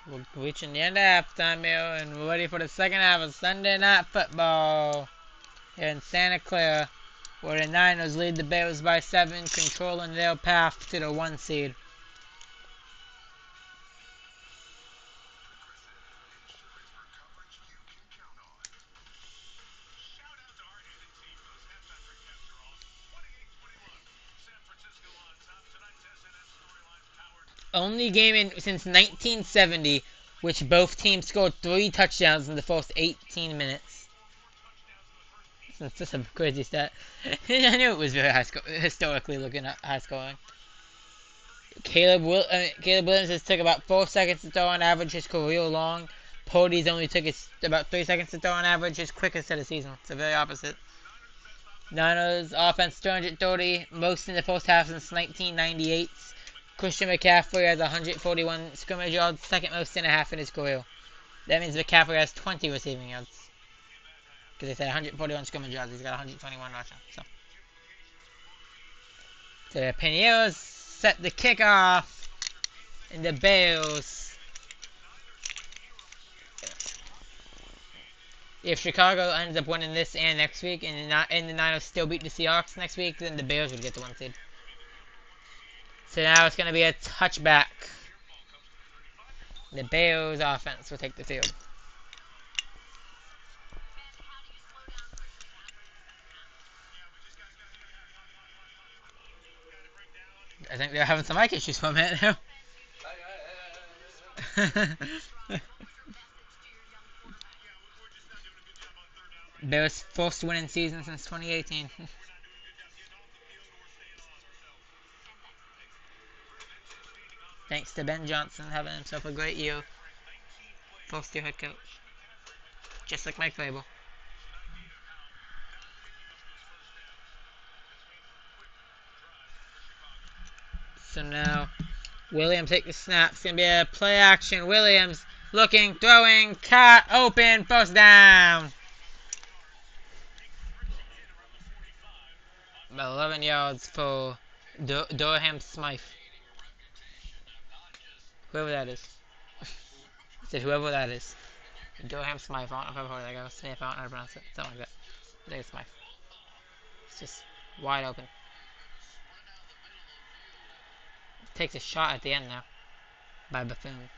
We're reaching the end of halftime here, and we're ready for the second half of Sunday Night Football here in Santa Clara, where the Niners lead the Bears by 7, controlling their path to the 1 seed. Only game since 1970 which both teams scored 3 touchdowns in the first 18 minutes. That's just a crazy stat. I knew it was very historically looking at high scoring. Caleb Williams has took about 4 seconds to throw on average his career long. Purdy's only took about 3 seconds to throw on average his quickest of the season. It's the very opposite. Niners offense 230, most in the first half since 1998. Christian McCaffrey has 141 scrimmage yards, second most in a half in his career. That means McCaffrey has 20 receiving yards. Because they said 141 scrimmage yards, he's got 121 rushing. So the Pineros set the kickoff, and the Bears. If Chicago ends up winning this and next week, and the Niners still beat the Seahawks next week, then the Bears would get the 1 seed. So now it's going to be a touchback. The Bears offense will take the field. I think they're having some mic issues for a minute now. Bears' first winning season since 2018. Thanks to Ben Johnson having himself a great year. First year head coach. Just like Mike Vrabel. So now Williams takes the snap. It's going to be a play action. Williams looking, throwing, cut, open, first down. About 11 yards for Durham Smythe. Whoever that is. I said whoever that is. Durham Smythe. I don't know if I've heard that guy. Smith. I don't know how to pronounce it. Something like that. I think it's Smythe. It's just wide open. Takes a shot at the end now. By Buffoon.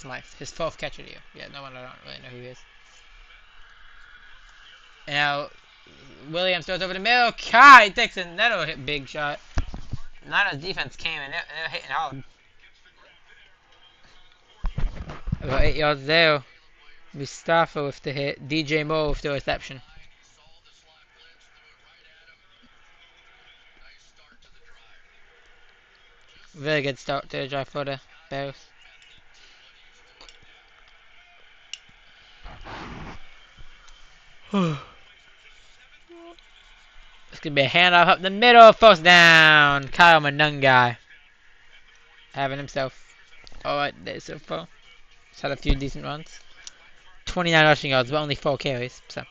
Smythe. His 12th catch of the year. Yeah, no one, I don't really know who he is. And now, Williams throws over the middle. Kai takes another hit, big shot. Niners defense came and they're hitting hard. About 8 yards there. Mustafa with the hit. DJ Moore with the reception. Very good start to the drive for the Bears. It's going to be a handoff up the middle. First down. Kyle Manungai. Having himself alright day so far. He's had a few decent runs. 29 rushing yards, but only 4 carries. So.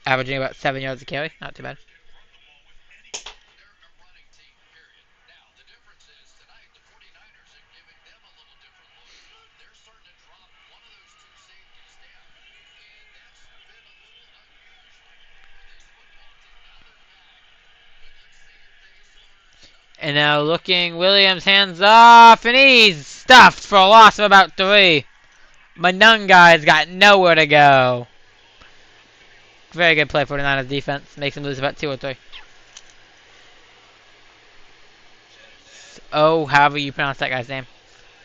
Averaging about 7 yards a carry. Not too bad. And now looking, Williams hands off, and he's stuffed for a loss of about 3. Manungai's got nowhere to go. Very good play for the Niners defense. Makes him lose about 2 or 3. Oh, however you pronounce that guy's name.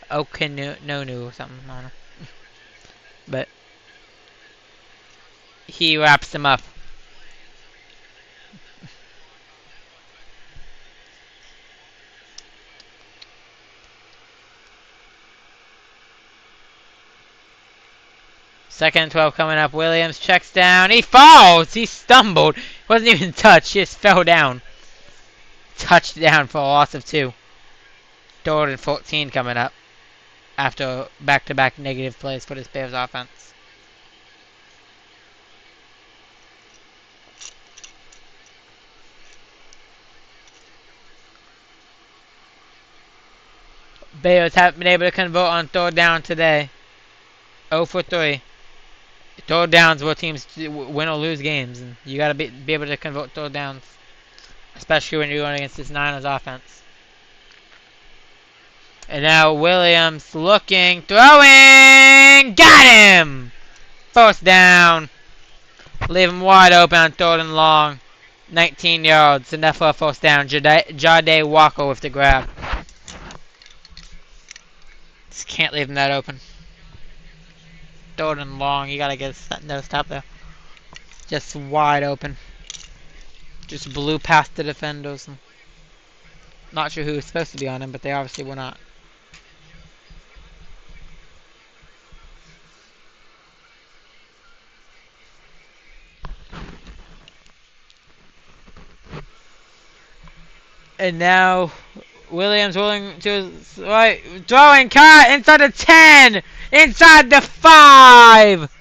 Okanonu or something. I don't know. But he wraps him up. Second and 12 coming up. Williams checks down. He falls. He stumbled. Wasn't even touched. He just fell down. Touchdown for a loss of 2. 3rd and 14 coming up. After back-to-back negative plays for this Bears offense. Bears haven't been able to convert on 3rd down today. 0 for 3. 3rd downs where teams win or lose games, and you got to be able to convert 3rd downs, especially when you're going against this Niners offense. And now Williams looking, throwing, got him! 1st down. Leave him wide open on 3rd and long. 19 yards, enough for a 1st down. Jade Walker with the grab. Just can't leave him that open. 3rd and long, you gotta get no stop there. Just wide open. Just blew past the defenders. Not sure who was supposed to be on him, but they obviously were not. And now Williams willing to right, throwing cut inside the 10, inside the 5.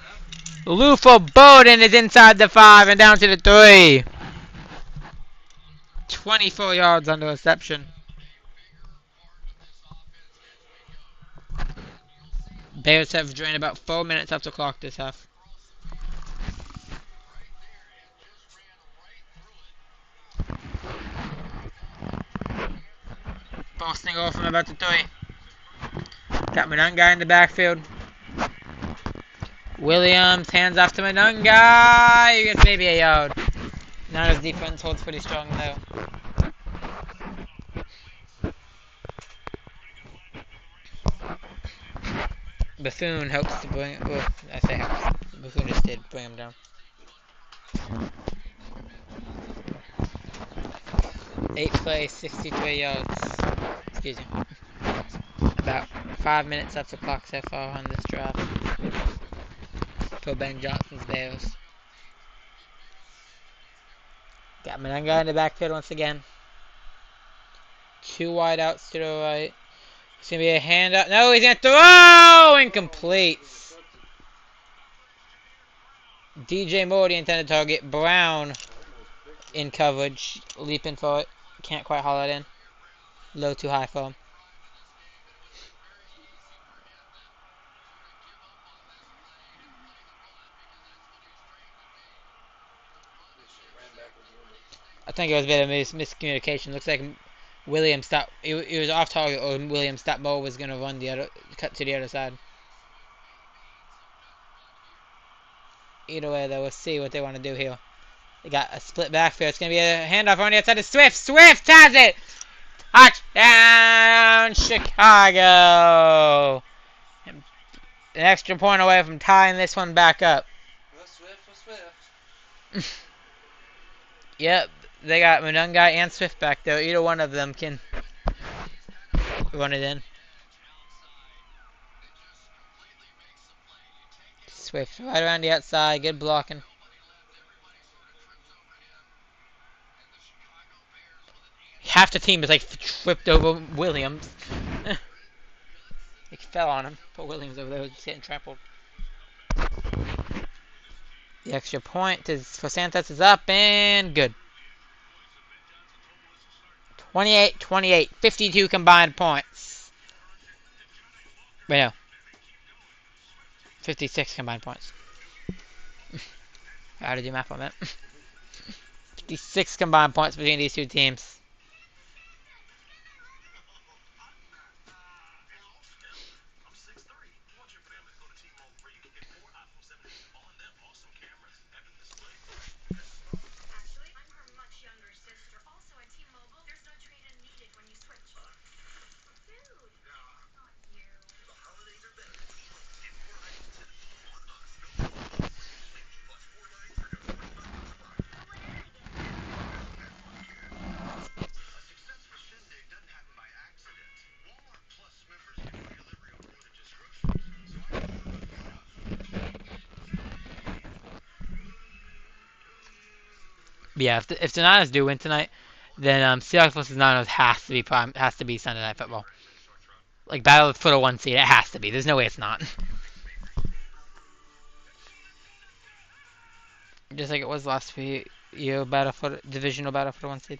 Lufa Bowden is inside the 5 and down to the 3. 24 yards on the reception. Bears have drained about 4 minutes off the clock this half. Posting off from about the 3. Got Manungai in the backfield. Williams hands off to Manungai. He gets maybe a yard. Niners defense holds pretty strong though. Bethune helps to bring. Well, I say helps. Bethune just did bring him down. 8 plays, 63 yards. Excuse me. About 5 minutes off the clock so far on this drive. For Ben Johnson's Bears. Got Manungai in the backfield once again. 2 wide outs to the right. It's going to be a handout. No, he's going to throw! Incomplete. DJ Moore, the intended target. Brown in coverage. Leaping for it. Can't quite haul it in. Low too high for him. I think it was a bit of miscommunication. Looks like Williams thought it was off target, or Williams thought Mo was gonna run the other, cut to the other side. Either way, though, we'll see what they want to do here. They got a split backfield. It's gonna be a handoff on the outside to Swift. Swift has it. Touchdown, Chicago! An extra point away from tying this one back up. Swift. Yep, they got Munungai and Swift back there. Either one of them can run it in. Swift right around the outside. Good blocking. Half the team is like tripped over Williams. It fell on him. Poor Williams over there was just getting trampled. The extra point for Santos is up and good. 28-28, 52 combined points. Wait, no. 56 combined points. I had to do math on that. 56 combined points between these two teams. Yeah, if the Niners do win tonight, then Seahawks versus Niners has to be Sunday Night Football. Like battle for the 1 seed, it has to be. There's no way it's not. Just like it was last week, divisional battle for the 1 seed.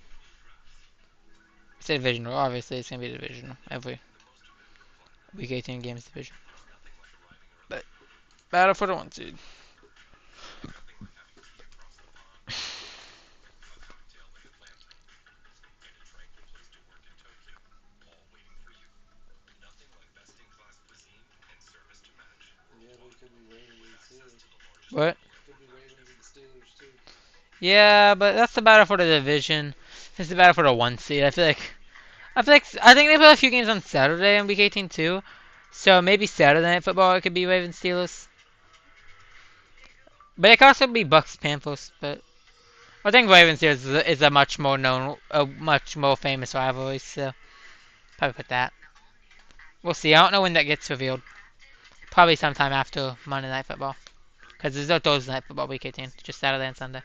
It's a divisional, obviously it's gonna be divisional every week 18 games division. But battle for the 1 seed. What? Yeah, but that's the battle for the division. It's the battle for the 1 seed. I think they play a few games on Saturday in week 18 too. So maybe Saturday Night Football it could be Ravens Steelers. But it could also be Bucks Panthers. But I think Ravens Steelers is a much more known, a much more famous rivalry. So probably put that. We'll see. I don't know when that gets revealed. Probably sometime after Monday Night Football. Because there's no Thursday Night Football week 18. Just Saturday and Sunday.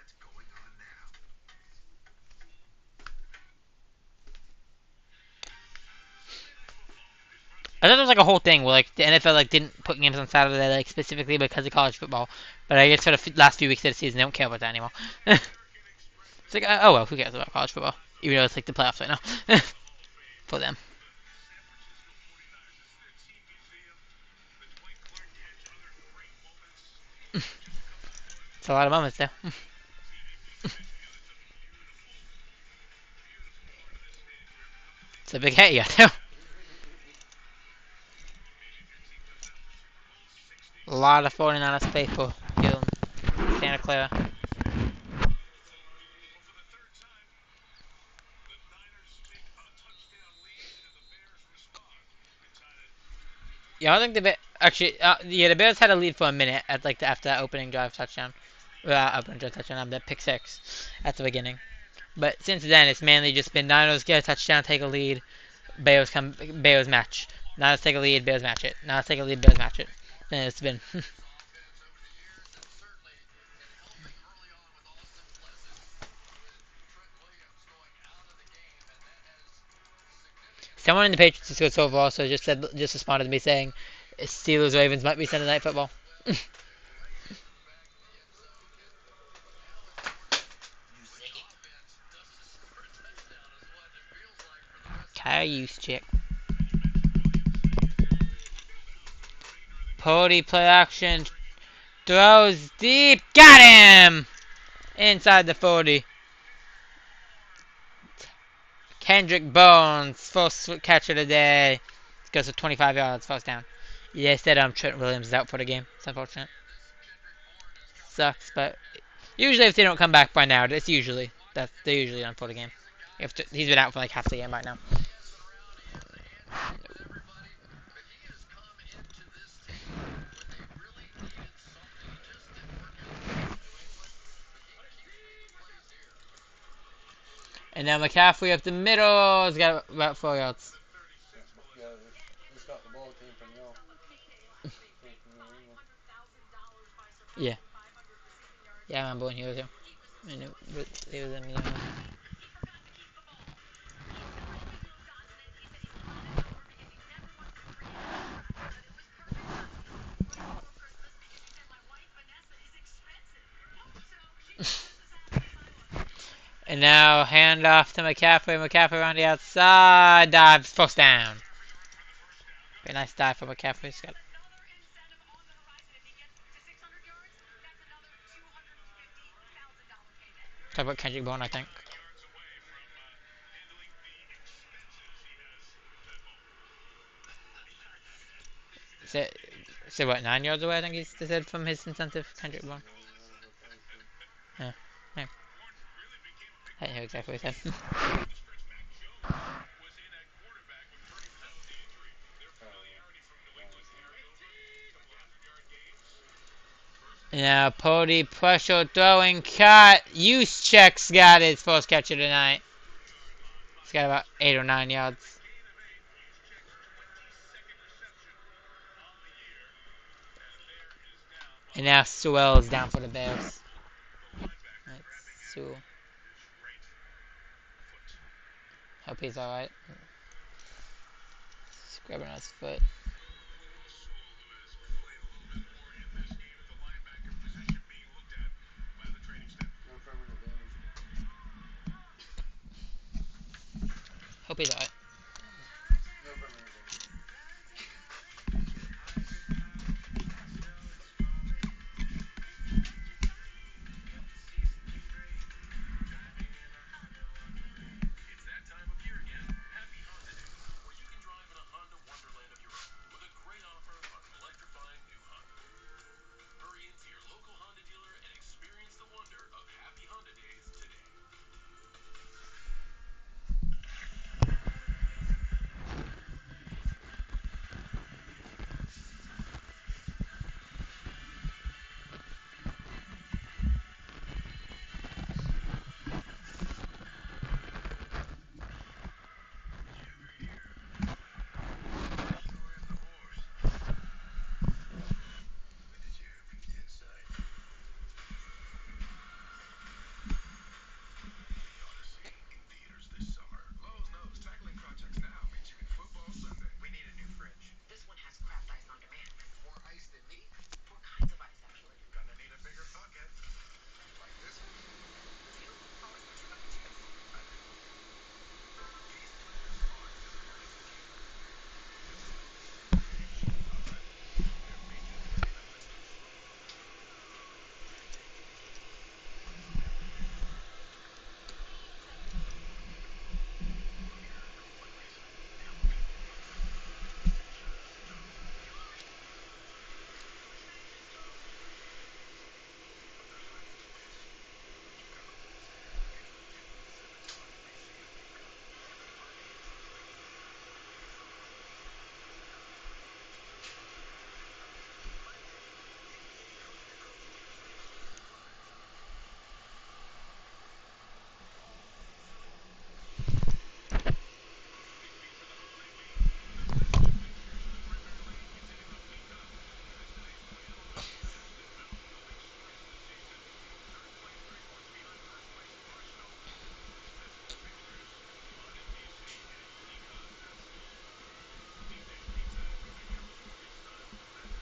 I thought there was like a whole thing where like the NFL like didn't put games on Saturday like specifically because of college football, but I guess for the last few weeks of the season they don't care about that anymore. It's like oh well, who cares about college football? Even though it's like the playoffs right now for them. It's a lot of moments there. It's a big hit you got too. A lot of 49ers faithful here in Santa Clara. Yeah, I don't think the Bears had a lead for a minute at like after that opening drive touchdown, that pick six at the beginning. But since then, it's mainly just been Niners get a touchdown, take a lead, Bears match. Niners take a lead, Bears match it. Niners take a lead, Bears match it. And it's been. Someone in the Patriots Discord server also just responded to me saying Steelers Ravens might be Sunday Night Football. Cayuse chick. Pody play action. Throws deep. Got him! Inside the 40. Kendrick Bones, first catch of the day. Goes for 25 yards, first down. Yeah, they said Trent Williams is out for the game. It's unfortunate. Sucks, but usually if they don't come back by now, they're usually done for the game. He's been out for like half the game right now. And now McCaffrey up the middle. He's got about 4 yards. Yeah, this got the ball came from y'all. Yeah. Yeah, I remember when he was here. I know, but he was in the And now hand off to McCaffrey. McCaffrey on the outside. Dives. First down. Very nice dive for McCaffrey. He's got talk about Kendrick Bourne, I think. Say what, 9 yards away, I think he said from his incentive, Kendrick Bourne. Yeah. Yeah. I didn't know exactly what he said. Now, Pody pressure throwing cut. Juszczyk's got his first catch of the night. He's got about 8 or 9 yards. And now Sewell is down for the Bears. That's Sewell. Hope he's alright. He's grabbing on his foot. Hope he's alright.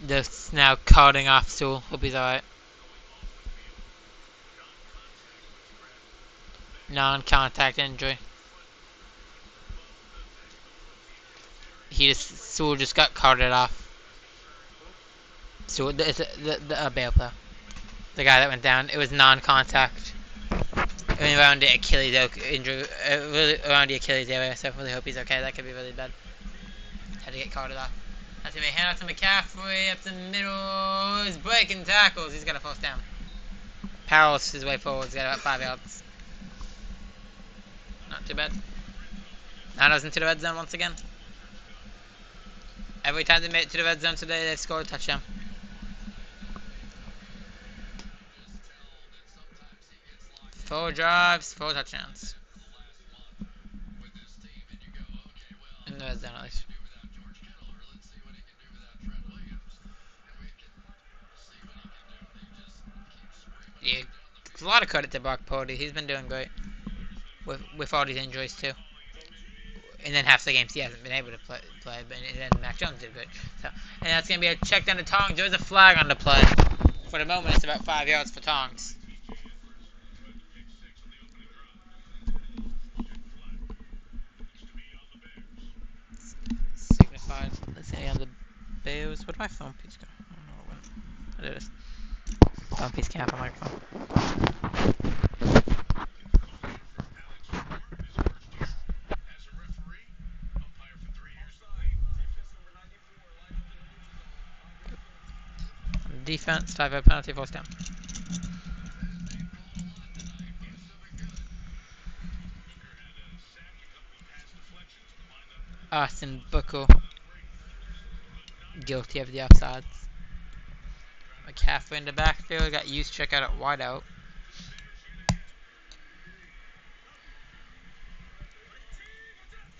Just now cutting off Sewell. Hope he's alright. Non-contact injury. Sewell just got carted off. Sewell, the bail player. The guy that went down. It was non-contact. around the Achilles injury, really around the Achilles area. So I really hope he's okay. That could be really bad. Had to get carted off. That's gonna be hand off to McCaffrey up the middle. He's breaking tackles. He's got a first down. Powell's his way forward. He's got about 5 yards. Not too bad. Niners into the red zone once again. Every time they made it to the red zone today, they scored a touchdown. Four drives, 4 touchdowns. In the red zone, at least. Yeah, a lot of credit to Brock Purdy. He's been doing great with all these injuries too. And then half the games he hasn't been able to play, but then Mac Jones did good. So, and that's gonna be a check down to Tongs. There's a flag on the play. For the moment, it's about 5 yards for Tongs. Signified. Let's see on the Bears. Where did my phone piece go? I don't know what went. Oh, there it is. Phone piece can't have a microphone. Defense, 5-yard penalty, force down. Austin Buckle, guilty of the offsides. McCaffrey in the backfield, got used check out at wideout.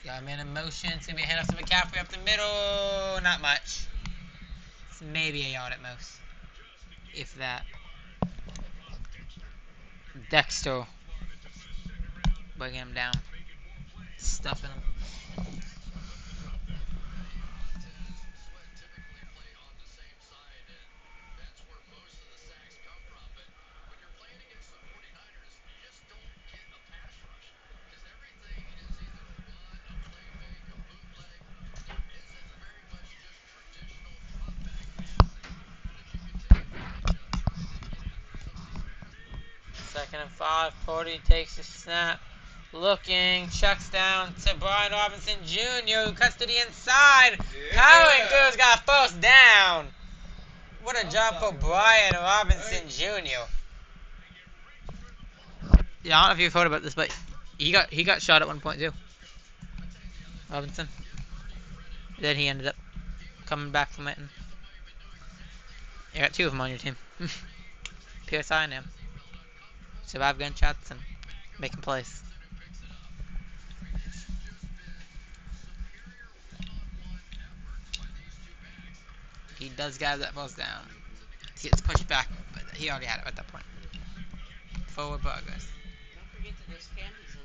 Got a man in motion, it's gonna be a handoff to McCaffrey up the middle, not much. It's maybe a yard at most, if that. Dexter, bringing him down, stuffing him. Second and 5, Purdy takes the snap, looking, checks down to Brian Robinson Jr., who cuts to the inside. Powering through's got a first down. What a job for Brian Robinson Jr. Yeah, I don't know if you've heard about this, but he got shot at one point too. Robinson. Then he ended up coming back from it, and you got 2 of them on your team. PSI and him. Survive gunshots and making plays. He does gather that ball's down. He gets pushed back, but he already had it at that point. Forward progress. Don't forget that there's candies in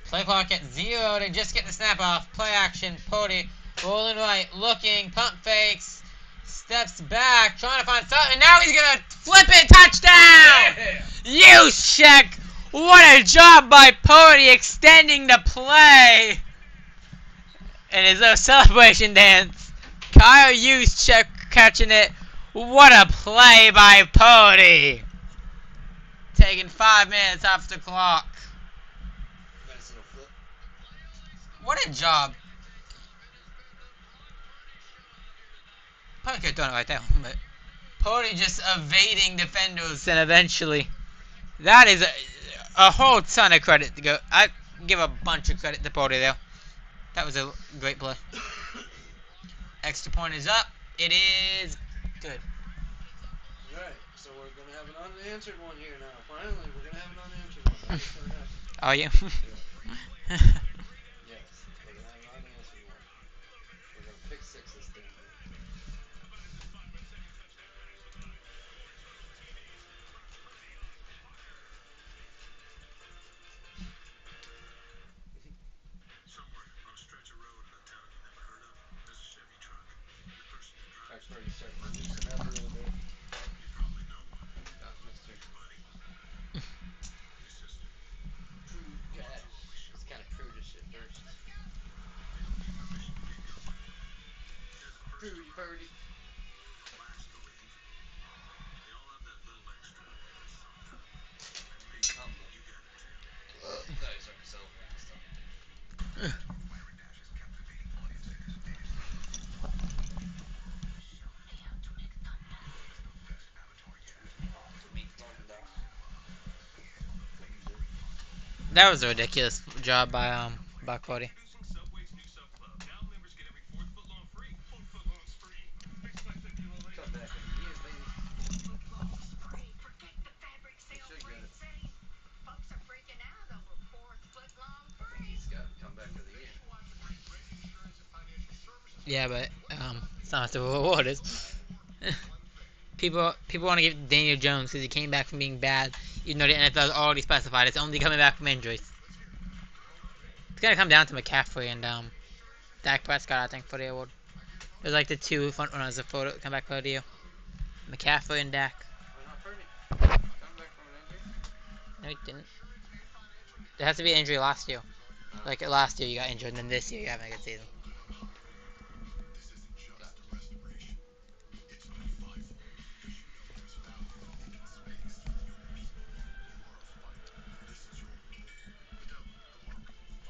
there. Play clock at 0. They just get the snap off. Play action. Purdy rolling right, looking, pump fakes, steps back, trying to find something. Now he's gonna flip it. Touchdown! Yeah. Use check. What a job by Purdy extending the play. And his little celebration dance. Kyle Juszczyk catching it. What a play by Purdy. Taking 5 minutes off the clock. Nice little flip. What a job. Probably could have done it right there, but Purdy just evading defenders, and eventually, that is a whole ton of credit to go. I give a bunch of credit to Purdy there. That was a great play. Extra point is up. It is good. Alright, so we're going to have an unanswered one here now. Finally, we're going to have an unanswered one. That's what's gonna happen. Are you? Yes, we're going to have an unanswered one. We're going to pick 6 this thing. Truck's already starting to loosen up a little bit. That's Mr. Gosh, it's kind of prudish at first. Prudy Purdy. Meek London. That was a ridiculous job by Cody. Come back of the year, baby. He should get it. He's got comeback of the year. Yeah, but it's not what the reward is. People want to give Daniel Jones because he came back from being bad, even though the NFL already specified it's only coming back from injuries. It's gonna come down to McCaffrey and Dak Prescott, I think, for the award. There's like the two front runners for come back for the deal. McCaffrey and Dak. Why not Purdy? Coming back from an injury? No, he didn't. There has to be an injury last year. Like last year you got injured, and then this year you having a good season.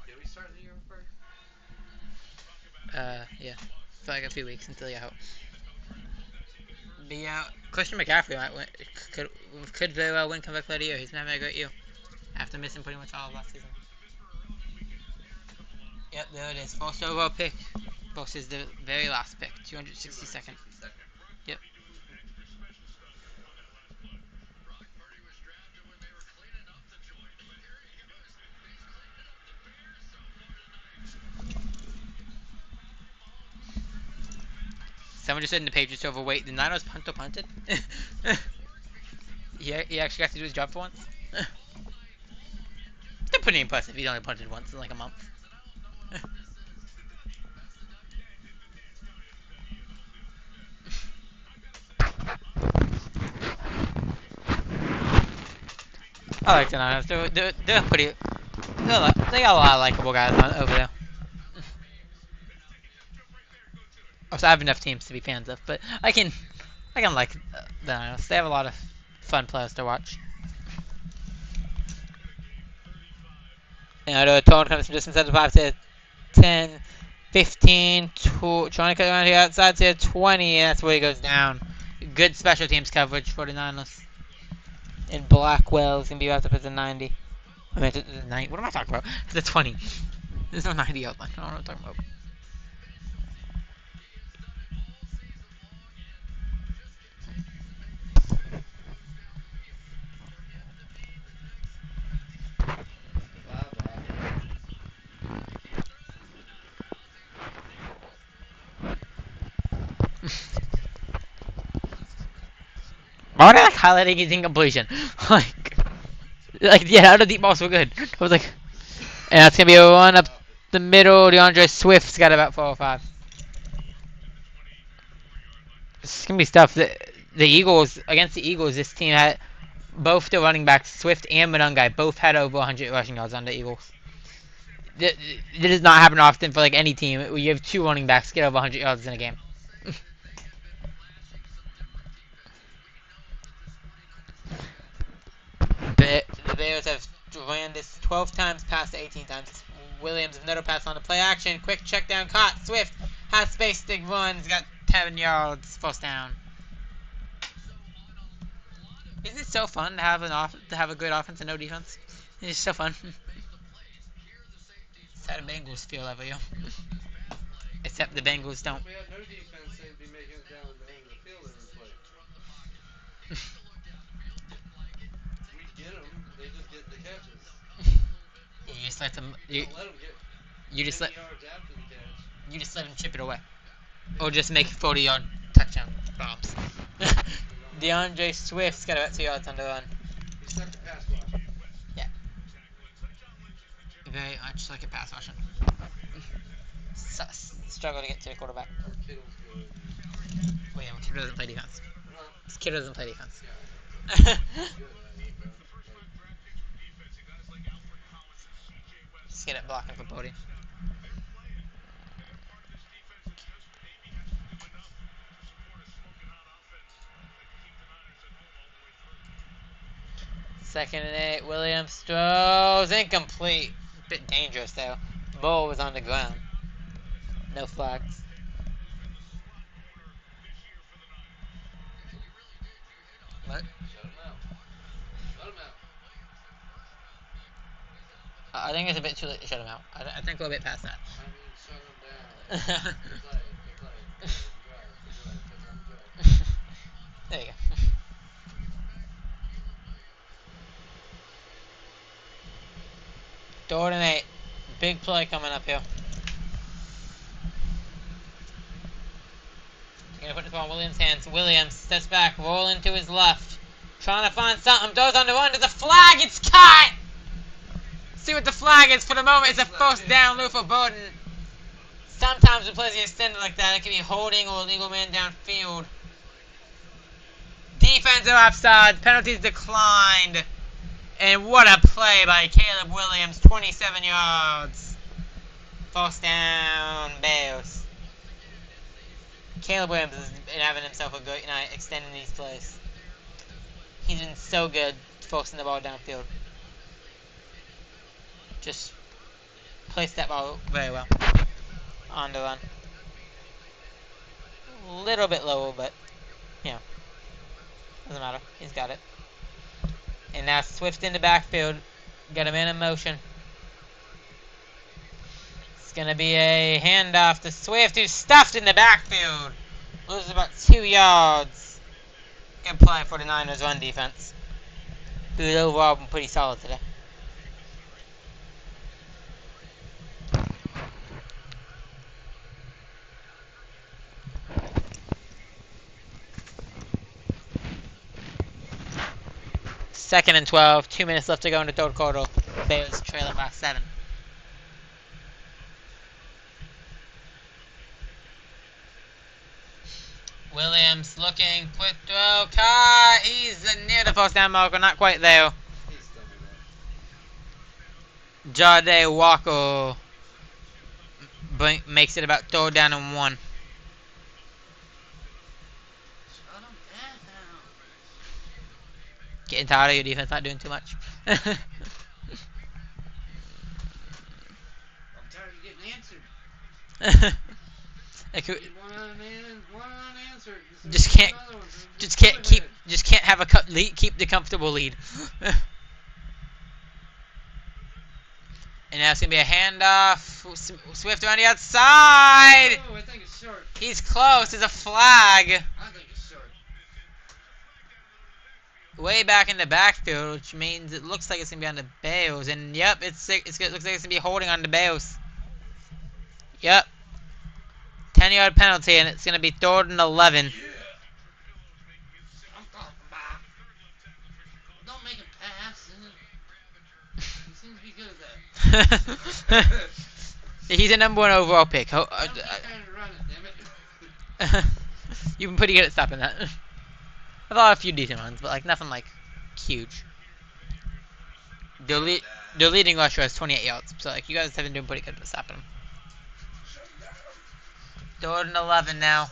Did we start the year with Purdy? Yeah, for like a few weeks until you hope. But yeah, Christian McCaffrey might win. Could very well win comeback player of the year. He's been having a great year after missing pretty much all of last season. Yep, there it is. First overall pick versus the very last pick, 262nd. Yep. Someone just said in the Patriots overweight. The Niners punter punted. he actually got to do his job for once. They're pretty impressive. He's only punted once in like a month. I like the Niners. They're pretty. They got a lot of likable guys over there. Also, I have enough teams to be fans of, but I can like the Niners. They have a lot of fun players to watch. The tone comes from distance at 5 to 10, 15, trying to cut around here outside to 20, and that's where he goes down. Good special teams coverage for the Niners. And Blackwell's going to be wrapped up as a 90. I mean, the 90. What am I talking about? The 20. There's no 90 outline. I don't know what I'm talking about. Why would I like highlighting his incompletion? like yeah, out of deep balls were good. I was like, and that's gonna be a run up the middle. DeAndre Swift's got about 4 or 5. It's gonna be tough. The Eagles against the Eagles, this team had both the running backs, Swift and Monungai, both had over 100 rushing yards on the Eagles. It does not happen often for like any team where you have 2 running backs get over 100 yards in a game. The Bears have ran this 12 times, passed 18 times. Williams, another pass on the play action. Quick check down, caught. Swift has space, big runs, got 10 yards, first down. Isn't it so fun to have a good offense and no defense? It's so fun. It's how the Bengals feel every year. Except the Bengals don't. If we had no defense, they'd be making it down the end of the field every play. We get them, they just get the catches. You just let them. Don't let them get You just 50 let yards after the catch. you just let them chip it away, or just make 40-yard touchdown bombs. DeAndre Swift's got about 2 yards on the run. He's stuck to pass block. Yeah. Very much like a pass rusher. Struggle to get to the quarterback. Kittle's good. Wait, Kittle doesn't play defense. This kid doesn't play defense. He's good at it, bro. Just get it blocking for Bodie. Second and 8. Williams throws incomplete. Bit dangerous though. Ball was on the ground. No flags. What? Shut him out. Let him out. I think it's a bit too late to shut him out. I think we're a bit past that. I mean, shut him down. Good play. Good play. Good drive. Good drive. Touch on the drive. There you go. Jordan 8. Big play coming up here. Gonna put the ball in Williams' hands. Williams steps back, rolling to his left. Trying to find something. Throws on the run. There's a flag. It's caught! See what the flag is for the moment. It's a first down loop for Bowden. Sometimes when plays get extended like that, it can be holding or illegal man downfield. Defensive offside. Penalties declined. And what a play by Caleb Williams. 27 yards. First down, Bears. Caleb Williams has been having himself a great night extending these plays. He's been so good forcing the ball downfield. Just placed that ball very well. On the run. A little bit lower, but, you know, doesn't matter. He's got it. And now Swift in the backfield. Got a man in motion. It's going to be a handoff to Swift, who's stuffed in the backfield. Loses about 2 yards. Good play for the Niners run defense. Who's overall been pretty solid today. Second and 12. 2 minutes left to go in the third quarter. Bears trailing by 7. Williams looking, quick throw, caught. He's near the first down marker, not quite there. He's done with Jade Walker makes it about third down and 1. Shut him down. Getting tired of your defense not doing too much. I'm tired of getting answered. One unanswered. Just can't have a keep the comfortable lead. And now it's gonna be a handoff. Swift around the outside. Oh, I think it's short. He's close. There's a flag. I think it's short. Way back in the backfield, which means it looks like it's gonna be on the Bears. And yep, it looks like it's gonna be holding on the Bears. Yep. 10-yard penalty, and it's gonna be 3rd and 11. I'm talking about. Don't make him pass. He seems to be good at that. He's a number 1 overall pick. I'm not trying to run it, damn it. You've been pretty good at stopping that. I've had a few decent ones, but like nothing like huge. Their leading rusher has 28 yards, so like you guys have been doing pretty good at stopping him. 3rd and 11 now.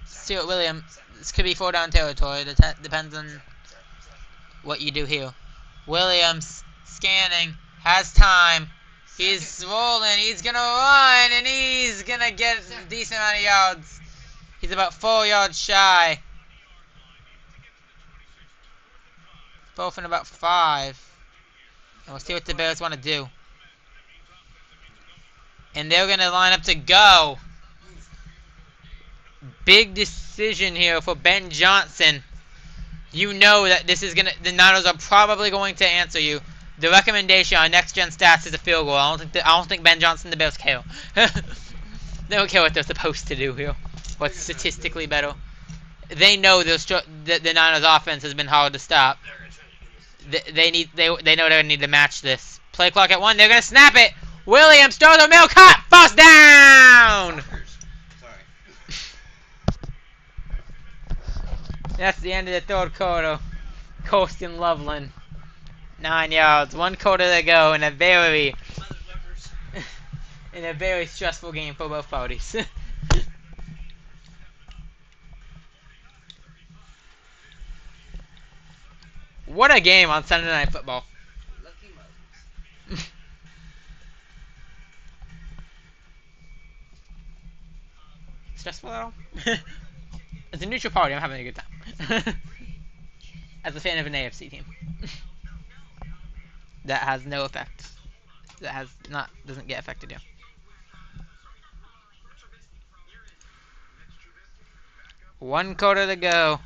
Stuart Williams. This could be 4-down territory. Depends on what you do here. Williams scanning, has time. He's rolling. He's gonna run, and he's gonna get a decent amount of yards. He's about 4 yards shy. Both in about 5. And we'll see what the Bears want to do. And they're going to line up to go. Big decision here for Ben Johnson. You know that this is the Niners are probably going to answer you. The recommendation on Next Gen Stats is a field goal. I don't think Ben Johnson and the Bears care. They don't care what they're supposed to do here. What's statistically better. They know the Niners offense has been hard to stop. They know they're going to need to match this. Play clock at 1. They're going to snap it. Williams throws a middle cut. First down. Sorry. That's the end of the third quarter. Colston Loveland. 9 yards. 1 quarter to go in a very stressful game for both parties. What a game on Sunday Night Football. Lucky stressful at all? As a neutral party, I'm having a good time. As a fan of an AFC team. That has no effect. Doesn't get affected here. One quarter to go.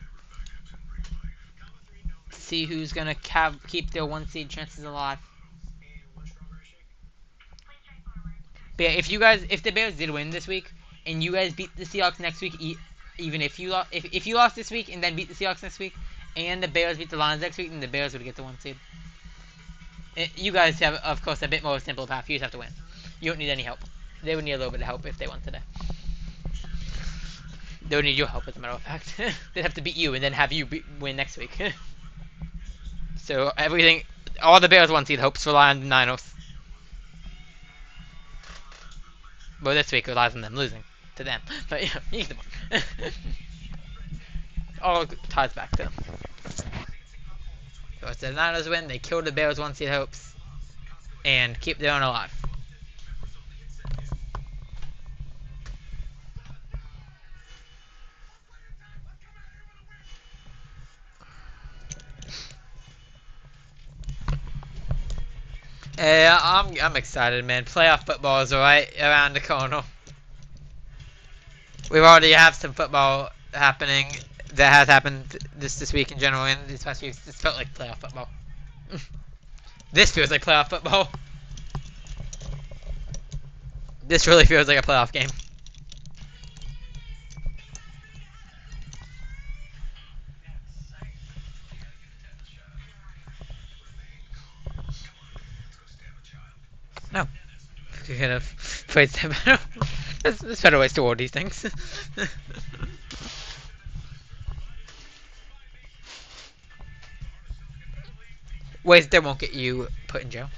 See who's gonna keep their 1 seed chances alive. But yeah, if the Bears did win this week, and you guys beat the Seahawks next week, even if you lost, if you lost this week and then beat the Seahawks next week, and the Bears beat the Lions next week, then the Bears would get the 1 seed. You guys have, of course, a bit more simple path. You just have to win. You don't need any help. They would need a little bit of help if they won today. They would need your help, as a matter of fact. They'd have to beat you and then have you win next week. So all the Bears 1 seed hopes rely on the Niners. Well, this week relies on them losing to them. But yeah, either one. All ties back to them. So if the Niners win, they kill the Bears 1 seed hopes and keep their own alive. Yeah, I'm excited, man. Playoff football is right around the corner. We already have some football happening that has happened this week in general, and these past weeks. This felt like playoff football. This feels like playoff football. This really feels like a playoff game. No. We could have played them. There's better ways to award these things. Ways that won't get you put in jail.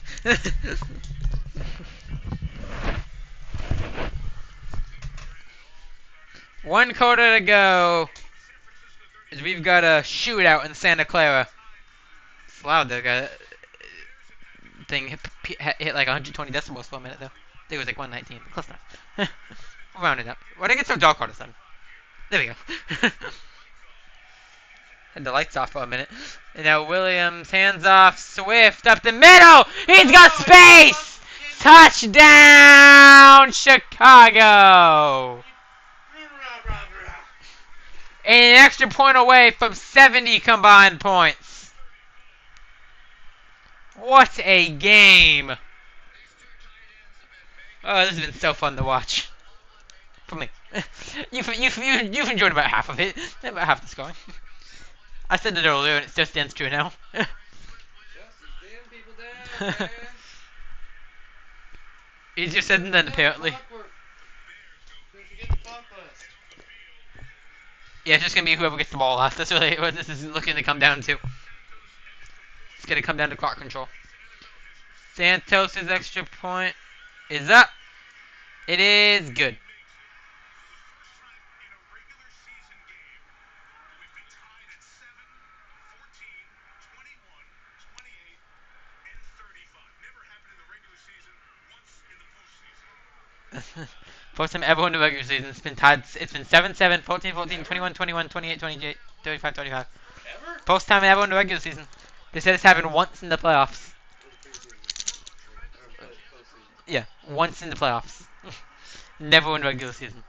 One quarter to go. We've got a shootout in Santa Clara. It's loud though, got thing hit like 120 decibels for a minute though. I think it was like 119. Close enough. We'll round it up. Why'd I get so dark all of a sudden? There we go. Had the lights off for a minute. And now Williams, hands off, Swift up the middle! He's got space! Touchdown, Chicago! And an extra point away from 70 combined points. What a game! Oh, this has been so fun to watch. For me. You've enjoyed about half of it. About half the scoring. I said it earlier and it still stands true now. Easier said than done, apparently. Yeah, it's just gonna be whoever gets the ball last. That's really what this is looking to come down to. It's gonna come down to clock control. Santos' extra point is up. It is good. First time ever in the regular season. It's been tied. It's been 7-7, 14-14, 21-21, 28-28, 35-35. Ever? First time ever in the regular season. They said it's happened once in the playoffs. Yeah, once in the playoffs. Never in the regular season.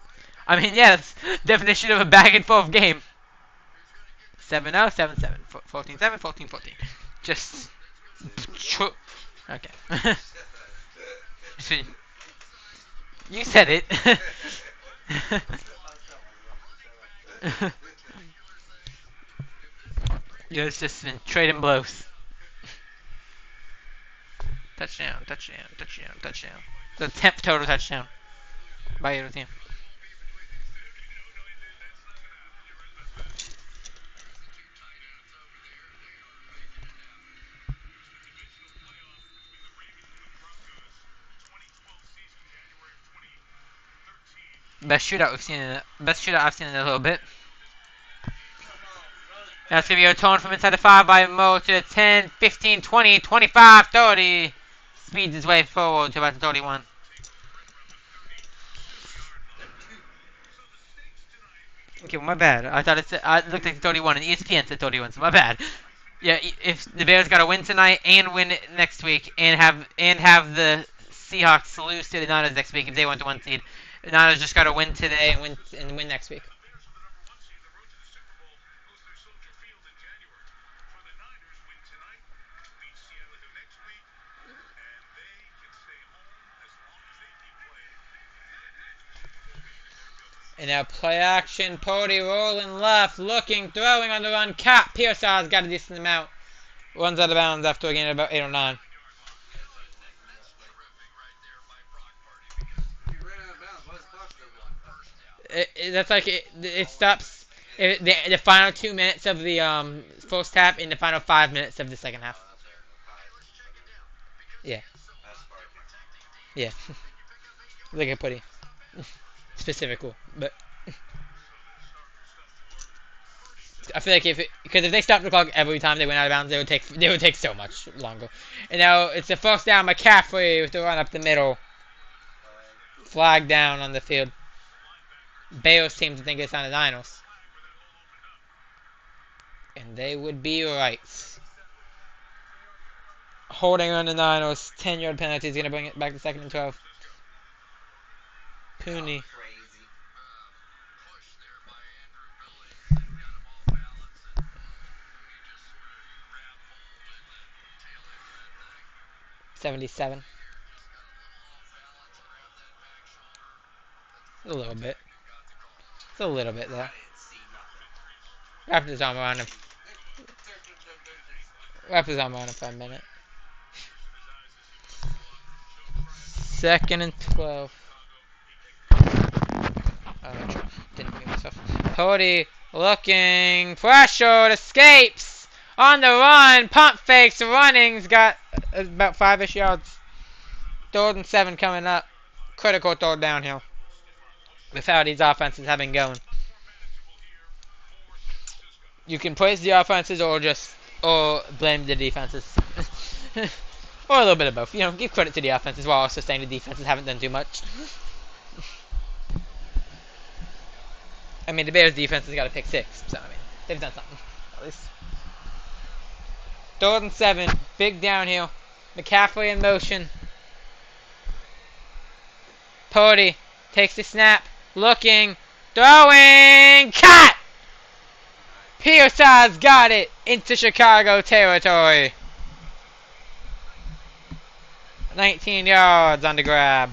I mean, yeah, that's definition of a back and forth game. 7-0, 7-7, 14-7, 14-14. Just. Okay. You said it. Yeah, it's just been trading blows. Touchdown, touchdown, touchdown, touchdown. The 10th total touchdown by either team. Best shootout I've seen in a little bit. That's going to be a tone from inside the 5 by Mo to the 10, 15, 20, 25, 30. Speeds his way forward to about the 31. Okay, well, my bad. I thought it said, I looked like 31, and ESPN said 31, so my bad. Yeah, if the Bears got to win tonight and win it next week, and have the Seahawks lose to the Niners next week if they want the 1 seed, the Niners just got to win today and win next week. And now play action. Pody rolling left, looking, throwing on the run. Cap Pearsall's got a decent amount. Runs out of bounds after a gain of about 8 or 9. That's like it stops the final 2 minutes of the first half and the final 5 minutes of the second half. Yeah. Yeah. Look at Putty. Specific, but I feel like because if they stopped the clock every time they went out of bounds, they would take so much longer. And now it's a first down. McCaffrey with the run up the middle. Flag down on the field. Bears seem to think it's on the Dinos. And they would be right. Holding on the Dinos. 10-yard penalty is going to bring it back to 2nd and 12. Pooney. 77. A little bit. It's a little bit there. Wrap his arm around him. Wrap his arm around him for a minute. 2nd and 12. Oh, didn't mute myself. Pody looking. Pressured. Escapes. On the run. Pump fakes. Running's got about 5-ish yards. 3rd and 7 coming up. Critical third downhill. With how these offenses have been going. You can praise the offenses or blame the defenses. Or a little bit of both. You know, give credit to the offenses while also saying the defenses haven't done too much. I mean, the Bears defense has got a pick 6, so I mean, they've done something, at least. 3rd and 7, big downhill. McCaffrey in motion. Pody takes the snap, looking, throwing, cut! Pearsall's got it into Chicago territory. 19 yards on the grab.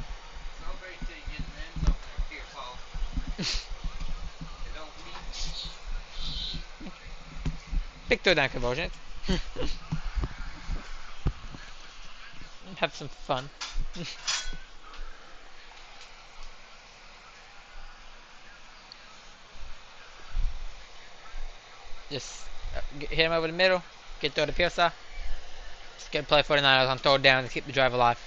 Big third down conversion. Have some fun. Just hit him over the middle. Get through to Pearsall. Just get play 49ers on 3rd down to keep the drive alive.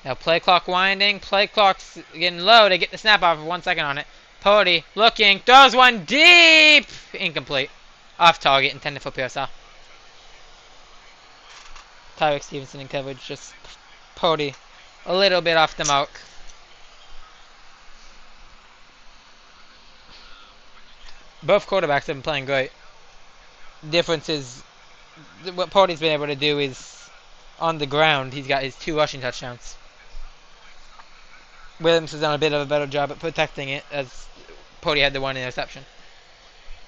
Now play clock winding. Play clock's getting low. They get the snap off for 1 second on it. Pody looking. Throws one deep. Incomplete. Off target. Intended for Pearsall. Tyreek Stevenson in coverage. Just Pody a little bit off the mark. Both quarterbacks have been playing great. Difference is what Pody's been able to do is on the ground. He's got his 2 rushing touchdowns. Williams has done a bit of a better job at protecting it, as Pody had the 1 interception.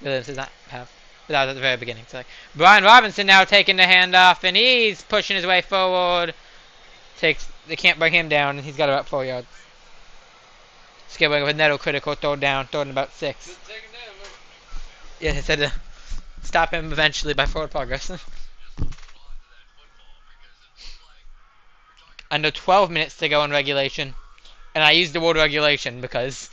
Williams does not have. But that was at the very beginning. So, Brian Robinson now taking the handoff, and he's pushing his way forward. They can't bring him down, and he's got about 4 yards. Skipping with Neto critical, 3rd down, 3rd and about 6. Yeah, they said to stop him eventually by forward progress. Under 12 minutes to go in regulation. And I use the word regulation because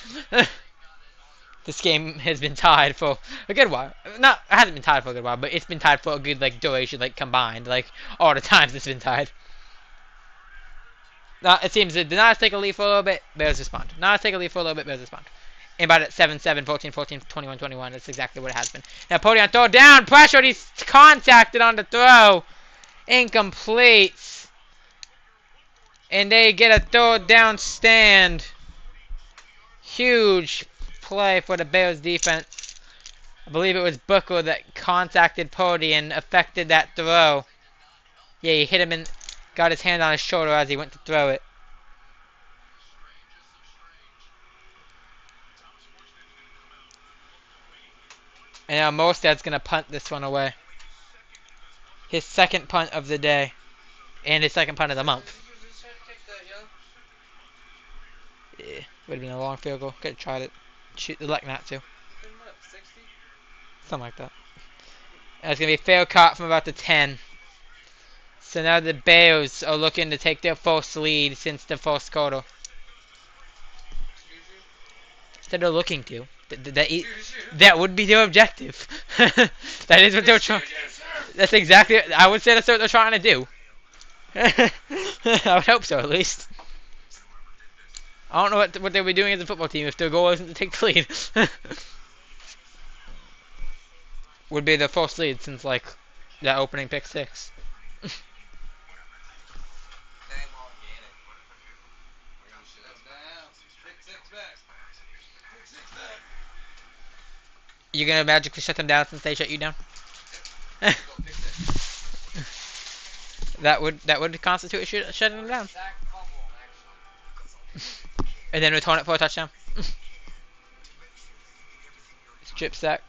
this game has been tied for a good while. It hasn't been tied for a good while, but it's been tied for a good duration, combined. All the times it's been tied. Now, it seems that the Niners take a lead for a little bit, Bears respond. Niners take a lead for a little bit, Bears respond. And about at 7-7, 14-14, 21-21. That's exactly what it has been. Now, Pody on 3rd down. Pressure. He's contacted on the throw. Incomplete. And they get a 3rd down stand. Huge play for the Bears defense. I believe it was Booker that contacted Purdy and affected that throw. Yeah, he hit him and got his hand on his shoulder as he went to throw it. And now Mostad's going to punt this one away. His second punt of the day. And his second punt of the month. Yeah, would have been a long field goal. Could have tried it. Shoot the luck not to. Something like that. And it's going to be fair caught from about the 10. So now the Bears are looking to take their first lead since the first quarter. Instead of looking to. That would be their objective. That is what they're trying. That's exactly. I would say that's what they're trying to do. I would hope so, at least. I don't know what they'll be doing as a football team if their goal isn't to take the lead. Would be the first lead since like that opening pick 6. You gonna magically shut them down since they shut you down? That would constitute shutting them down. And then return it for a touchdown. Strip sack.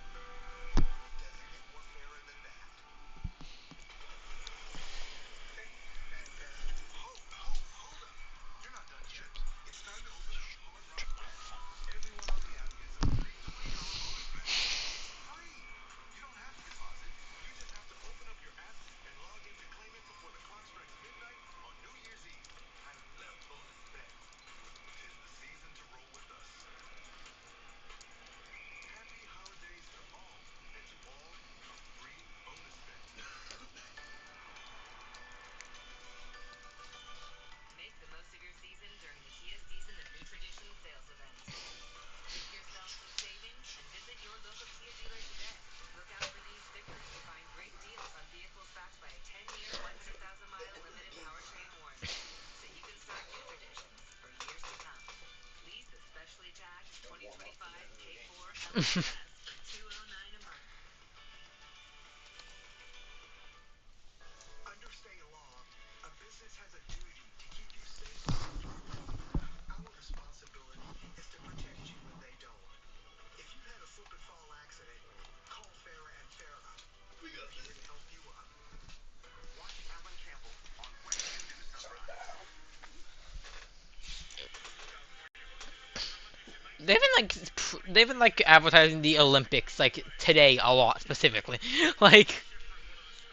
They've been like advertising the Olympics like today a lot specifically. Like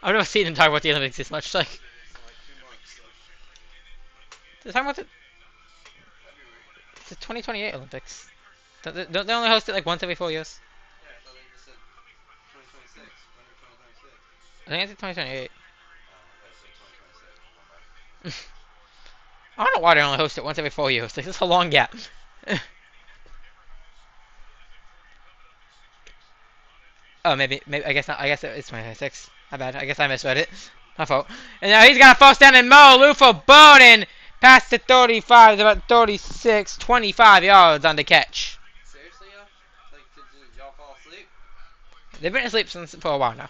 I've never seen them talk about the Olympics this much. Like they're talking about the 2028 Olympics. Don't they only host it like once every 4 years? Yeah, I thought they just said 2026. When is 2026? I think it's 2028. I said 2026. I don't know why they only host it once every 4 years. Like that's a long gap. Oh, maybe I guess not. I guess it's 2026. My bad. I guess I misread it. My fault. And now he's got a first down and Mo Lufo Bowden past the 35, about 36, 25 yards on the catch. Seriously, yo? Like, did y'all fall asleep? They've been asleep for a while now.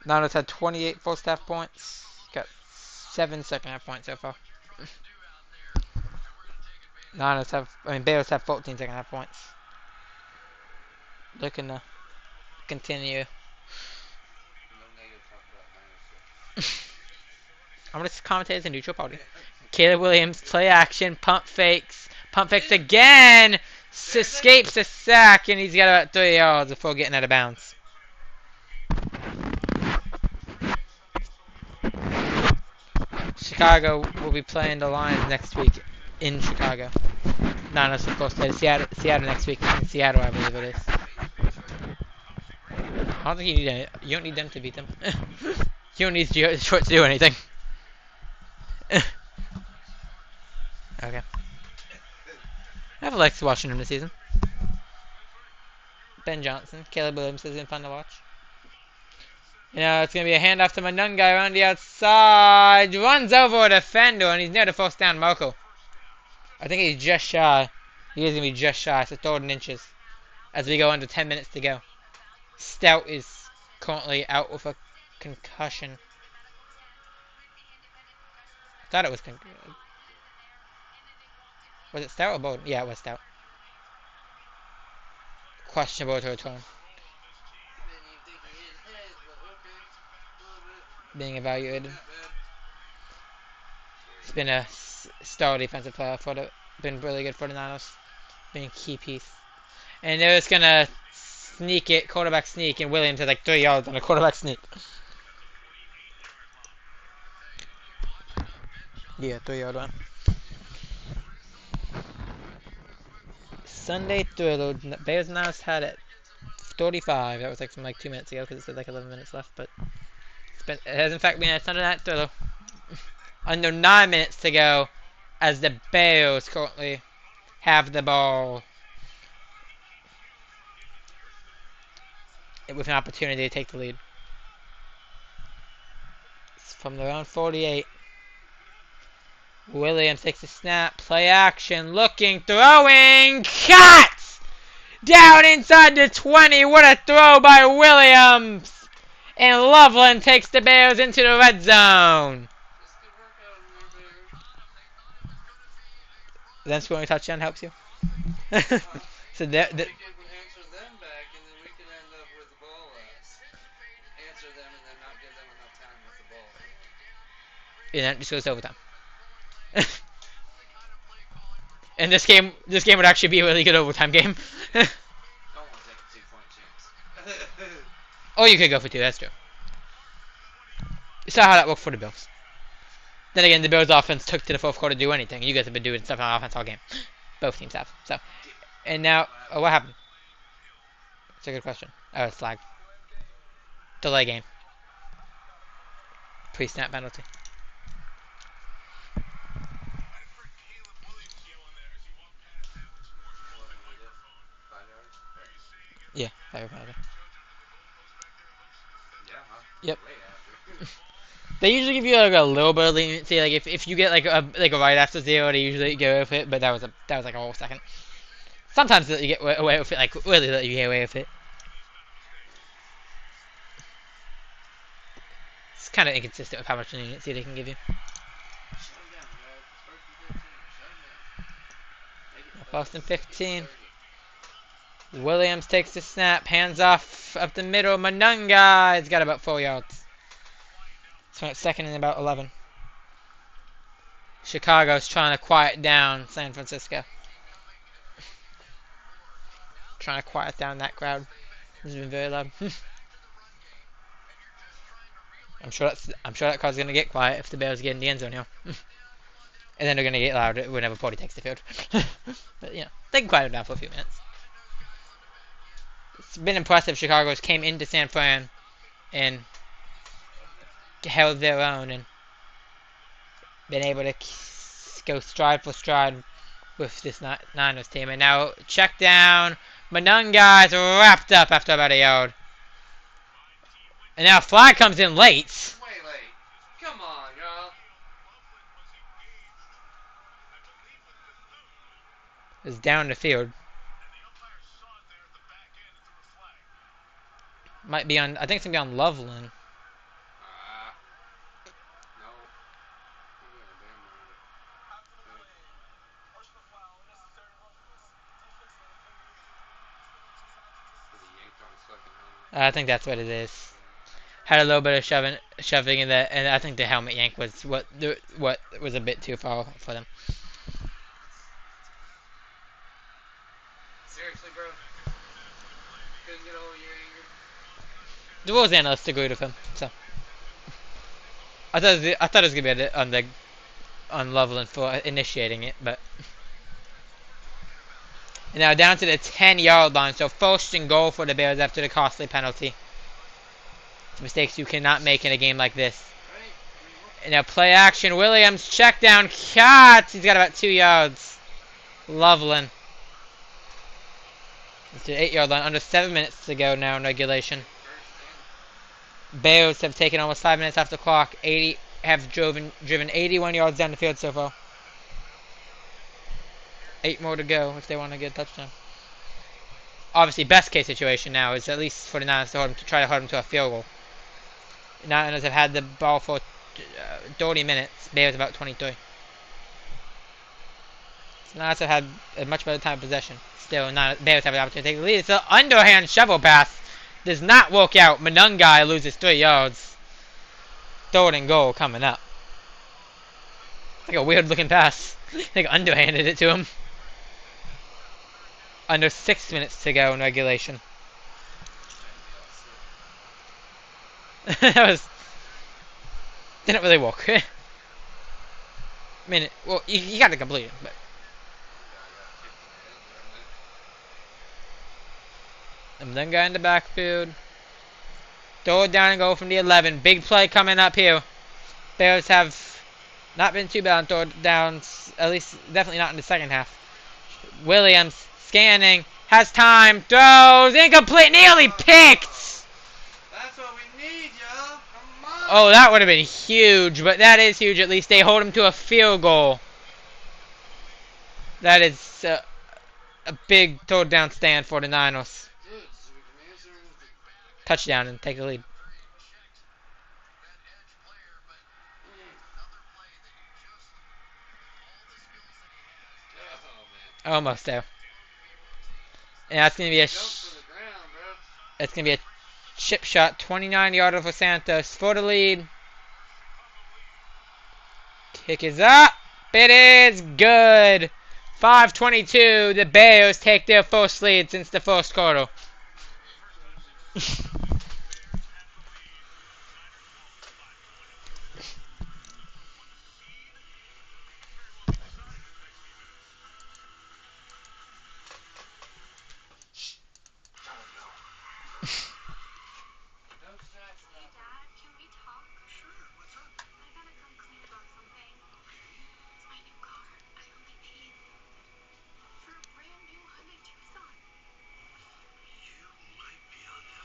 Niners had 28 first half points. Got 7 second half points so far. Bears have 14 second half points. Looking to continue. No negative talk about Niners. I'm gonna commentate as a neutral party. Caleb Williams, play action, pump fakes again. Escapes the sack, and he's got about 3 yards before getting out of bounds. Chicago will be playing the Lions next week in Chicago. Niners, of course, play Seattle next week in Seattle, I believe it is. I don't think you don't need them to beat them. You don't need Detroit to do anything. Okay. I've liked watching him this season. Ben Johnson, Caleb Williams has been fun to watch. You know, it's going to be a handoff to Manunga around the outside. Runs over a defender, and he's near the first down, Marco. I think he's just shy. He is going to be just shy, so third and inches. As we go under 10 minutes to go. Stout is currently out with a concussion. I thought it was was it Stout or Bowden? Yeah, it was Stout. Questionable to return. Didn't even think he hit his head, but okay. A little bit. Being evaluated. Not bad. It's been a star defensive player for the. Been really good for the Niners. Been a key piece. And they're just gonna sneak it, quarterback sneak, and Williams has like 3 yards on a quarterback sneak. Yeah, 3-yard run. Sunday Thriller. Bears Niners had it 35. That was like from like 2 minutes ago because it said like 11 minutes left, but it has in fact been a Sunday Night Thriller. Under 9 minutes to go as the Bears currently have the ball with an opportunity to take the lead. It's from around 48. Williams takes a snap, play action, looking, throwing, cuts! Down inside the 20, what a throw by Williams! And Loveland takes the Bears into the red zone. This could work out in our favor. Then scoring a touchdown helps you. So We that could answer them back, and then we could end up with the ball last. Answer them and then not give them enough time with the ball. and it just goes to overtime. And this game would actually be a really good overtime game. Don't want to take a 2-point chance. Or you could go for 2, that's true. You saw how that worked for the Bills. Then again, the Bills offense took to the fourth quarter to do anything. You guys have been doing stuff on offense all game. Both teams have. So, and now, what happened? It's a good question. Oh, it's flag. Delay game. Pre-snap penalty. Yeah, 5 penalty. Yeah, huh? Yep. Way after. They usually give you like a little bit of leniency. Like if you get like a right after 0, they usually go with it. But that was like a whole second. Sometimes you get away with it, like really let you get away with it. It's kind of inconsistent with how much leniency they can give you. Shut him down, bro. First and 15. Shut him down. Make it 1st and 15. Williams takes the snap, hands off up the middle. Manunga, he's got about 4 yards. So it's 2nd and about 11. Chicago's trying to quiet down San Francisco. Trying to quiet down that crowd. It's been very loud. I'm sure that crowd's gonna get quiet if the Bears get in the end zone here. And then they're gonna get loud whenever Purdy takes the field. But you know, they can quiet them down for a few minutes. It's been impressive. Chicago's came into San Fran and held their own and been able to go stride for stride with this Niners team. And now check down. Manunga is wrapped up after about a yard. And now flag comes in late. Way late. Come on, y'all. It's down the field. Might be on. I think it's gonna be on Loveland. No. I think that's what it is. Had a little bit of shoving in that, and I think the helmet yank was what was a bit too far for them. Seriously, bro. Couldn't get over your anger. The rules analysts agreed with him, so I thought it was gonna be on Loveland for initiating it, but and now down to the 10-yard line, so 1st and goal for the Bears after the costly penalty. Mistakes you cannot make in a game like this. Right? And now play action, Williams check down, cut. He's got about 2 yards. Loveland. It's the 8-yard line, under 7 minutes to go now in regulation. Bears have taken almost 5 minutes off the clock. Have driven 81 yards down the field so far. 8 more to go if they want to get a touchdown. Obviously, best case situation now is at least for the Niners to try to hold them to a field goal. Niners have had the ball for 30 minutes. Bears about 23. So Niners have had a much better time of possession. Still, Bears have an opportunity to take the lead. It's an underhand shovel pass. Does not work out. Monungai loses 3 yards. Third and goal coming up. Like a weird looking pass. Like underhanded it to him. Under 6 minutes to go in regulation. That didn't really work. I mean, well, you got to complete it, but. And then guy in the backfield. Throw it down and go from the 11. Big play coming up here. Bears have not been too bad on third downs. At least, definitely not in the second half. Williams scanning. Has time. Throws. Incomplete. Nearly picked. That's what we need, yo. Come on. Oh, that would have been huge. But that is huge. At least they hold him to a field goal. That is a big third down stand for the Niners. Dude, so we can answer anything. Touchdown and take the lead. Oh, man. Almost there. And that's gonna be a Jump for the ground, bro. that's gonna be a chip shot, 29-yarder for Santos for the lead. Kick is up. It is good. 5:22. The Bears take their first lead since the first quarter. No sacks Hey, now. Dad, can we talk? Sure, what's up? I gotta complain about something. It's my new car. I only paid for a brand new Hyundai Tucson. You might be on the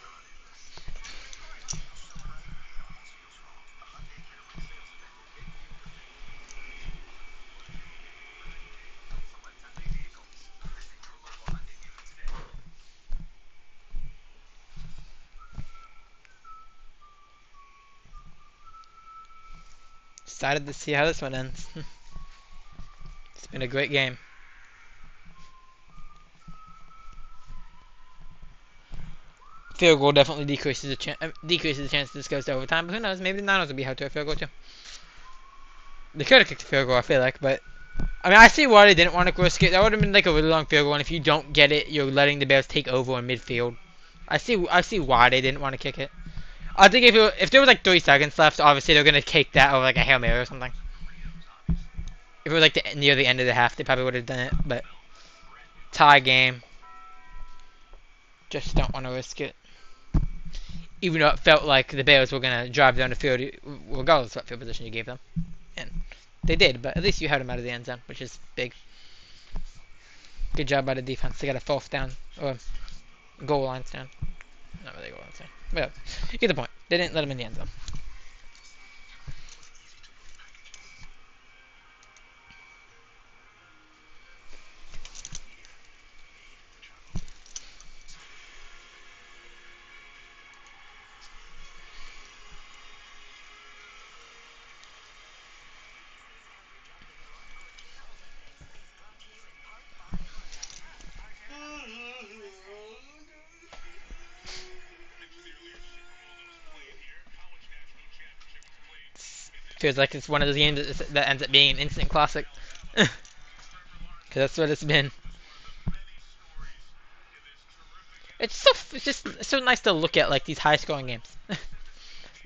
naughty list. Excited to see how this one ends. It's been a great game. Field goal definitely decreases the chance this goes to overtime, but who knows? Maybe the Niners will be held to a field goal too. They could have kicked a field goal, I feel like, but I mean, I see why they didn't want to risk it. That would have been like a really long field goal, and if you don't get it, you're letting the Bears take over in midfield. I see why they didn't want to kick it. I think if there was like 3 seconds left, obviously they're gonna kick that over like a Hail Mary or something. If it was like near the end of the half, they probably would have done it, but tie game. Just don't want to risk it. Even though it felt like the Bears were gonna drive down the field, regardless of what field position you gave them, and they did. But at least you had them out of the end zone, which is big. Good job by the defense. They got a 4th down or goal line stand. Not really goal line stand. Well, you get the point. They didn't let them in the end zone. Feels like it's one of those games that ends up being an instant classic. Because that's what it's been. It's just so nice to look at like these high-scoring games.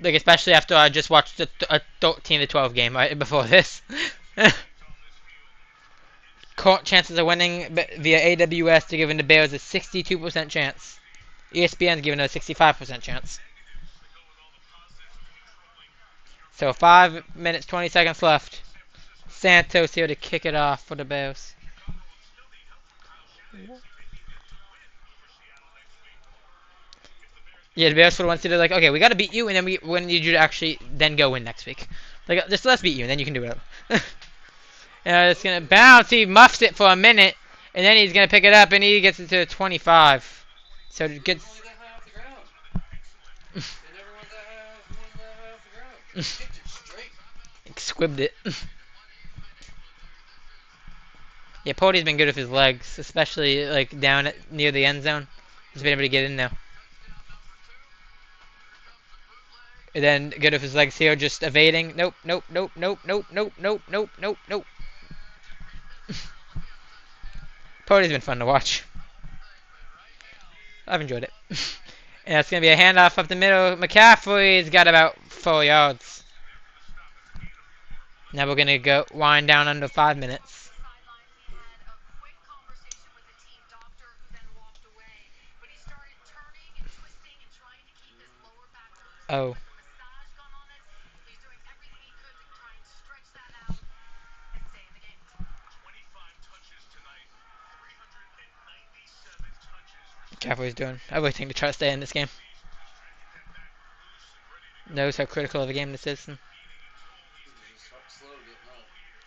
Like especially after I just watched a 13-12 game right before this. Current chances of winning via AWS to giving the Bears a 62% chance. ESPN's giving it a 65% chance. So 5 minutes 20 seconds left. Santos here to kick it off for the Bears. Yeah, the Bears for once they're like, okay, we got to beat you, and then we need you to actually then go win next week. Like, just let's beat you, and then you can do whatever. It's gonna bounce. He muffs it for a minute, and then he's gonna pick it up, and he gets it to 25. So it gets. Only that high off the ground. They never went that high off the ground. Kicked it straight. Squibbed it. Yeah, Pody's been good with his legs, especially like down near the end zone. He's been able to get in there. And then good with his legs here, just evading. Nope, nope, nope, nope, nope, nope, nope, nope, nope, nope. Pody's been fun to watch. I've enjoyed it. And it's going to be a handoff up the middle. McCaffrey's got about 4 yards. Now we're going to go wind down under 5 minutes. Oh. McCaffrey's doing everything to try to stay in this game. Knows how critical of a game this is. Slow getting up.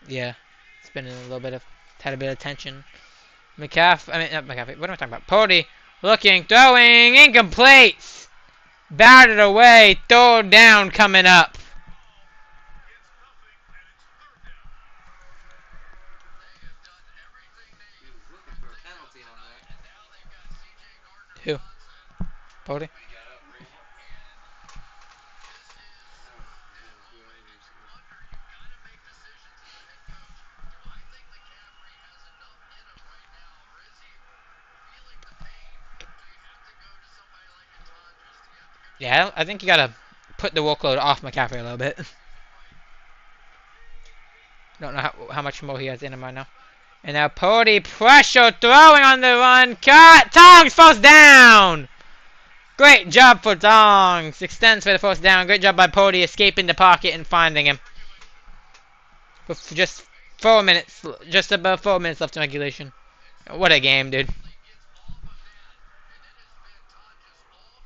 Yeah, it's been in a little bit of, had a bit of tension. Not McCaffrey, what am I talking about? Pody, looking, throwing, incomplete! Batted away, throw down coming up. He was looking for a penalty on that. Who? Pody? He got up, ran. Yeah, I think you gotta put the workload off McCaffrey a little bit. Don't know how much more he has in him right now. And now Pody, pressure, throwing on the run, cut, Tongs falls down! Great job for Tongs, extends for the first down, great job by Pody escaping the pocket and finding him. With just 4 minutes, just above 4 minutes left in regulation. What a game, dude.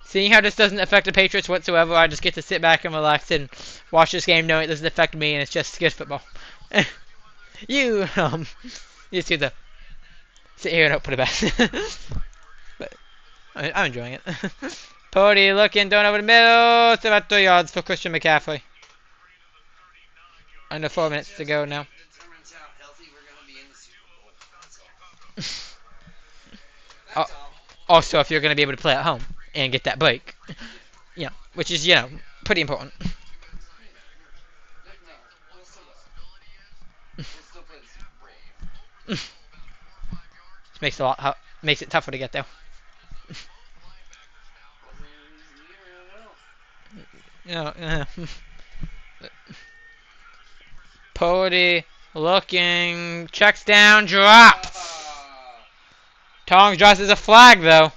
Seeing how this doesn't affect the Patriots whatsoever, I just get to sit back and relax and watch this game knowing it doesn't affect me and it's just good football. you just get to sit here and hope for the best. But I'm enjoying it. Pody looking, throwing over the middle. It's about 3 yards for Christian McCaffrey. Under 4 minutes to go now. Determines how healthy we're going to be in the Super Bowl. That's all. Oh. Also, if you're going to be able to play at home and get that break. You know, which is, pretty important. No, we'll still go. We'll still play the Super Bowl. Makes it tougher to get there. Pody looking, checks down, drops. Tongs drops as a flag though.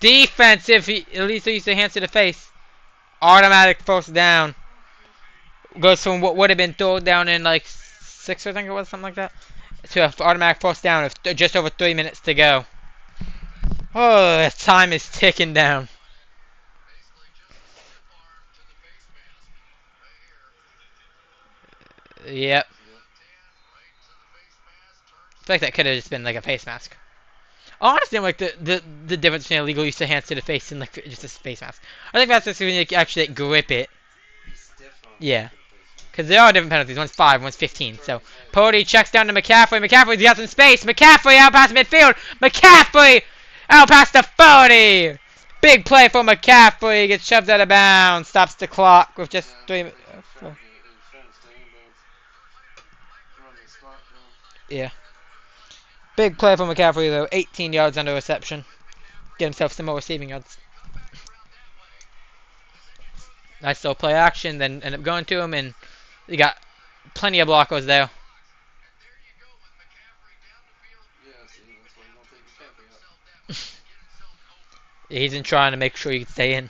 Defensive, at least they used to hands to the face. Automatic first down. Goes from what would have been thrown down in like 6, I think it was, something like that, to an automatic first down of just over 3 minutes to go. Oh, time is ticking down. Yep. I feel like that could have just been like a face mask. I understand like the difference between illegal use of hands to the face and like just a face mask. I think that's just when you actually like, grip it. Yeah. Because there are different penalties. One's 5, one's 15. So Pody checks down to McCaffrey. McCaffrey's got some space. McCaffrey out past midfield. McCaffrey out past the 40. Big play for McCaffrey. Gets shoved out of bounds. Stops the clock with just 3 minutes. Yeah. Big play for McCaffrey though. 18 yards under reception. Get himself some more receiving yards. Nice little play action. Then end up going to him and you got plenty of blockers there. Yeah, he's in trying to make sure you can stay in.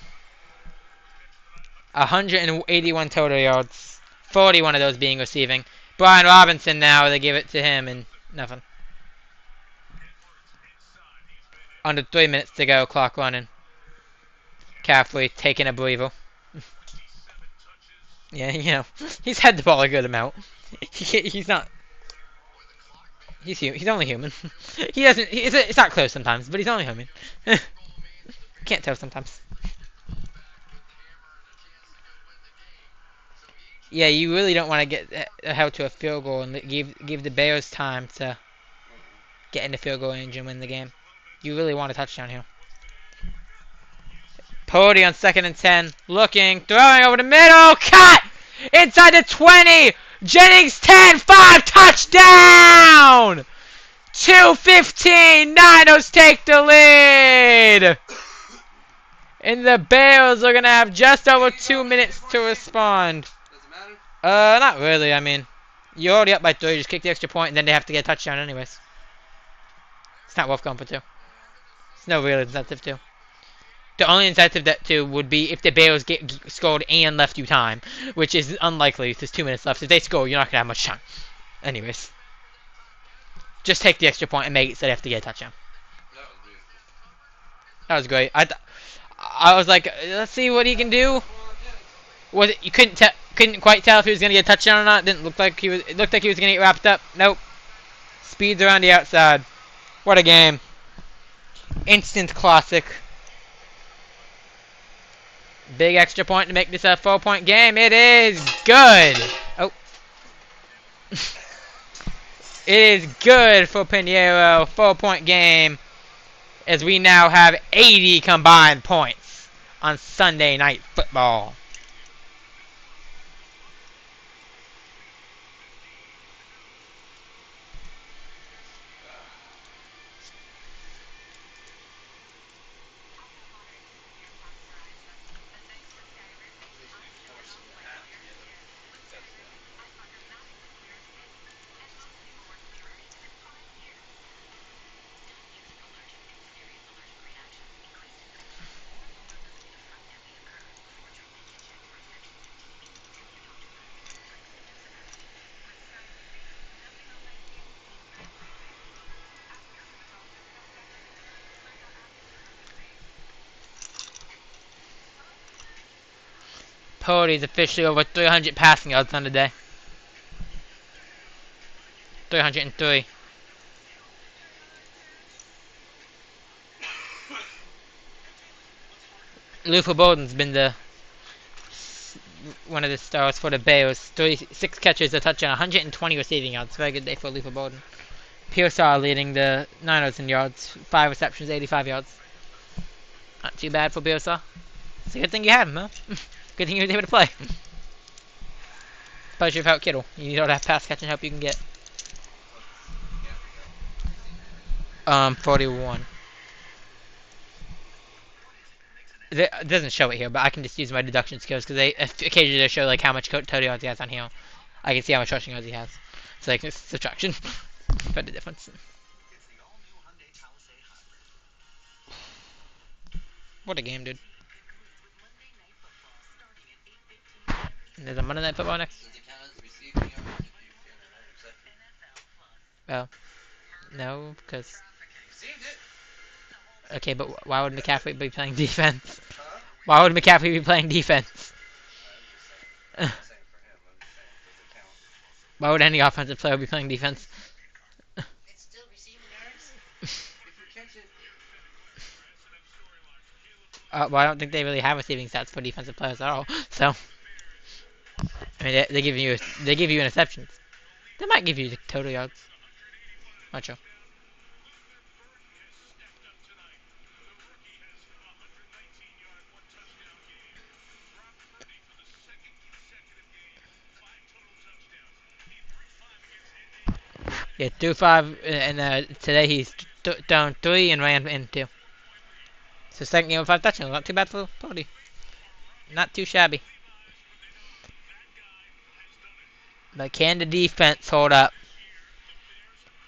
181 total yards. 41 of those being receiving. Brian Robinson now, they give it to him and nothing. Under 3 minutes to go, clock running. Caffrey taking a breather. Yeah, you know, he's had the ball a good amount. He's not. He's only human. He doesn't. It's not close sometimes, but he's only human. Can't tell sometimes. Yeah, you really don't want to get held to a field goal and give the Bears time to get in the field goal range and win the game. You really want a touchdown here. Purdy on 2nd and 10, looking, throwing over the middle, cut inside the 20. Jennings 10, 5, touchdown. 2:15, Niners take the lead. And the Bears are gonna have just over 2 minutes to respond. Does it matter? Not really. I mean, you're already up by 3. Just kick the extra point, and then they have to get a touchdown anyways. It's not worth going for 2. It's no real incentive to. The only incentive that to would be if the Bears get scored and left you time, which is unlikely. There's 2 minutes left. If they score, you're not gonna have much time. Anyways, just take the extra point and make it so they have to get a touchdown. That was beautiful. That was great. I was like, let's see what he can do. Was it? You couldn't quite tell if he was gonna get a touchdown or not. Didn't look like he was. It looked like he was gonna get wrapped up. Nope. Speeds around the outside. What a game. Instant classic. Big extra point to make this a 4-point game. It is good. Oh. It is good for Pinheiro. 4-point game. As we now have 80 combined points on Sunday Night Football. Purdy's officially over 300 passing yards on the day. 303. Luther Bolden's been one of the stars for the Bears. 6 catches, a touchdown, 120 receiving yards. Very good day for Luther Bolden. Pearsall leading the Niners in yards. 5 receptions, 85 yards. Not too bad for Pearsall. It's a good thing you have him, huh? Good thing he was able to play. Especially without Kittle. You need all that pass catching help you can get. 41. It doesn't show it here, but I can just use my deduction skills because they occasionally they show like how much total yards he has on here. I can see how much rushing yards he has. It's like it's subtraction for the difference. What a game, dude. And there's a Monday Night Football next. Does it count as receiving yards if you Well, no, because received it? okay, but why would McCaffrey be playing defense? Huh? Why would McCaffrey be playing defense? I'm just saying for him. I'm just saying, does it count? Why would any offensive player be playing defense? It's still receiving yards. If you catch it, Well, I don't think they really have receiving stats for defensive players at all. So, I mean, they give you interceptions. They might give you the total yards. Not sure. Yeah, threw 5, and today he's down 3 and ran in 2. So second game with 5 touchdowns. Not too bad for Purdy. Not too shabby. But can the defense hold up?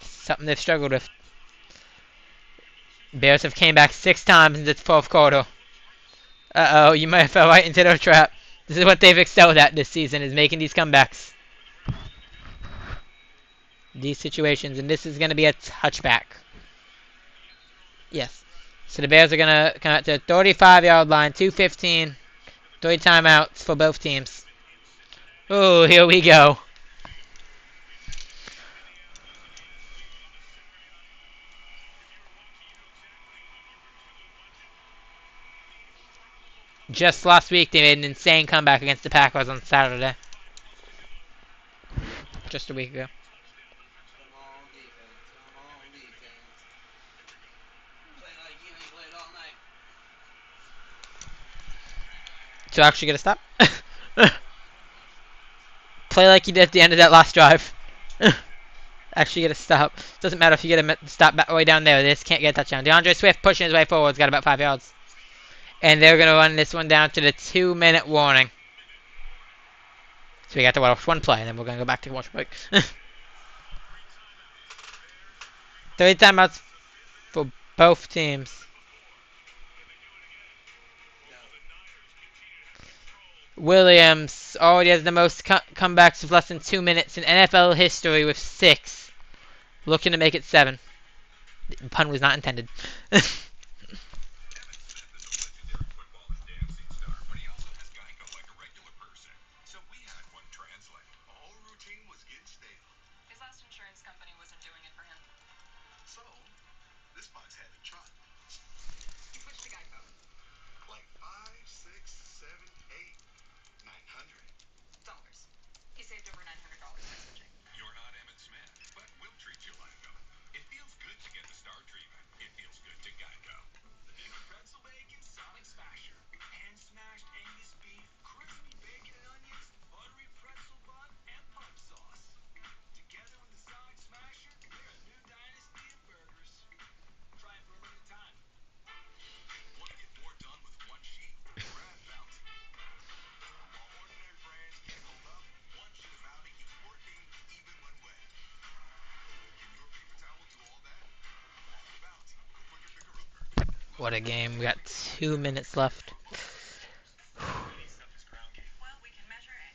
Something they've struggled with. Bears have came back 6 times in the 4th quarter. Uh-oh, you might have fell right into their trap. This is what they've excelled at this season, is making these comebacks. These situations, and this is going to be a touchback. Yes. So the Bears are going to come out to the 35-yard line, 2:15. 3 timeouts for both teams. Oh, here we go. Just last week, they made an insane comeback against the Packers on Saturday. Just a week ago. Come on, defense. Come on, defense. Play like you ain't played all night. To actually get a stop. Play like you did at the end of that last drive. Actually get a stop. Doesn't matter if you get a stop back way down there. They just can't get a touchdown. DeAndre Swift pushing his way forward. He's got about 5 yards. And they're going to run this one down to the 2-minute warning. So we got to watch one play, and then we're going to go back to watch break. 3 timeouts for both teams. Williams already has the most comebacks of less than 2 minutes in NFL history with 6. Looking to make it 7. The pun was not intended. His last insurance company wasn't doing it for him. So, this box had to try. He switched to Geico. Like 5, 6, 7, 8, 900. Dollars. He saved over $900 by switching. You're not Emmett Smith, but we'll treat you like him. It feels good to get the star treatment. It feels good to Geico. The new pretzel bacon Sonic Smasher. Hand-smashed Angus beef, crispy bacon and onions, buttery pretzel bun, and punch sauce. Together with the Sonic Smasher, they're a new dynasty of burgers. Try it for a limited time. Want to get more done with one sheet? Grab Bounty. While ordinary brands can't hold up, one sheet of Bounty keeps working even when wet. Can your paper towel do all that? Bounty, the quicker, bigger upper. What a game. We got 2 minutes left. Well, we can measure it.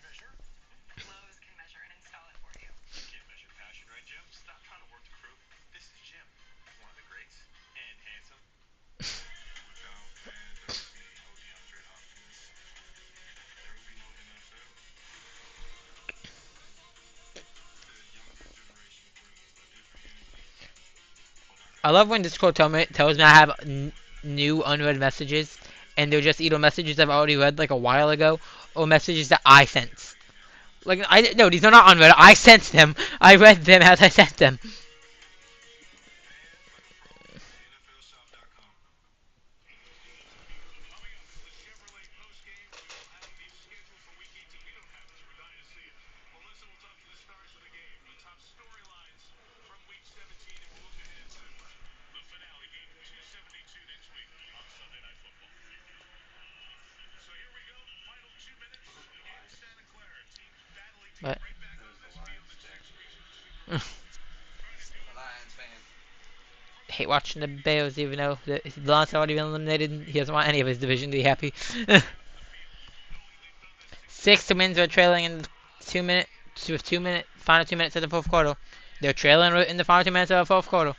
Lowe's can measure and install it for you. Can't measure passion, right, Jim? Stop trying to work the crew. This is Jim, one of the greats, and handsome. Without fans, there would be no DeAndre Hopkins. There would be no NFL. The younger generation brings a different energy. I love when Discord tells me I have new unread messages, and they're just either messages I've already read like a while ago, or messages that I sent. Like, no, these are not unread. I sent them. I read them as I sent them. NFLshop.com. Coming up, the Chevrolet postgame. We will have the schedule for Week 18. We don't have this. We're dying to see it. Melissa will talk to the stars of the game, the top storylines from Week 17, and we'll look ahead to the finale, game 272 next week on Sunday Night Football. So here we go, final 2 minutes in Santa Clara. Teams battling to But get right back on this field. The Texans. Lions fan. hate watching the Bears, even though the Lions have already been eliminated. He doesn't want any of his division to be happy. 6 wins are trailing in 2 minutes, with final 2 minutes of the fourth quarter. They're trailing in the final 2 minutes of the fourth quarter.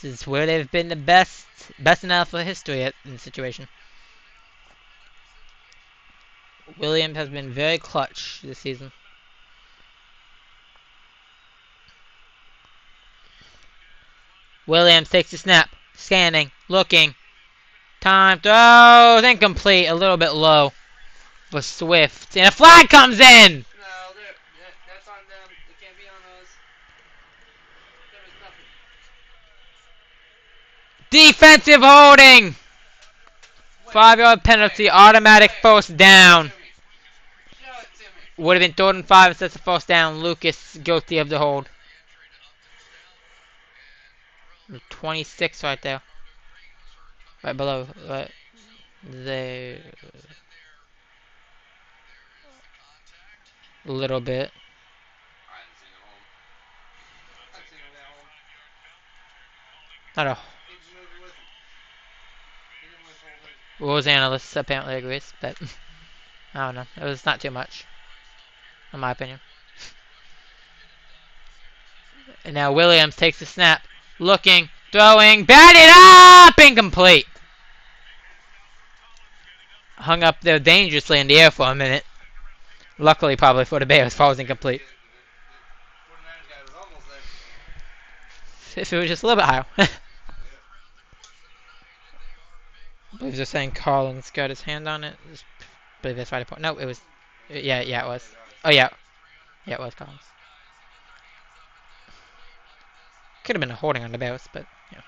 This is where they've been the best in NFL history in this situation. Williams has been very clutch this season. Williams takes the snap, scanning, looking. Time throws, incomplete, a little bit low for Swift. And a flag comes in! No, that's on them. It can't be on us. There was nothing. Defensive holding! 5-yard penalty, automatic first down. Show it to me. Would have been 3rd and 5 instead of first down. Lucas guilty of the hold. 26 right there. Right below. Right there. A little bit. I hadn't seen it home. I hadn't seen it at home. Not a He just moved it with him. He didn't whistle with him. rules analyst apparently agrees, but I don't know. It was not too much, in my opinion. And now Williams takes the snap. Looking, throwing, batted up! Incomplete. Hung up there dangerously in the air for a minute. Luckily, probably for the Bears, falls incomplete. 49ers guy was almost there. If it was just a little bit higher. I believe they're saying Collins got his hand on it. I believe that's right. No, it was. Yeah, it was. Oh, yeah. Yeah, it was Collins. Could have been a holding on the Bears, but, yeah.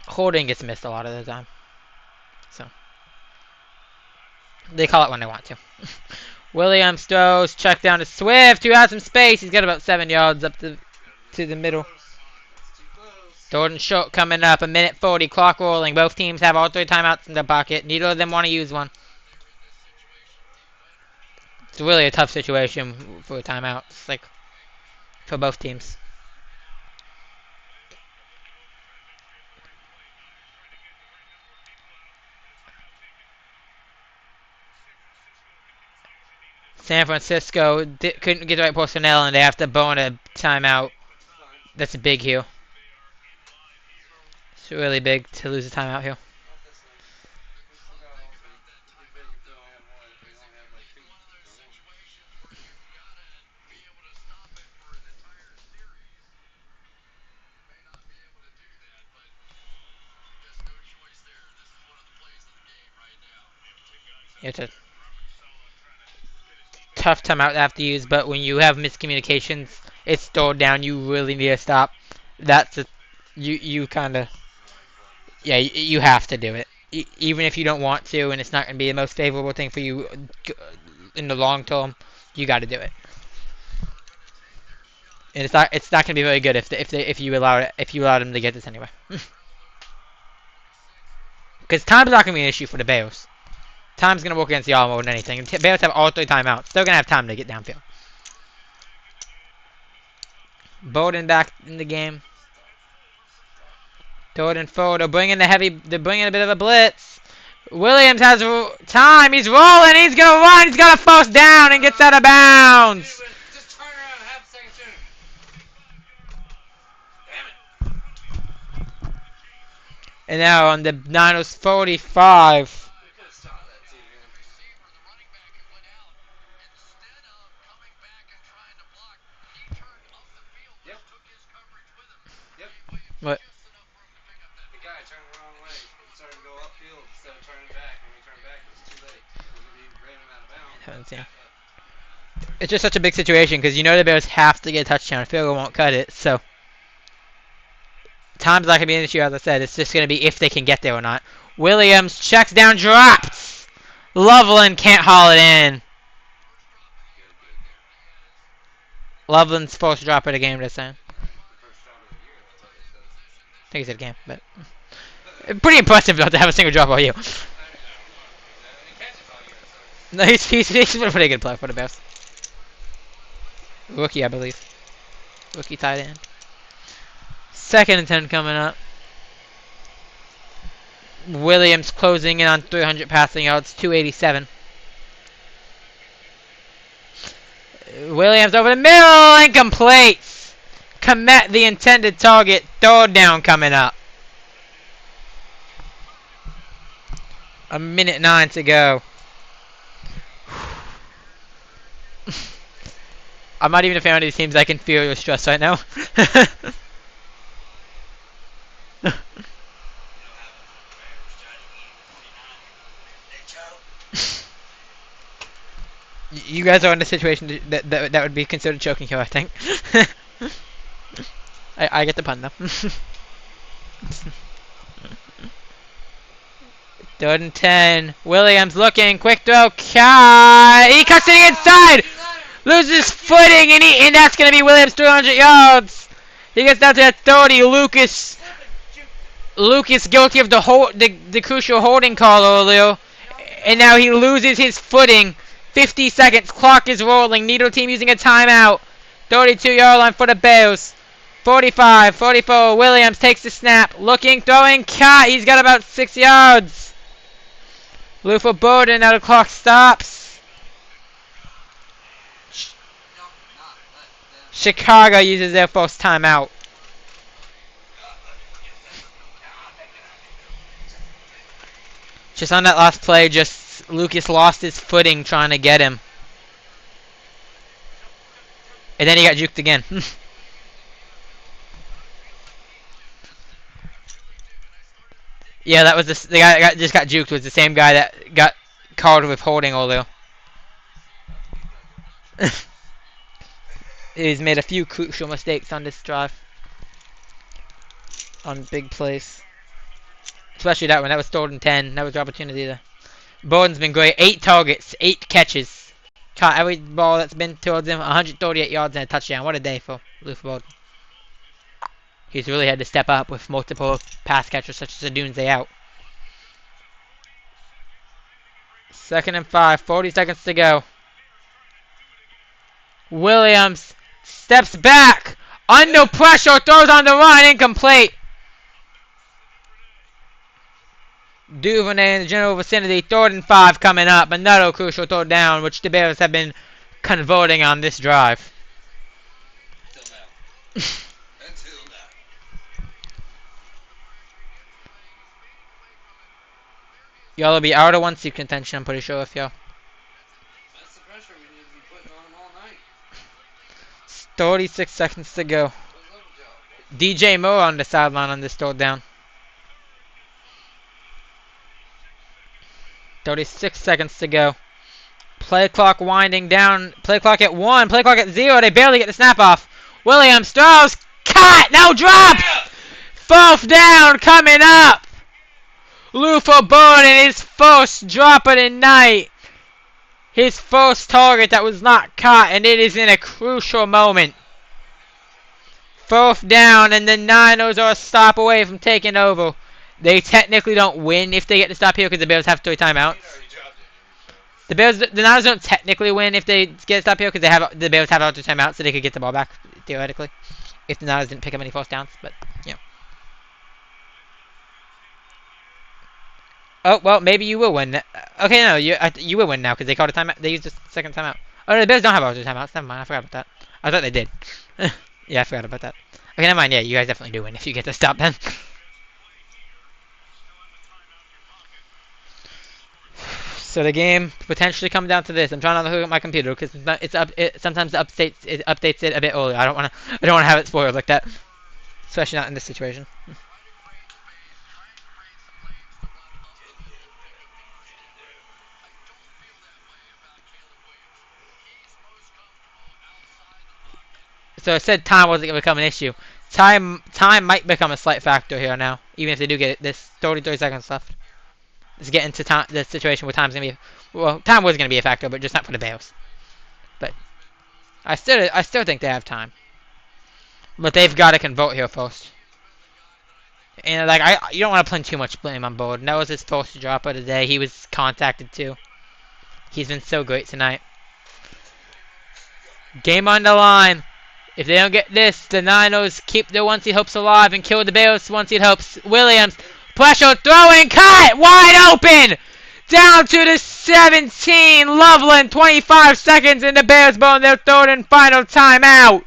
Holding gets missed a lot of the time. So. They call it when they want to. Williams throws, check down to Swift, who has some space. He's got about 7 yards up to the middle. Too close. Jordan Schultz coming up, 1:40, clock rolling. Both teams have all 3 timeouts in their pocket. Neither of them want to use one. It's really a tough situation for timeouts, like, for both teams. San Francisco couldn't get the right personnel, and they have to bone a timeout. That's a big here. It's really big to lose a timeout here. It's a tough timeout to have to use, but when you have miscommunications, it's stored down. You really need to stop. That's a you kind of you have to do it, even if you don't want to, and it's not going to be the most favorable thing for you in the long term. You got to do it, and it's not going to be very good if you allow them to get this anyway. Because time's not going to be an issue for the Bears. Time's going to work against y'all more than anything. Bears have all 3 timeouts. They're going to have time to get downfield. Bowden back in the game. Jordan forward. They're bringing a bit of a blitz. Williams has time. He's rolling. He's going to run. He's got a first down and gets out of bounds. Just turn around half a second sooner. Damn it. And now on the Niners 45. We could have stopped that too, man. Yep. Yep. What? The guy turned the wrong way. He started to go upfield instead of turning back. When he turned back, it was too late. He ran him out of bounds. Haven't seen. It's just such a big situation because you know the Bears have to get a touchdown. Field goal won't cut it, so time's not gonna be an issue. As I said, it's just gonna be if they can get there or not. Williams checks down, drops. Loveland can't haul it in. Loveland's first drop of the game this time. First shot of the year, that's what they said. I think he said game, but pretty impressive though to have a single drop all you. He catches all year, so. No, he's been a pretty good player for the Bears. Rookie, I believe. Rookie tight end. 2nd and 10 coming up. Williams closing in on 300 passing yards, 287. Williams over the middle, incomplete. Commit the intended target, 3rd down coming up. 1:09 to go. I'm not even a fan of these teams. I can feel your stress right now. You guys are in a situation that would be considered choking here, I think. I get the pun though. 3rd and 10. Williams looking, quick throw, he cuts it inside, loses footing, and that's gonna be Williams 300 yards. He gets down to that 30. Lucas guilty of the crucial holding call earlier, and now he loses his footing. 50 seconds, clock is rolling. Neither team using a timeout. 32-yard line for the Bears. 45, 44. Williams takes the snap. Looking, throwing, caught. He's got about 6 yards. Luther Bowden, now the clock stops. Chicago uses their first timeout. Just on that last play, just Lucas lost his footing trying to get him. And then he got juked again. Yeah, that was the guy that just got juked was the same guy that got called with holding earlier. He's made a few crucial mistakes on this drive. On big plays. Especially that one. That was third and 10. That was the opportunity there. Bowden's been great. 8 targets, 8 catches. Caught every ball that's been towards him. 138 yards and a touchdown. What a day for Luther Bowden. He's really had to step up with multiple pass catchers such as the Doomsday out. 2nd and 5. 40 seconds to go. Williams steps back. Under pressure. Throws on the run. Incomplete. Duvernay in the general vicinity. 3rd and 5 coming up. Another crucial third down, which the Bears have been converting on this drive. Until now. Until now. Y'all will be out of 1 seed contention, I'm pretty sure, if y'all. That's the pressure we need to be putting on them all night. 36 seconds to go. What's up with y'all? DJ Moore on the sideline on this third down. 36 seconds to go. Play clock winding down. Play clock at 1. Play clock at 0. They barely get the snap off. Williams throws. Cut! Now drop! 4th down coming up. Luther Bowden, his first drop of the night. His first target that was not caught, and it is in a crucial moment. 4th down, and the Niners are a stop away from taking over. They technically don't win if they get to stop here because the Bears have 3 timeouts. The Niners don't technically win if they get to stop here because the Bears have 3 timeouts, so they could get the ball back theoretically if the Niners didn't pick up any 1st downs. But yeah. Oh well, maybe you will win. Okay, no, you will win now because they called a timeout. They used the 2nd timeout. Oh no, the Bears don't have 2 timeouts. Never mind, I forgot about that. I thought they did. Yeah, I forgot about that. Okay, never mind. Yeah, you guys definitely do win if you get to stop then. So the game potentially come down to this. I'm trying to look at my computer because sometimes it updates it a bit early. I don't want to have it spoiled like that, especially not in this situation. So it said time wasn't going to become an issue. Time might become a slight factor here now, even if they do get it. This 33 seconds left. Let's get into the situation where time's gonna be. Well, time was gonna be a factor, but just not for the Bears. But I still think they have time. But they've got to convert here first. And like you don't want to put too much blame on Bowden. That was his first drop of the day. He was contacted too. He's been so great tonight. Game on the line. If they don't get this, the Niners keep their 1 seed hopes alive and kill the Bears 1 seed hopes. Williams. Pressure, throwing, cut! Wide open! Down to the 17. Loveland, 25 seconds, and the Bears burn their 3rd and final timeout.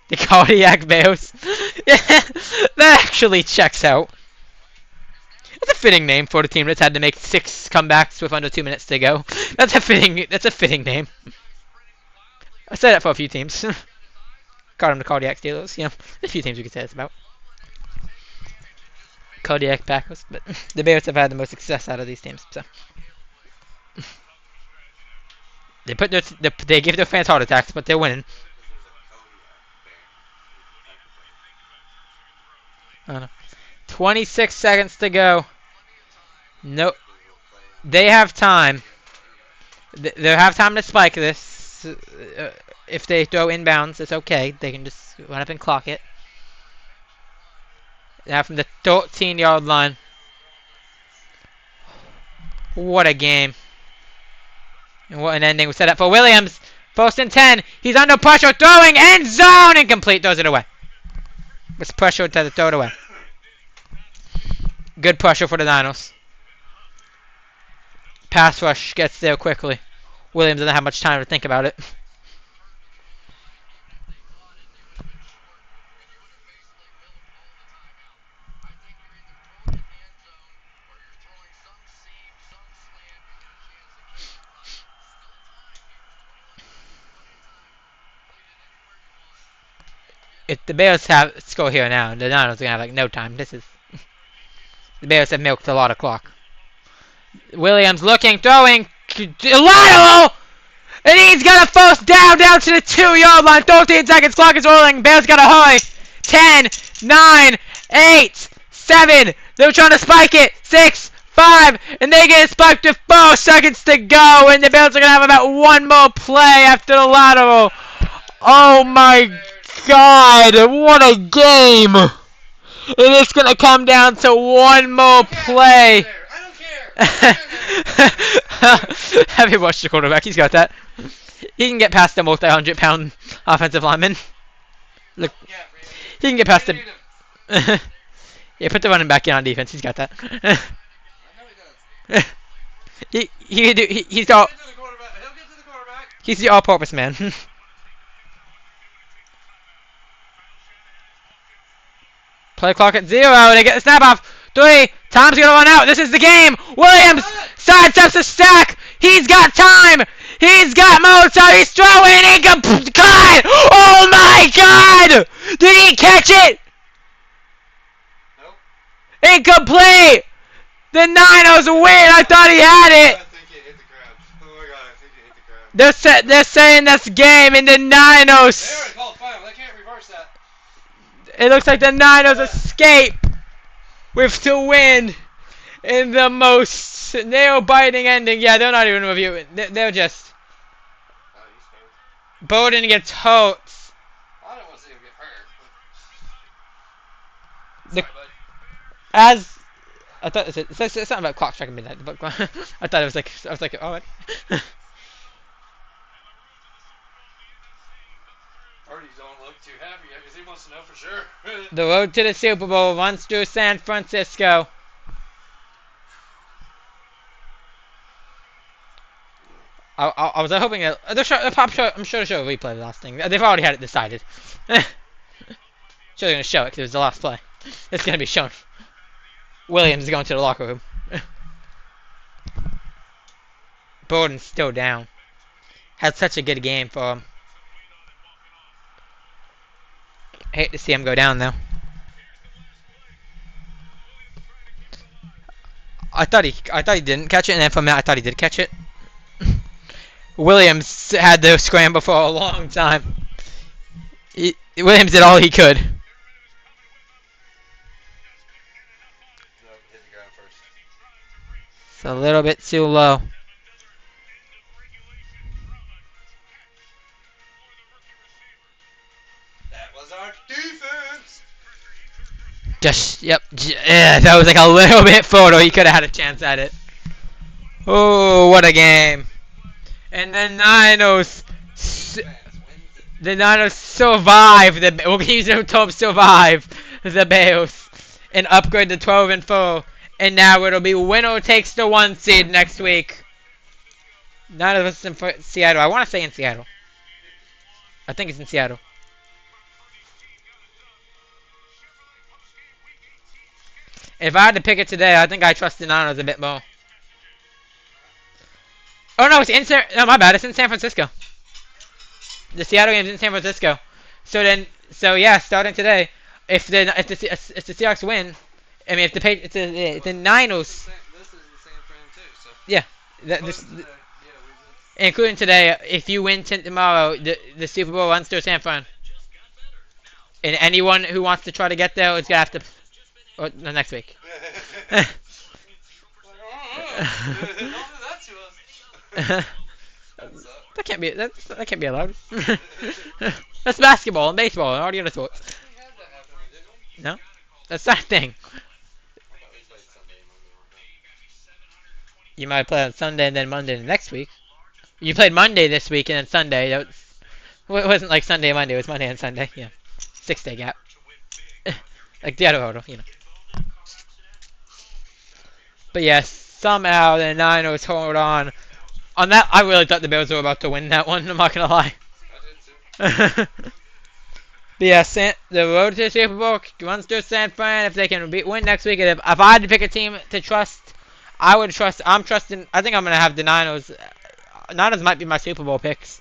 The Cardiac Bears. Yeah, that actually checks out. That's a fitting name for the team that's had to make 6 comebacks with under 2 minutes to go. That's a fitting name. I said that for a few teams. Called them the Cardiac Steelers. You know, a few teams we could say this about. Cardiac Packers, but the Bears have had the most success out of these teams. So they give their fans heart attacks, but they're winning. I don't know. 26 seconds to go. Nope. They have time. They have time to spike this. If they throw inbounds, it's okay. They can just run up and clock it. Now from the 13-yard line. What a game. And what an ending was set up for Williams. First and 10. He's under pressure, throwing end zone, incomplete. Throws it away. With pressure to throw it away. Good pressure for the Niners. Pass rush gets there quickly. Williams doesn't have much time to think about it. If the Bears have score here now, the Niners are gonna have like no time. This is the Bears have milked a lot of clock. Williams looking, throwing, lateral, and he's got a first down to the 2-yard line. 13 seconds, clock is rolling. Bears gotta hurry. 10, 9, 8, 7. They were trying to spike it. 6, 5, and they get spiked with 4 seconds to go, and the Bears are gonna have about one more play after the lateral. Oh my God, what a game! And it's gonna come down to one more play. I don't care. Have you watched the quarterback? He's got that. He can get past the multi-100-pound offensive lineman. Look, Yeah, Brandon. he can get past We the. need him. Yeah, put the running back in on defense. He's got that. I know he does. he's all. Get to the quarterback. He'll get to the quarterback. He's the all-purpose man. Play clock at 0. They get the snap off. 3. Time's gonna run out. This is the game. Williams sidesteps the stack. He's got time. He's got more time. He's throwing. God! Oh my God! Did he catch it? Nope. Incomplete. The Niners win. I thought he had it. I think it hit the ground. Oh my God, I think it hit the ground. They're saying that's game, and the They Niners. already called final. They can't reverse that. It looks like the Niners escape with the win in the most nail-biting ending. Yeah, they're not even reviewing. They're just. Oh, he's hurt. Bowden gets hurt. I don't want to see him get hurt. The- Sorry, bud. As I thought, it says something about clock striking midnight. But I thought it was like, I was like, all right. Purdy don't look too happy yet because he wants to know for sure. The road to the Super Bowl runs through San Francisco. I was hoping that the pop show. I'm sure the show will replay the last thing. They've already had it decided. Sure, they're gonna show it because it was the last play. It's gonna be shown. Williams is going to the locker room. Bowden's still down. Had such a good game for him. Hate to see him go down though. I thought he didn't catch it, and then from that I thought he did catch it. Williams had to scramble for a long time. Williams did all he could. Nope, hit the ground first. It's a little bit too low. That was our defense. Yeah, that was like a little bit photo. He could have had a chance at it. Oh, what a game! And the Niners survive. We'll use them to survive the Bears and upgrade to 12-4. And now it'll be winner takes the 1 seed next week. None of us in Seattle. I want to say in Seattle. I think it's in Seattle. If I had to pick it today, I think I trust the Niners a bit more. Oh no, it's in no, my bad. It's in San Francisco. The Seattle game's in San Francisco. So yeah, starting today, if the Seahawks win, I mean if the Niners, This is the San Fran too. So. yeah, including today, if you win tomorrow, the Super Bowl runs through San Fran. And anyone who wants to try to get there is gonna have to, or no, next week. Don't do that to us. That can't be allowed. That's basketball and baseball and all the other sports. We had that happen, didn't we? No, that's not a thing. I thought we played Sunday and Monday. You might play on Sunday and then Monday the next week. You played Monday this week and then Sunday. Well, it wasn't like Sunday and Monday. It was Monday and Sunday. Yeah, 6-day gap. Like the other order, you know. But yes, somehow the Niners hold on. On that, I really thought the Bills were about to win that one. I'm not gonna lie. I did too. But yeah, the road to the Super Bowl runs through San Fran. If they can win next week, if I had to pick a team to trust, I would trust. I'm trusting. I think I'm gonna have the Niners. Niners might be my Super Bowl picks.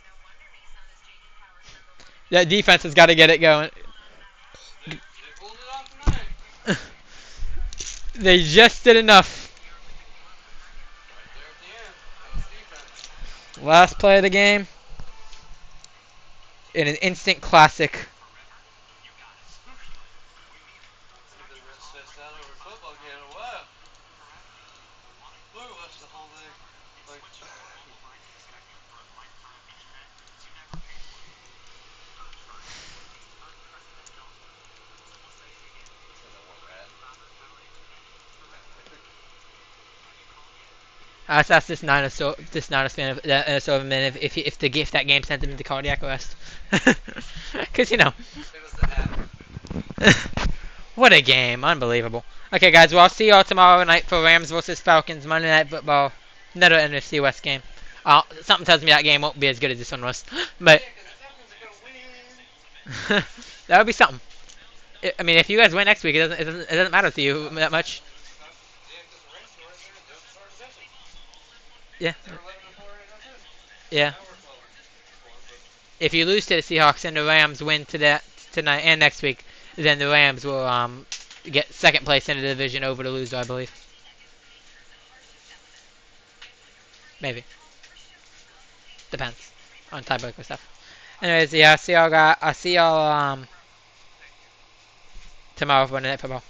That defense has got to get it going. They pulled it off tonight. They just did enough. Right there at the end. That was defense. Last play of the game. In an instant classic. They've been stressed out over a football game in a while. Blue watched the whole thing. Like, I asked this Niners fan if that game sent him into cardiac arrest. Because you know. it was the hat. What a game. Unbelievable. Okay, guys. Well, I'll see y'all tomorrow night for Rams versus Falcons Monday Night Football. Another NFC West game. Something tells me that game won't be as good as this one was. But Yeah, 'cause the Falcons are gonna win. that would be something. I mean, if you guys win next week, it doesn't matter to you that much. Yeah, 'cause the Rams were right there. They were first possession. Yeah. They were 11-4 right now too. Yeah. Now we're 12-4, If you lose to the Seahawks and the Rams win tonight and next week, then the Rams will get second place in the division over the loser, I believe. Maybe. Depends on tiebreaker stuff. Anyways, yeah, I see y'all tomorrow for Monday Night Football.